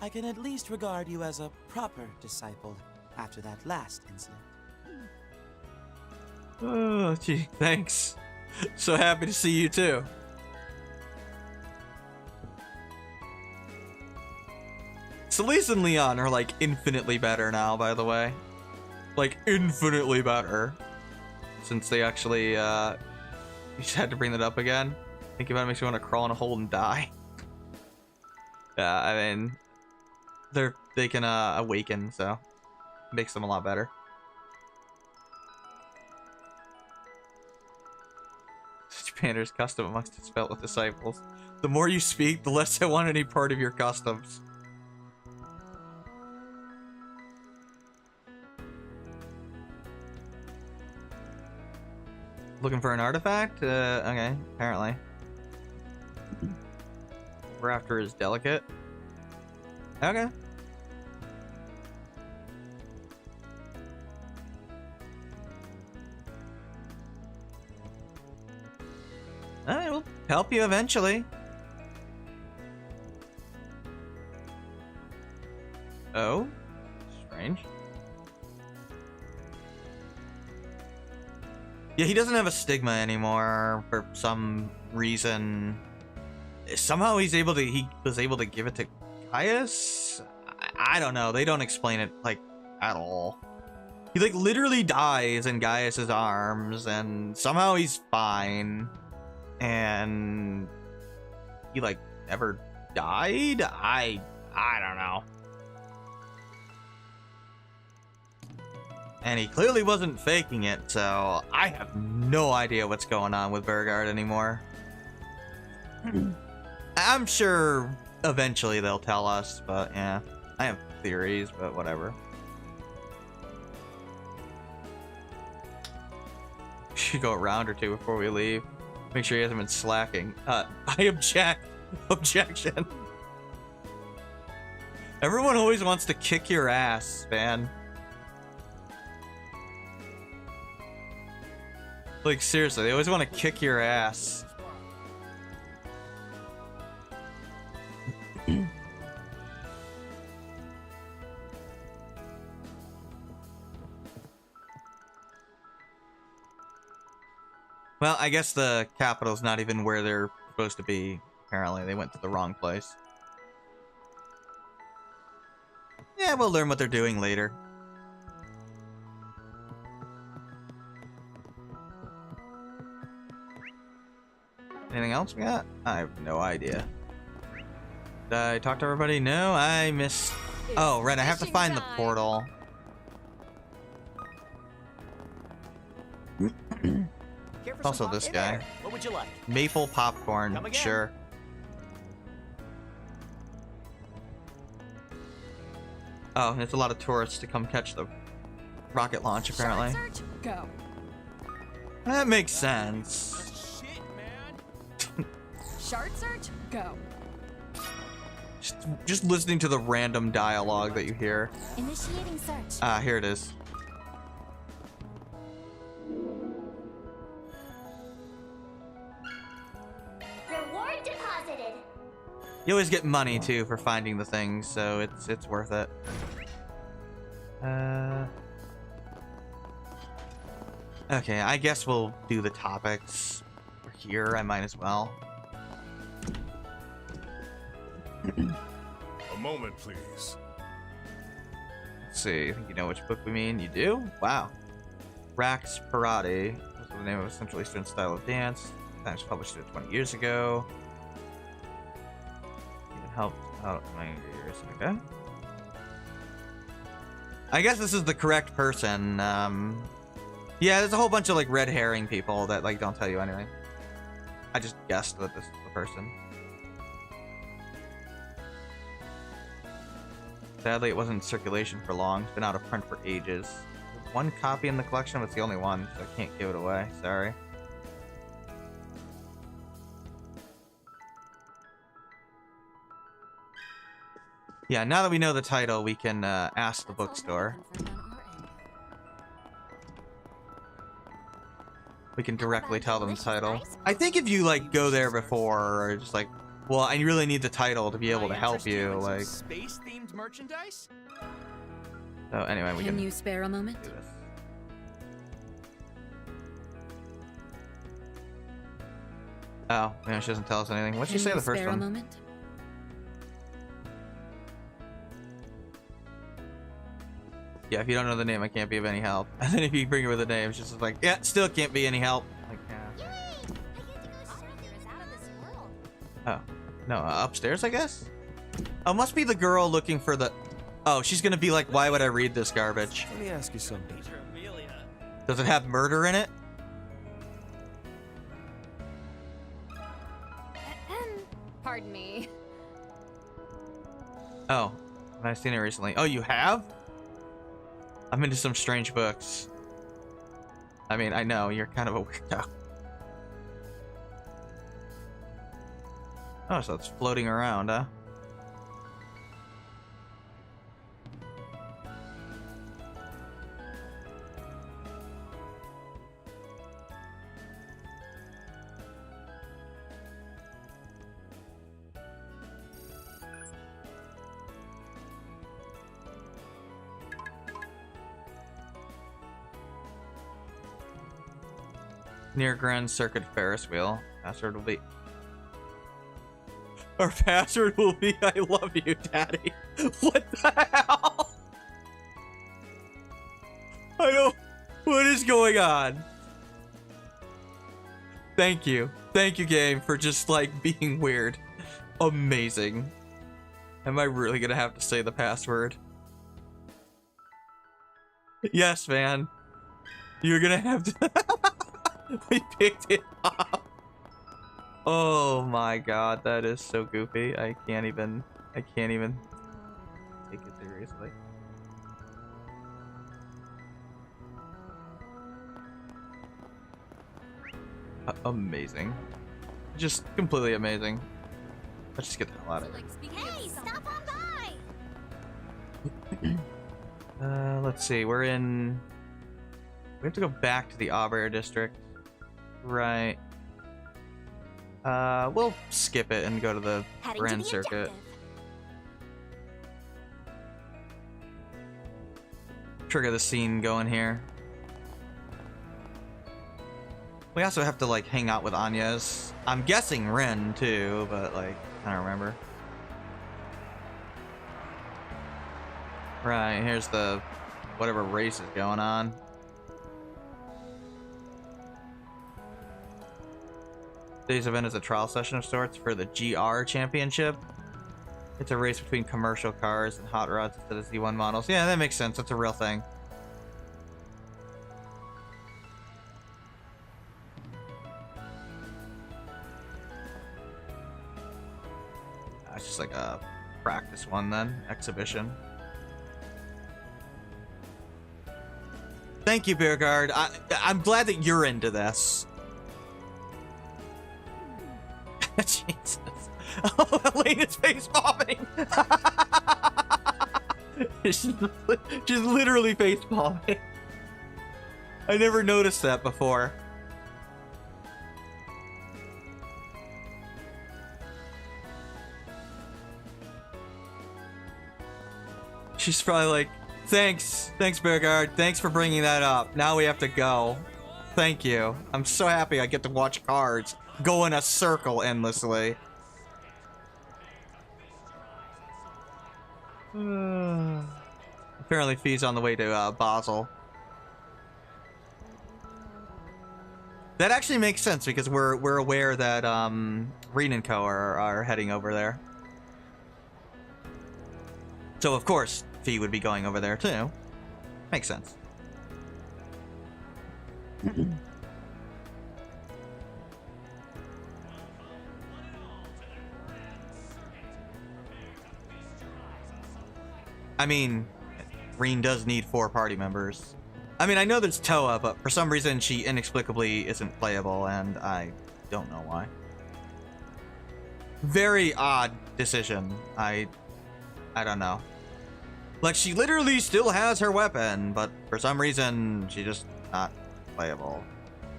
I can at least regard you as a proper disciple after that last incident. Oh, gee, thanks. So happy to see you too. Celise and Leon are like infinitely better now, by the way. Like infinitely better. Since they actually, you just had to bring that up again. Thinking about it makes me want to crawl in a hole and die. Yeah, I mean, they can awaken, so it makes them a lot better. Japander's custom amongst its fellow disciples. The more you speak, the less I want any part of your customs. Looking for an artifact? Okay, apparently. We're after his delicate. Okay. I will help you eventually. Oh, strange. Yeah, he doesn't have a stigma anymore for some reason. Somehow he was able to give it to Gaius? I don't know. They don't explain it, like, at all. He, like, literally dies in Gaius's arms, and somehow he's fine. And he, like, never died? I don't know. And he clearly wasn't faking it, so I have no idea what's going on with Burgard anymore. I'm sure eventually they'll tell us, but yeah. I have theories, but whatever. Should go a round or two before we leave. Make sure he hasn't been slacking. I object. Objection. Everyone always wants to kick your ass, man. Like, seriously, they always want to kick your ass. Well, I guess the capital's not even where they're supposed to be. Apparently, they went to the wrong place. Yeah, we'll learn what they're doing later. Anything else we got? I have no idea. Did I talk to everybody? No, I missed... Oh, right, I have to find the portal. Also this guy. What would you like? Maple popcorn, Come again. sure. Oh, there's a lot of tourists to come catch the rocket launch, apparently. Short search, go. That makes sense. Shard search, go. Just listening to the random dialogue that you hear. Initiating search. Ah, here it is. Reward deposited. You always get money too for finding the things, so it's worth it. Okay, I guess we'll do the topics. We're here, I might as well. A moment, please. Let's see, I think you know which book we mean. You do? Wow. Rax Parati. That's the name of a Central Eastern style of dance. Times published it 20 years ago. Even helped out 90 years ago. I guess this is the correct person. Yeah, there's a whole bunch of like red herring people that like don't tell you anything. I just guessed that this is the person. Sadly, it wasn't in circulation for long. It's been out of print for ages. There's one copy in the collection, but it's the only one, so I can't give it away. Sorry. Yeah, now that we know the title, we can ask the bookstore. We can directly tell them the title. I think if you like go there before, or just like, well, I really need the title to be able to help you, like. Space-themed merchandise? So anyway, we Can you spare a moment? do this. Oh, yeah, she doesn't tell us anything. What'd she say the first Spare a one? moment? Yeah, if you don't know the name, I can't be of any help. And then if you bring her with a name, it's just like, yeah, still can't be any help. Like, yeah. Oh, no, upstairs, I guess? Oh, must be the girl looking for the... Oh, she's gonna be like, why would I read this garbage? Let me ask you something. Does it have murder in it? Oh, have I seen it recently? Oh, you have? I'm into some strange books. I mean, I know, you're kind of a weirdo. Oh, so it's floating around, huh? Near Grand Circuit Ferris wheel. Password will be... Our password will be I love you, Daddy. What the hell? I don't... What is going on? Thank you. Thank you, game, for just, like, being weird. Amazing. Am I really gonna have to say the password? Yes, man. You're gonna have to... We picked it up. Oh my god, that is so goofy. I can't even take it seriously. Amazing. Just completely amazing. Let's just get the hell out of here. Hey, stop on by! Let's see, we have to go back to the Auburn district. Right. We'll skip it and go to the Grand Circuit. Trigger the scene going here. We also have to, like, hang out with Anya's. I'm guessing Rin, too, but, like, I don't remember. Right, here's the... whatever race is going on. Today's event is a trial session of sorts for the GR Championship. It's a race between commercial cars and hot rods instead of Z1 models. Yeah, that makes sense. That's a real thing. It's just like a practice one then. Exhibition. Thank you, Bearguard. I'm glad that you're into this. Jesus. Oh, Elena's face bombing. She's literally face bombing. I never noticed that before. She's probably like, thanks, Bearguard. Thanks for bringing that up. Now we have to go. Thank you. I'm so happy I get to watch cars go in a circle endlessly. Apparently Fee's on the way to Basel. That actually makes sense because we're aware that Reen and Co are heading over there. So of course Fee would be going over there too. Makes sense. I mean, Reen does need 4 party members. I mean, I know there's Toa, but for some reason she inexplicably isn't playable, and I don't know why. Very odd decision. I don't know. Like, she literally still has her weapon, but for some reason she's just not playable.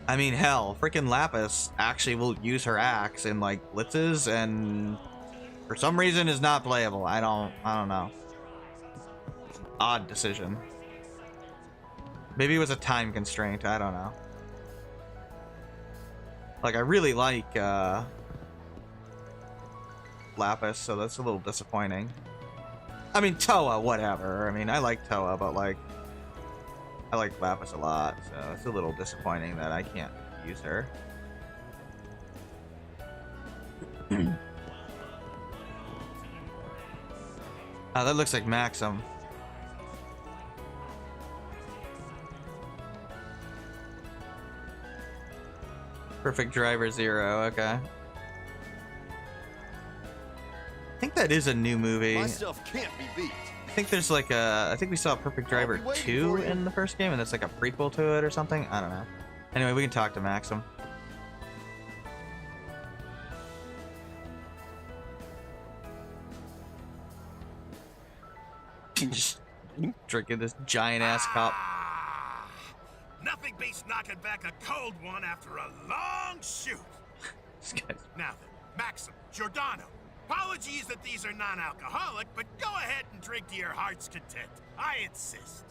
I mean, hell, freaking Lapis actually will use her axe in, like, blitzes, and for some reason is not playable. I don't know. Odd decision. Maybe it was a time constraint. I don't know. Like, I really like Lapis, so that's a little disappointing. I mean, Toa, whatever. I mean, I like Toa, but, like, I like Lapis a lot, so it's a little disappointing that I can't use her. Oh, that looks like Maxim. Perfect driver 0, okay. think that is a new movie. Myself can't be beat. I think there's like a, I think we saw Perfect Driver 2 in the first game, and it's like a prequel to it or something. I don't know. Anyway, we can talk to Maxim. Just drinking this giant ass cup. Nothing beats knocking back a cold one after a long shoot. Now then, Maxim, Giordano, apologies that these are non-alcoholic, but go ahead and drink to your heart's content. I insist.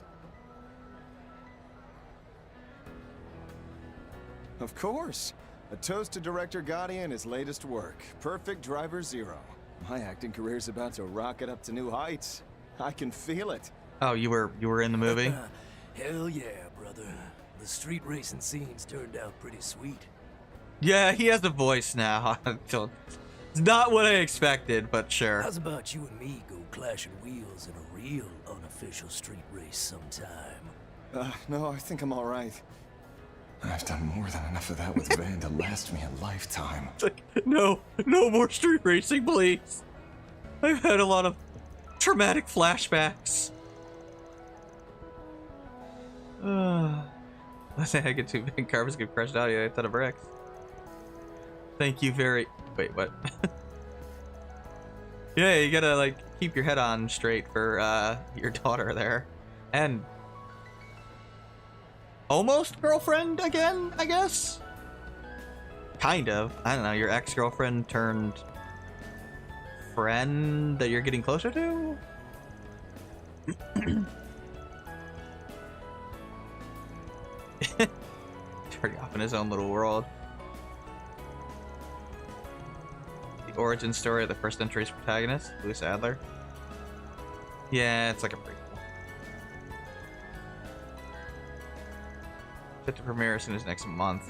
Of course. A toast to director Gotti and his latest work, Perfect Driver Zero. My acting career's about to rocket up to new heights. I can feel it. Oh, you were in the movie? Hell yeah, brother. The street racing scenes turned out pretty sweet. Yeah, he has a voice now. It's not what I expected, but sure. How's about you and me go clashing wheels in a real unofficial street race sometime? No, I think I'm all right. I've done more than enough of that with Van to last me a lifetime. It's like, no more street racing, please. I've had a lot of traumatic flashbacks. I think I get two big carbons get crushed out of you, a ton of bricks. Thank you very... Wait, what? Yeah, you gotta, like, keep your head on straight for, your daughter there. And... almost girlfriend again, I guess? Kind of. I don't know, your ex-girlfriend turned... friend that you're getting closer to? Turning off in his own little world. The origin story of the first entry's protagonist, Louis Adler. Yeah, it's like a prequel. Set to premiere as soon as next month.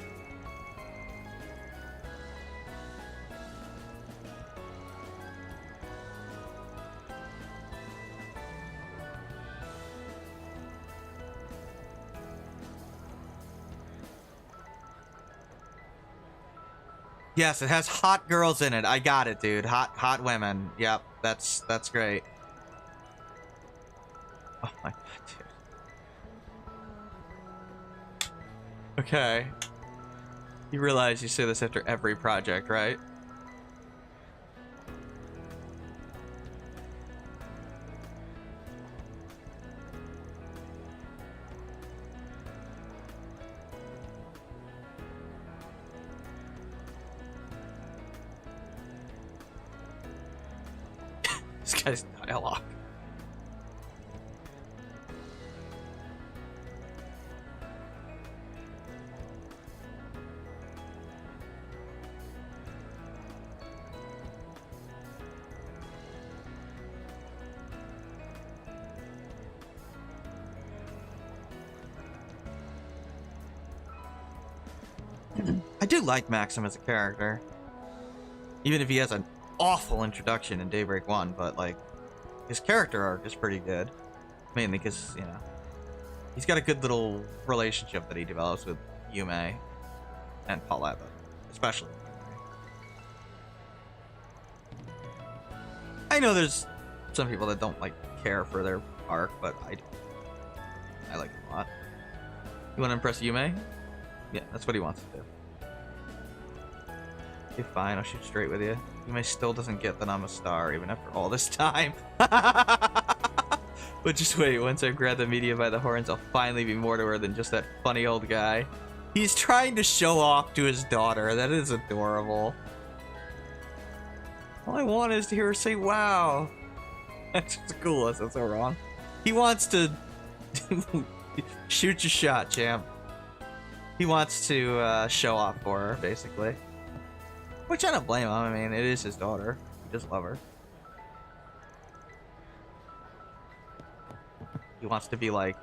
Yes, it has hot girls in it. I got it, dude. Hot women. Yep, that's great. Oh my god, dude. Okay. You realize you say this after every project, right? This guy's dialogue. I do like Maxim as a character. Even if he has an awful introduction in Daybreak 1, but like his character arc is pretty good. Mainly because, you know, he's got a good little relationship that he develops with Yume and Pauletta, especially. I know there's some people that don't like care for their arc, but I do. I like it a lot. You want to impress Yume? Yeah, that's what he wants to do. Okay, fine, I'll shoot straight with you. Yume still doesn't get that I'm a star, even after all this time. But just wait, once I grab the media by the horns, I'll finally be more to her than just that funny old guy. He's trying to show off to his daughter. That is adorable. All I want is to hear her say, wow. That's just the coolest, that's so wrong. He wants to... shoot your shot, champ. He wants to show off for her, basically. Which I don't blame him. I mean, it is his daughter. He just love her. He wants to be like...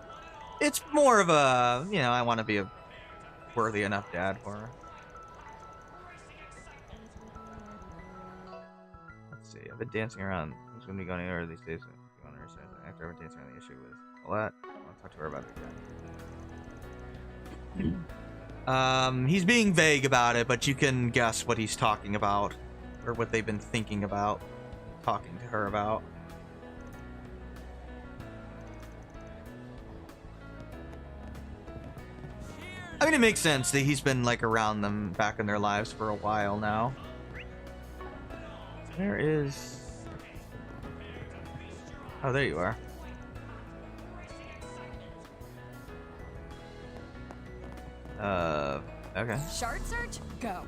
It's more of a... You know, I want to be a worthy enough dad for her. Let's see. I've been dancing around. Who's going to be going anywhere these days? After I've been dancing around the issue with Colette, I'll talk to her about it again. He's being vague about it, but you can guess what he's talking about, or what they've been thinking about. talking to her about. I mean, it makes sense that he's been like around them back in their lives for a while now. Where is... Oh, there you are. Okay. Shard search? Go.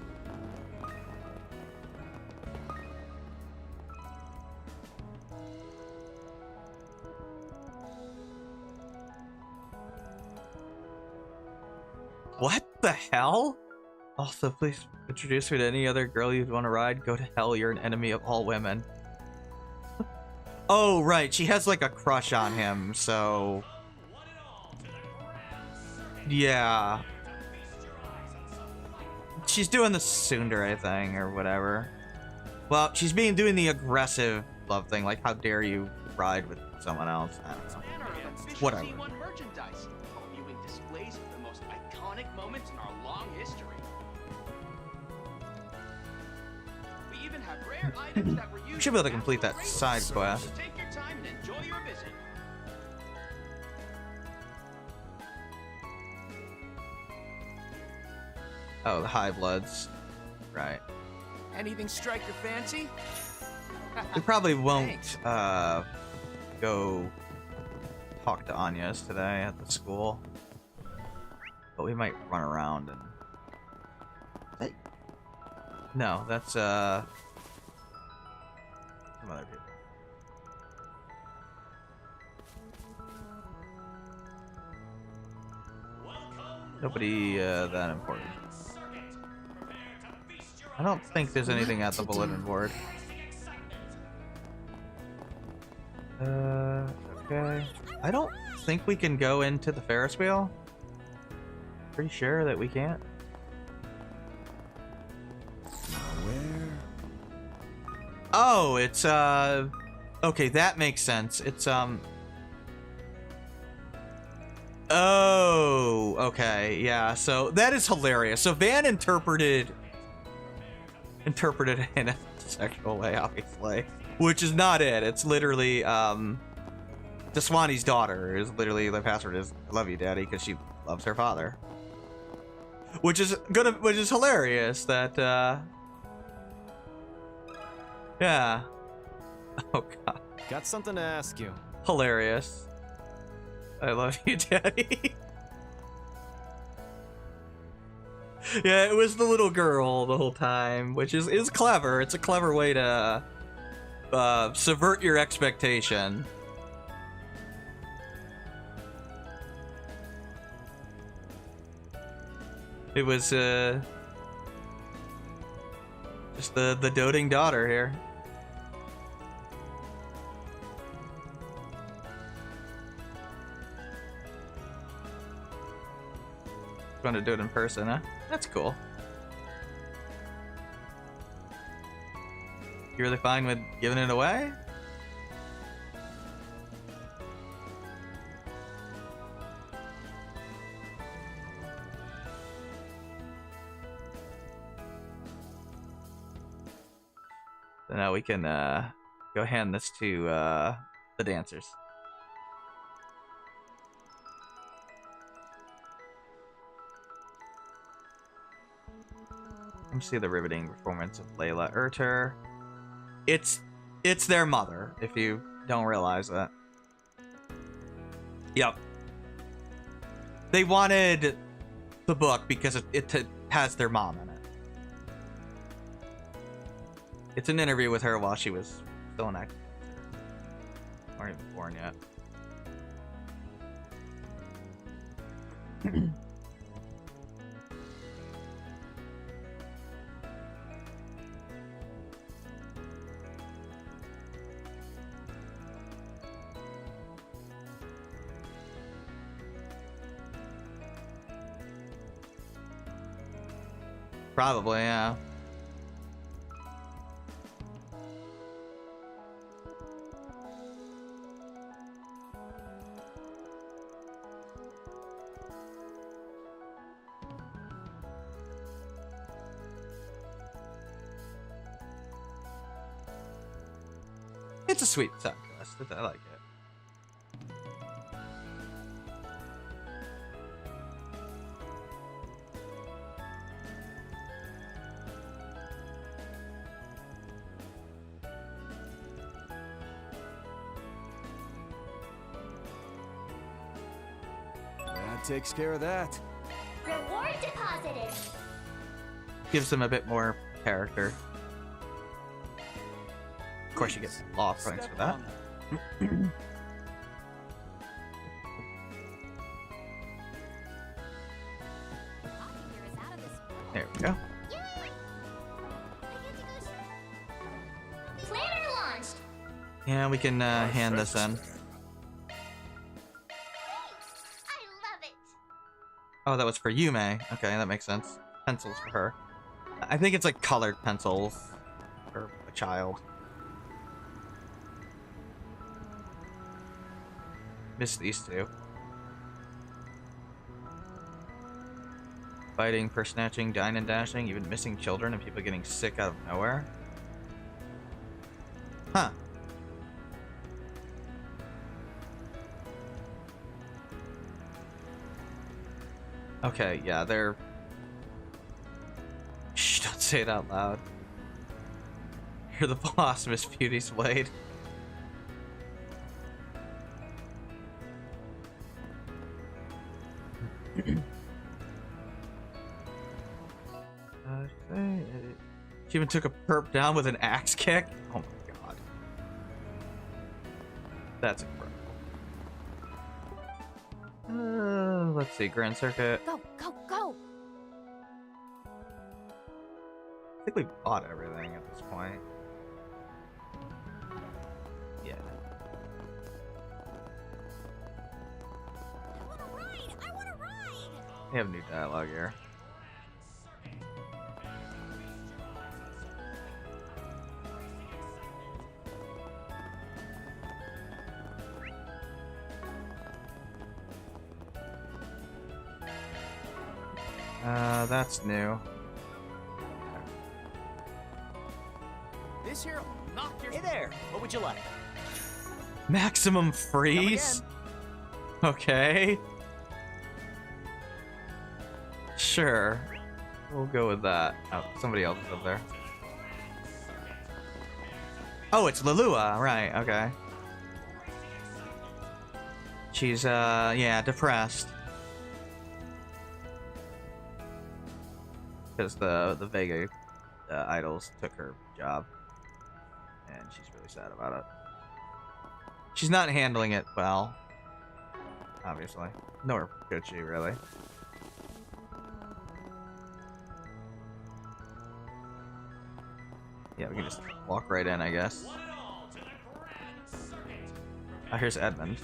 What the hell? Also, please introduce her to any other girl you'd want to ride. Go to hell, you're an enemy of all women. Oh, right. She has like a crush on him, so... Yeah. She's doing the tsundere thing or whatever. Well, she's doing the aggressive love thing, like how dare you ride with someone else. I don't know. Whatever. Merchandise, viewing displays of the most iconic moments in our long history. We even have rare items that were used. We should be able to complete that side quest. So take your time and enjoy your visit. Oh, the high bloods. Right. Anything strike your fancy? We probably won't go talk to Anya's today at the school. But we might run around and... Hey. No, that's some other people. Nobody that important. I don't think there's anything at the bulletin board. Okay. I don't think we can go into the Ferris wheel. Pretty sure that we can't. Where? Oh, it's okay, that makes sense. It's oh, okay, yeah. So that is hilarious. So Van interpreted it in a sexual way, obviously, which is not it. It's literally Daswani's daughter is literally, the password is "I love you, Daddy," because she loves her father, which is hilarious. That yeah. Oh god. Got something to ask you. Hilarious. I love you, Daddy. Yeah, it was the little girl the whole time, which is clever. It's a clever way to subvert your expectation. It was just the doting daughter here. Going to do it in person, huh? That's cool. You really fine with giving it away? So now we can go hand this to the dancers. Let me see the riveting performance of Layla Erter. It's their mother, if you don't realize that. Yep. They wanted the book because it has their mom in it. It's an interview with her while she was still in acting. Or even born yet. Probably, yeah. It's a sweet side quest. I like it. That takes care of that. Reward deposited. Gives them a bit more character. Of course, you get law points for that. There we go. Planner launched. Yeah, we can hand this in. Oh, that was for you, May. Okay, that makes sense. Pencils for her. I think it's like colored pencils for a child. Missed these two. Fighting, purse snatching, dine and dashing, even missing children and people getting sick out of nowhere. Huh. Okay, yeah, they're... Shh, don't say it out loud. You're the boss, Miss Beauty's Blade. She even took a perp down with an axe kick? Oh my god. That's incredible. Let's see, Grand Circuit. Go, go, go! I think we bought everything at this point. Yeah. I wanna ride! I wanna ride! We have new dialogue here. That's new. This here will knock your... Hey there, what would you like? Maximum freeze? Okay. Sure. We'll go with that. Oh, somebody else is up there. Oh, it's Lalua, right, okay. She's, yeah, depressed. Because the Vega idols took her job. And she's really sad about it. She's not handling it well. Obviously. Nor could she, really. Yeah, we can just walk right in, I guess. Oh, here's Edmund.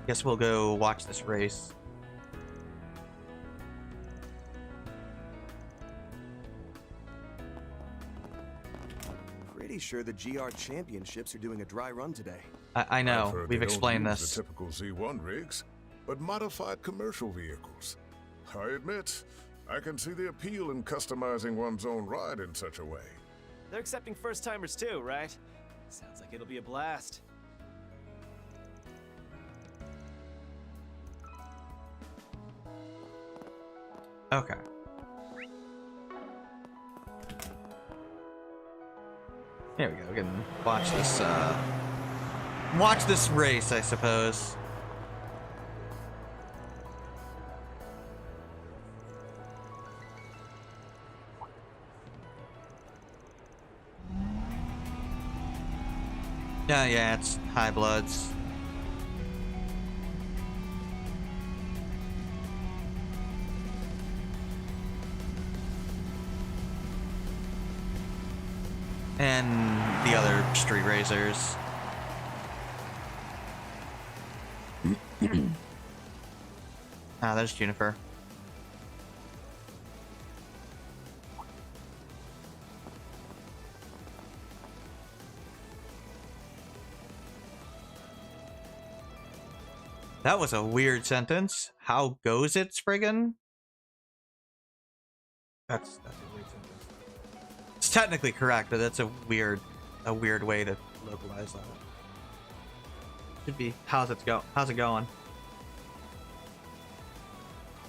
Guess we'll go watch this race. Pretty sure the GR championships are doing a dry run today. I know, we've explained this. The typical Z1 rigs, but modified commercial vehicles. I admit, I can see the appeal in customizing one's own ride in such a way. They're accepting first-timers too, right? Sounds like it'll be a blast. Okay. Here we go. We can watch this race, I suppose. Yeah, it's High Bloods. And the other street racers. Ah, there's Juniper. That was a weird sentence. How goes it, Spriggan? That's a weird sentence. technically correct, but that's a weird way to localize that. Should be how's it going?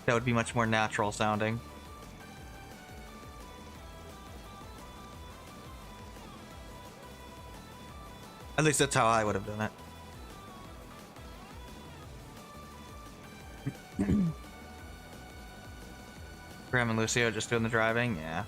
That would be much more natural sounding. At least that's how I would have done it. Graham and Lucio just doing the driving? Yeah.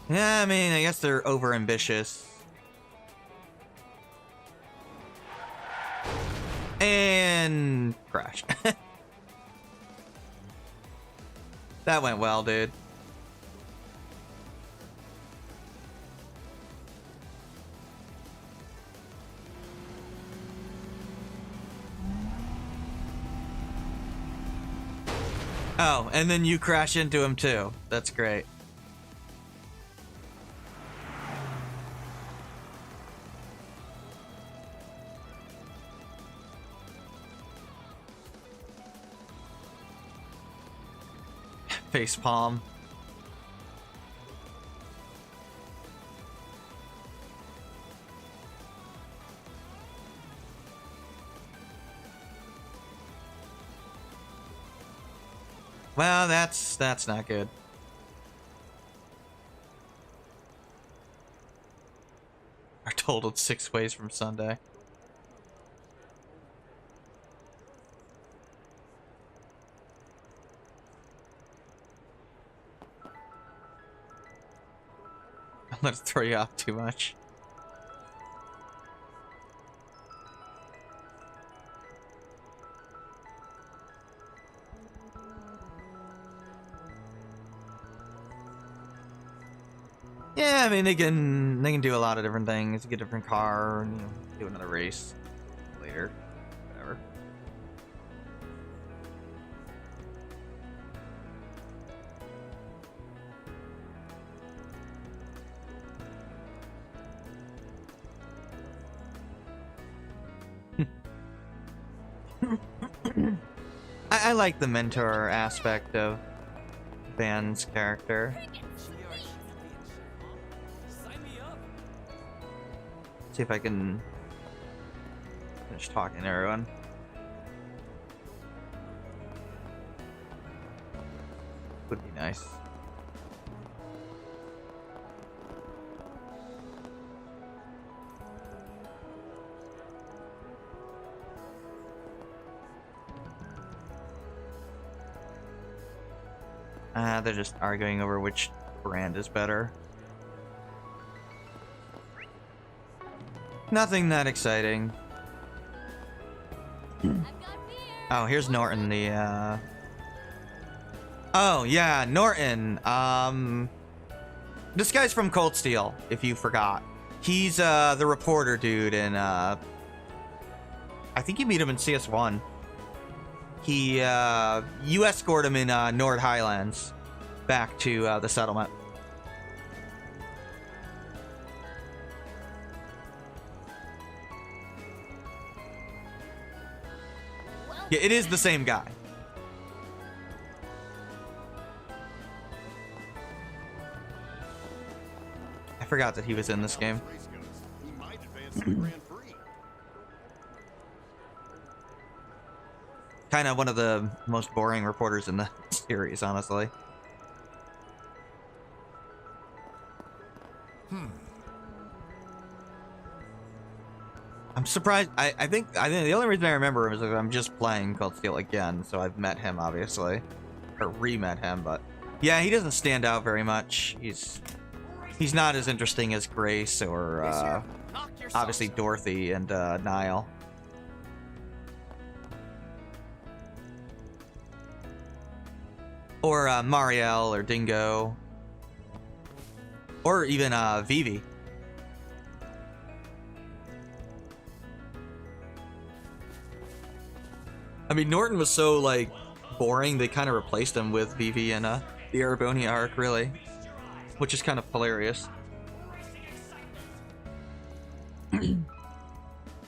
Yeah, I mean, I guess they're over ambitious. And crash. That went well, dude. Oh, and then you crash into him too. That's great. Face palm. Well, that's not good. Are totaled 6 ways from Sunday. Let it throw you off too much. Yeah, I mean they can do a lot of different things. Get a different car, and do another race later, whatever. I like the mentor aspect of Van's character. See if I can finish talking to everyone. Would be nice. They're just arguing over which brand is better. Nothing that exciting. Oh, here's Norton, the Oh, yeah, Norton. This guy's from Cold Steel, if you forgot. He's the reporter dude in I think you meet him in CS1. He you escort him in Nord Highlands back to the settlement. Yeah, it is the same guy. I forgot that he was in this game. Kind of one of the most boring reporters in the series, honestly. I'm surprised. I think the only reason I remember him is because I'm just playing Cold Steel again, so I've met him, obviously, or re-met him. But yeah, he doesn't stand out very much. He's not as interesting as Grace or obviously Dorothy and Niall. Or Marielle or Dingo. Or even Vivi. I mean, Norton was so, like, boring, they kind of replaced him with Vivi in the Arabonia arc, really. Which is kind of hilarious. I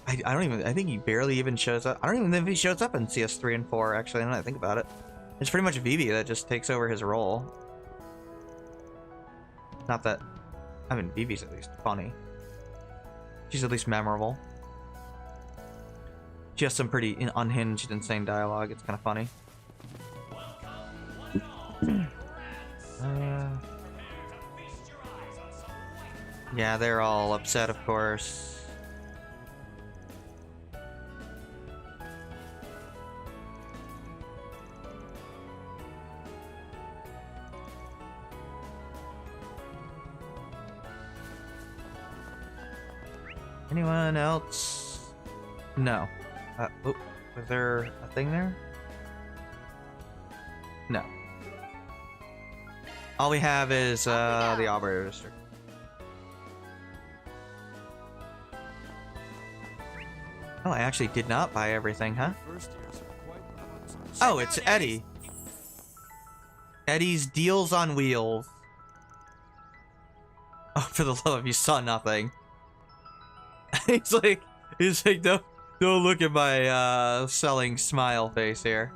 don't even, I think he barely even shows up. I don't even know if he shows up in CS3 and 4, actually, now that I think about it. It's pretty much Vivi that just takes over his role. Not that, I mean, Vivi's at least funny. She's at least memorable. She has some pretty unhinged, insane dialogue. It's kind of funny. Yeah, they're all upset, of course. Anyone else? No. Oh, was there a thing there? No. All we have is the Operator District. Oh, I actually did not buy everything, huh? Oh, it's Eddie. Eddie's Deals on Wheels. Oh, for the love of you, saw nothing. he's like, don't look at my selling smile face here.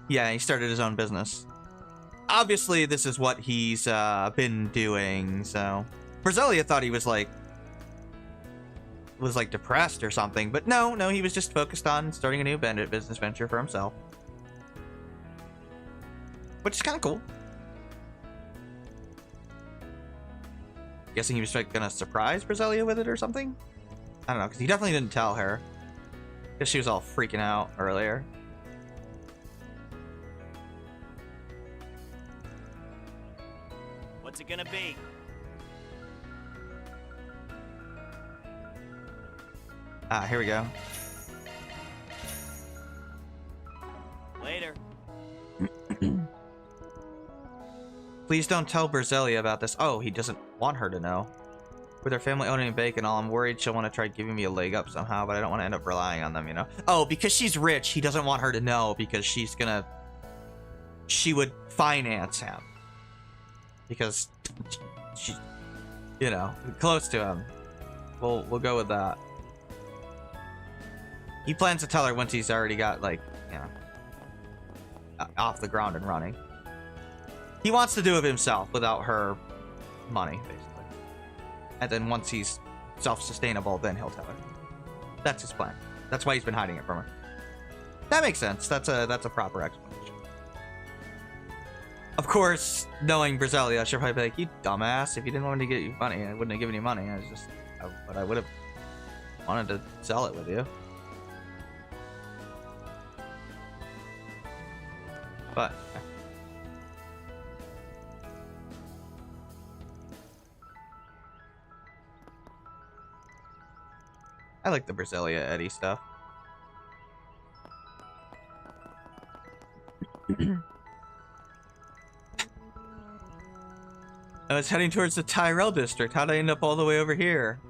Yeah, he started his own business. Obviously, this is what he's been doing. So, Brasilia thought he was like depressed or something, but no, he was just focused on starting a new business venture for himself, which is kind of cool. Guessing he was like gonna surprise Brasilia with it or something. I don't know, because he definitely didn't tell her. Guess she was all freaking out earlier. What's it gonna be? Ah, here we go. Later. Please don't tell Brasilia about this. Oh, he doesn't want her to know. With her family owning a bake and all, I'm worried she'll want to try giving me a leg up somehow, but I don't want to end up relying on them, you know? Oh, because she's rich, he doesn't want her to know because she would finance him. Because she, you know, close to him. We'll go with that. He plans to tell her once he's already got, like, you know, off the ground and running. He wants to do it himself without her money, basically. And then once he's self-sustainable, then he'll tell her. That's his plan. That's why he's been hiding it from her. That makes sense. That's a proper explanation. Of course, knowing Brasilia, she'll probably be like, you dumbass, if you didn't want me to get you money, I wouldn't have given you money. But I would have wanted to sell it with you. But I like the Brasilia Eddie stuff. I was heading towards the Tyrell district. How'd I end up all the way over here?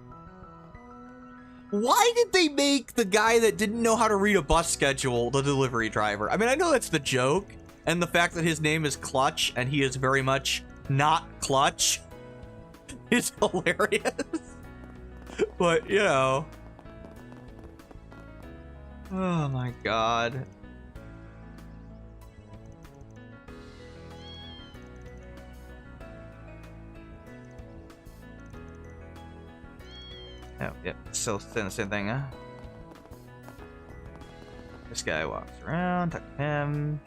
Why did they make the guy that didn't know how to read a bus schedule the delivery driver? I mean, I know that's the joke, and the fact that his name is Clutch and he is very much not Clutch is hilarious. But, you know. Oh my god. Oh, yep, still saying the same thing, huh? This guy walks around, talk to him.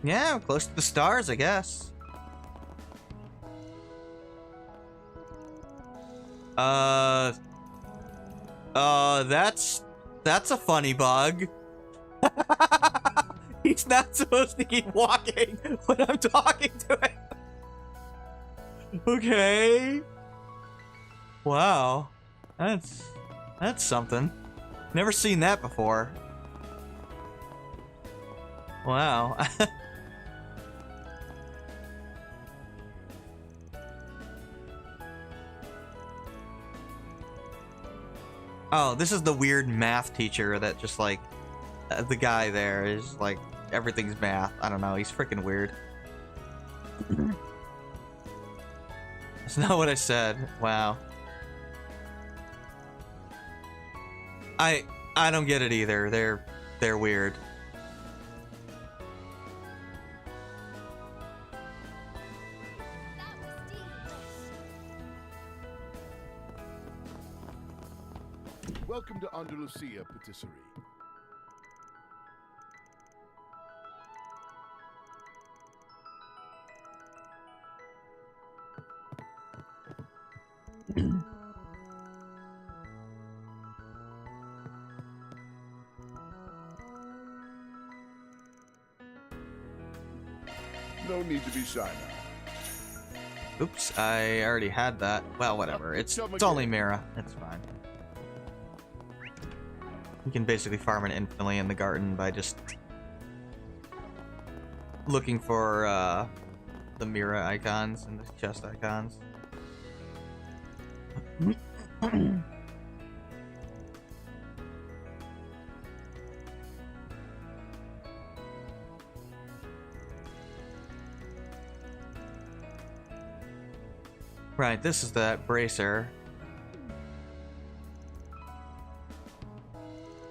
Yeah, close to the stars, I guess. That's a funny bug. He's not supposed to keep walking when I'm talking to him. Okay. Wow. That's something. Never seen that before. Wow. Oh, this is the weird math teacher that just like the guy there is like everything's math. I don't know. He's freaking weird. That's not what I said. Wow. I don't get it either. They're weird. Welcome to Andalusia Patisserie. No need to be shy now. Oops, I already had that. Well, whatever. It's only Mira. It's fine. You can basically farm it infinitely in the garden by just looking for the Mira icons and the chest icons. Right, this is that bracer.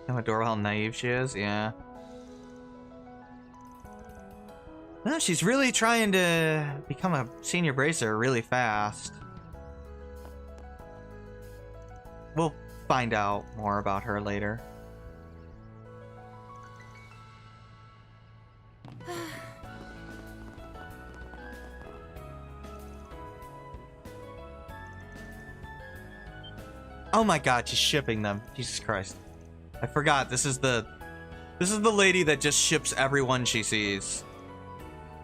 How adorable, how naive she is, yeah. No, she's really trying to become a senior bracer really fast. We'll find out more about her later. Oh my god, she's shipping them. Jesus Christ. I forgot, this is the lady that just ships everyone she sees.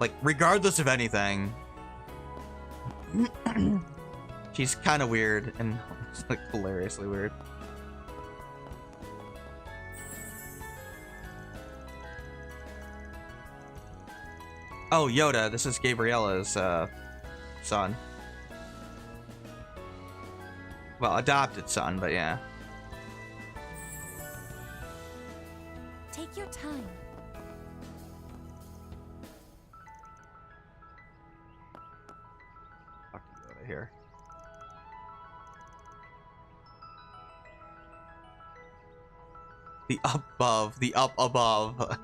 Like, regardless of anything. She's kind of weird and like hilariously weird. Oh, Yoda, this is Gabriella's son. Well, adopted son, but yeah. Take your time. Fuck Yoda here. The up above.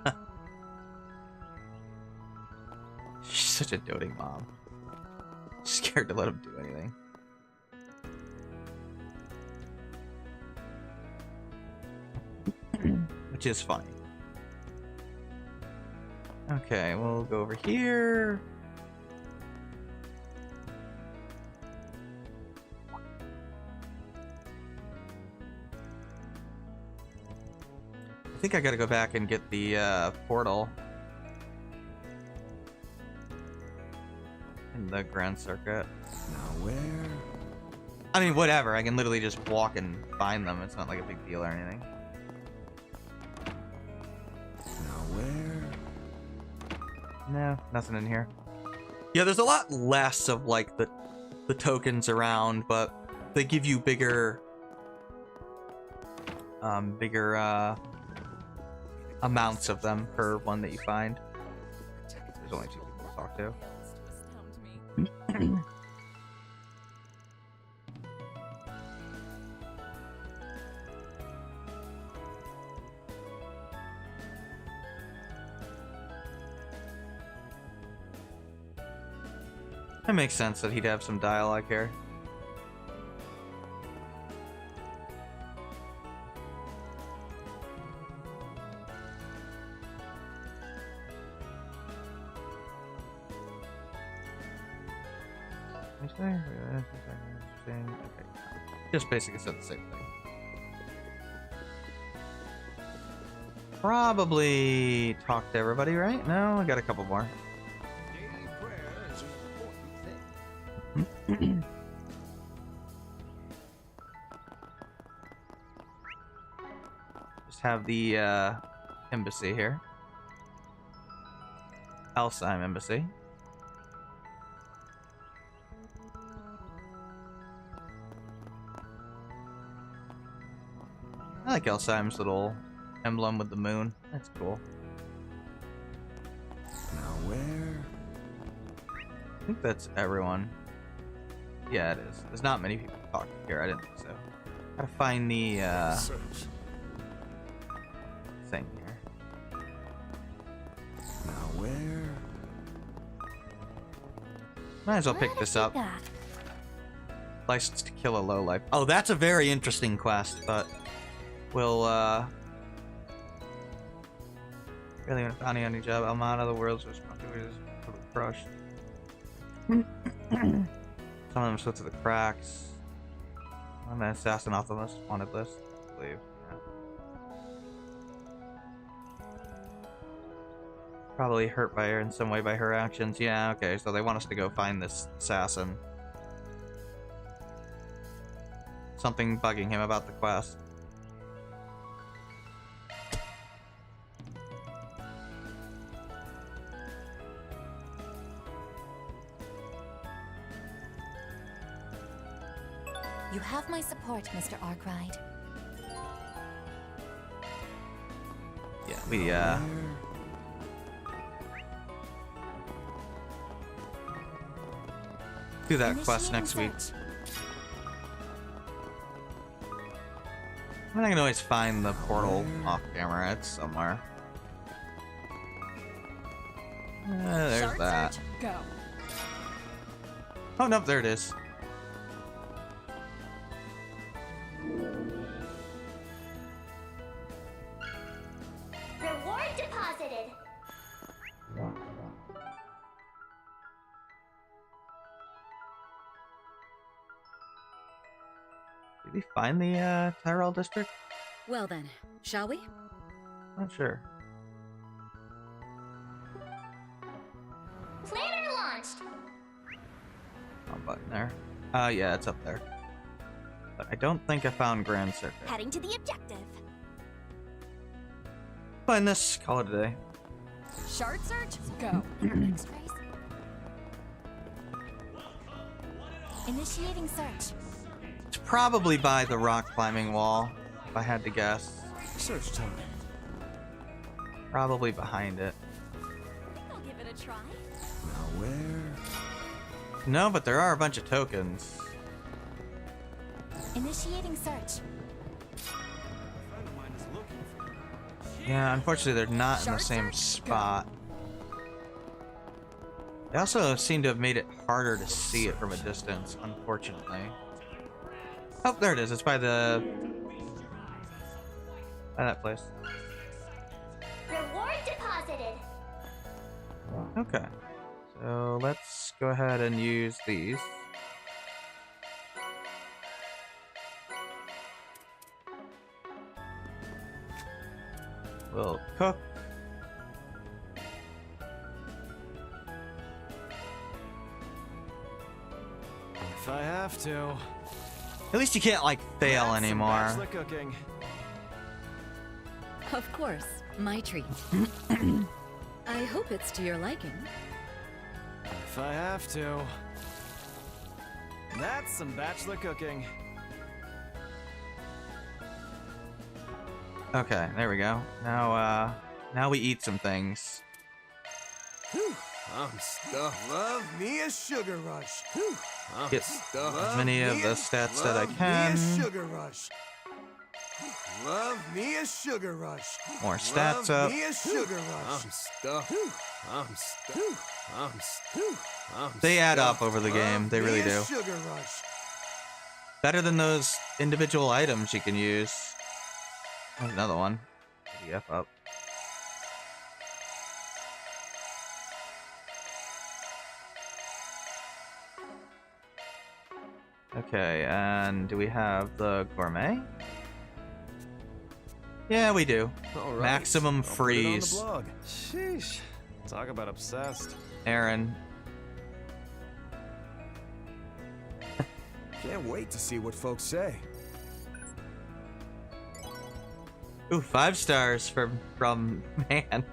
She's such a doting mom. Scared to let him do anything. Which is funny. Okay, we'll go over here. I think I gotta go back and get the portal in the Grand Circuit. Now where? I mean, whatever. I can literally just walk and find them. It's not like a big deal or anything. Now where? No, nothing in here. Yeah, there's a lot less of like the tokens around, but they give you bigger amounts of them per one that you find. There's only 2 people to talk to. That makes sense that he'd have some dialogue here. Okay. Just basically said the same thing. Probably talk to everybody, right? No, I got a couple more. Just have the embassy here. Alsheim Embassy. I like Elsime's little emblem with the moon. That's cool. Now where? I think that's everyone. Yeah, it is. There's not many people talking here. I didn't think so. Gotta find the thing here. Now where? Might as well pick this up. License to kill a lowlife. Oh, that's a very interesting quest, but we'll really want a bounty on your job. Almana, the world's responsibilities for the crushed. Some of them slip through the cracks. I'm an assassin off the most wanted list, I believe. Yeah. Probably hurt by her in some way by her actions. Yeah, okay, so they want us to go find this assassin. Something bugging him about the quest. You have my support, Mr. Arkwright. Yeah, we do that quest next week. I mean, I can always find the portal off camera. It's somewhere. There's that. Go. Oh, nope, there it is. Reward deposited. Did we find the Tyrell district? Well then, shall we? Not sure. Planner launched. Wrong button there. Yeah, it's up there. But I don't think I found Grand Circuit. Heading to the objective. Find this. Call it a day. Shard search? Go. Next race. Initiating search. It's probably by the rock climbing wall, if I had to guess. Search time. Probably behind it. I'll give it a try. Now where? No, but there are a bunch of tokens. Initiating search. Yeah, unfortunately they're not in the same spot. They also seem to have made it harder to see it from a distance, unfortunately. Oh, there it is. It's by the... by that place. Reward deposited. Okay. So let's go ahead and use these. We'll cook. If I have to. At least you can't, like, fail anymore. Bachelor cooking. Of course, my treat. I hope it's to your liking. If I have to. That's some bachelor cooking. Okay, there we go. Now, now we eat some things. Whew, I'm stuffed. Love me a sugar rush. Whew, I'm Get stuffed. as many of the stats that I can. Love me a sugar rush. Love me a sugar rush. More stats Love up. me a sugar rush. I'm stuffed. I'm stuffed. I'm stuffed. They add up over the game. They really do. Sugar rush. Better than those individual items you can use. There's another one. PDF up. Okay, and do we have the gourmet? Yeah, we do. All right. Maximum I'll put it on the freeze. blog. Sheesh. Talk about obsessed. Aaron. Can't wait to see what folks say. Ooh, 5 stars from man.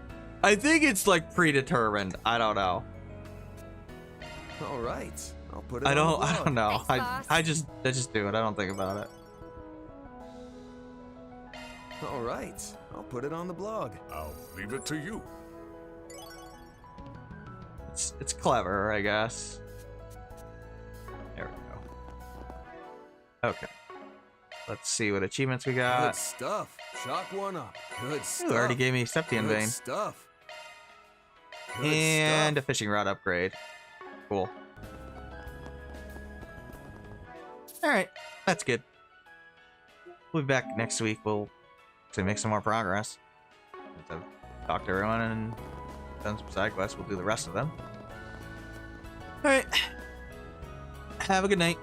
I think it's like predetermined. I don't know. All right. I'll put it I on the blog. don't know. Thanks, boss. I just do it. I don't think about it. All right, I'll put it on the blog. I'll leave it to you. It's clever, I guess. There we go. Okay. Let's see what achievements we got. Good stuff. Chalk one up. Good stuff. Ooh, already gave me Septian Good Vein. stuff. Good And stuff. a fishing rod upgrade. Cool. Alright, that's good. We'll be back next week. We'll make some more progress. Once I've talked to everyone and done some side quests, we'll do the rest of them. Alright. Have a good night.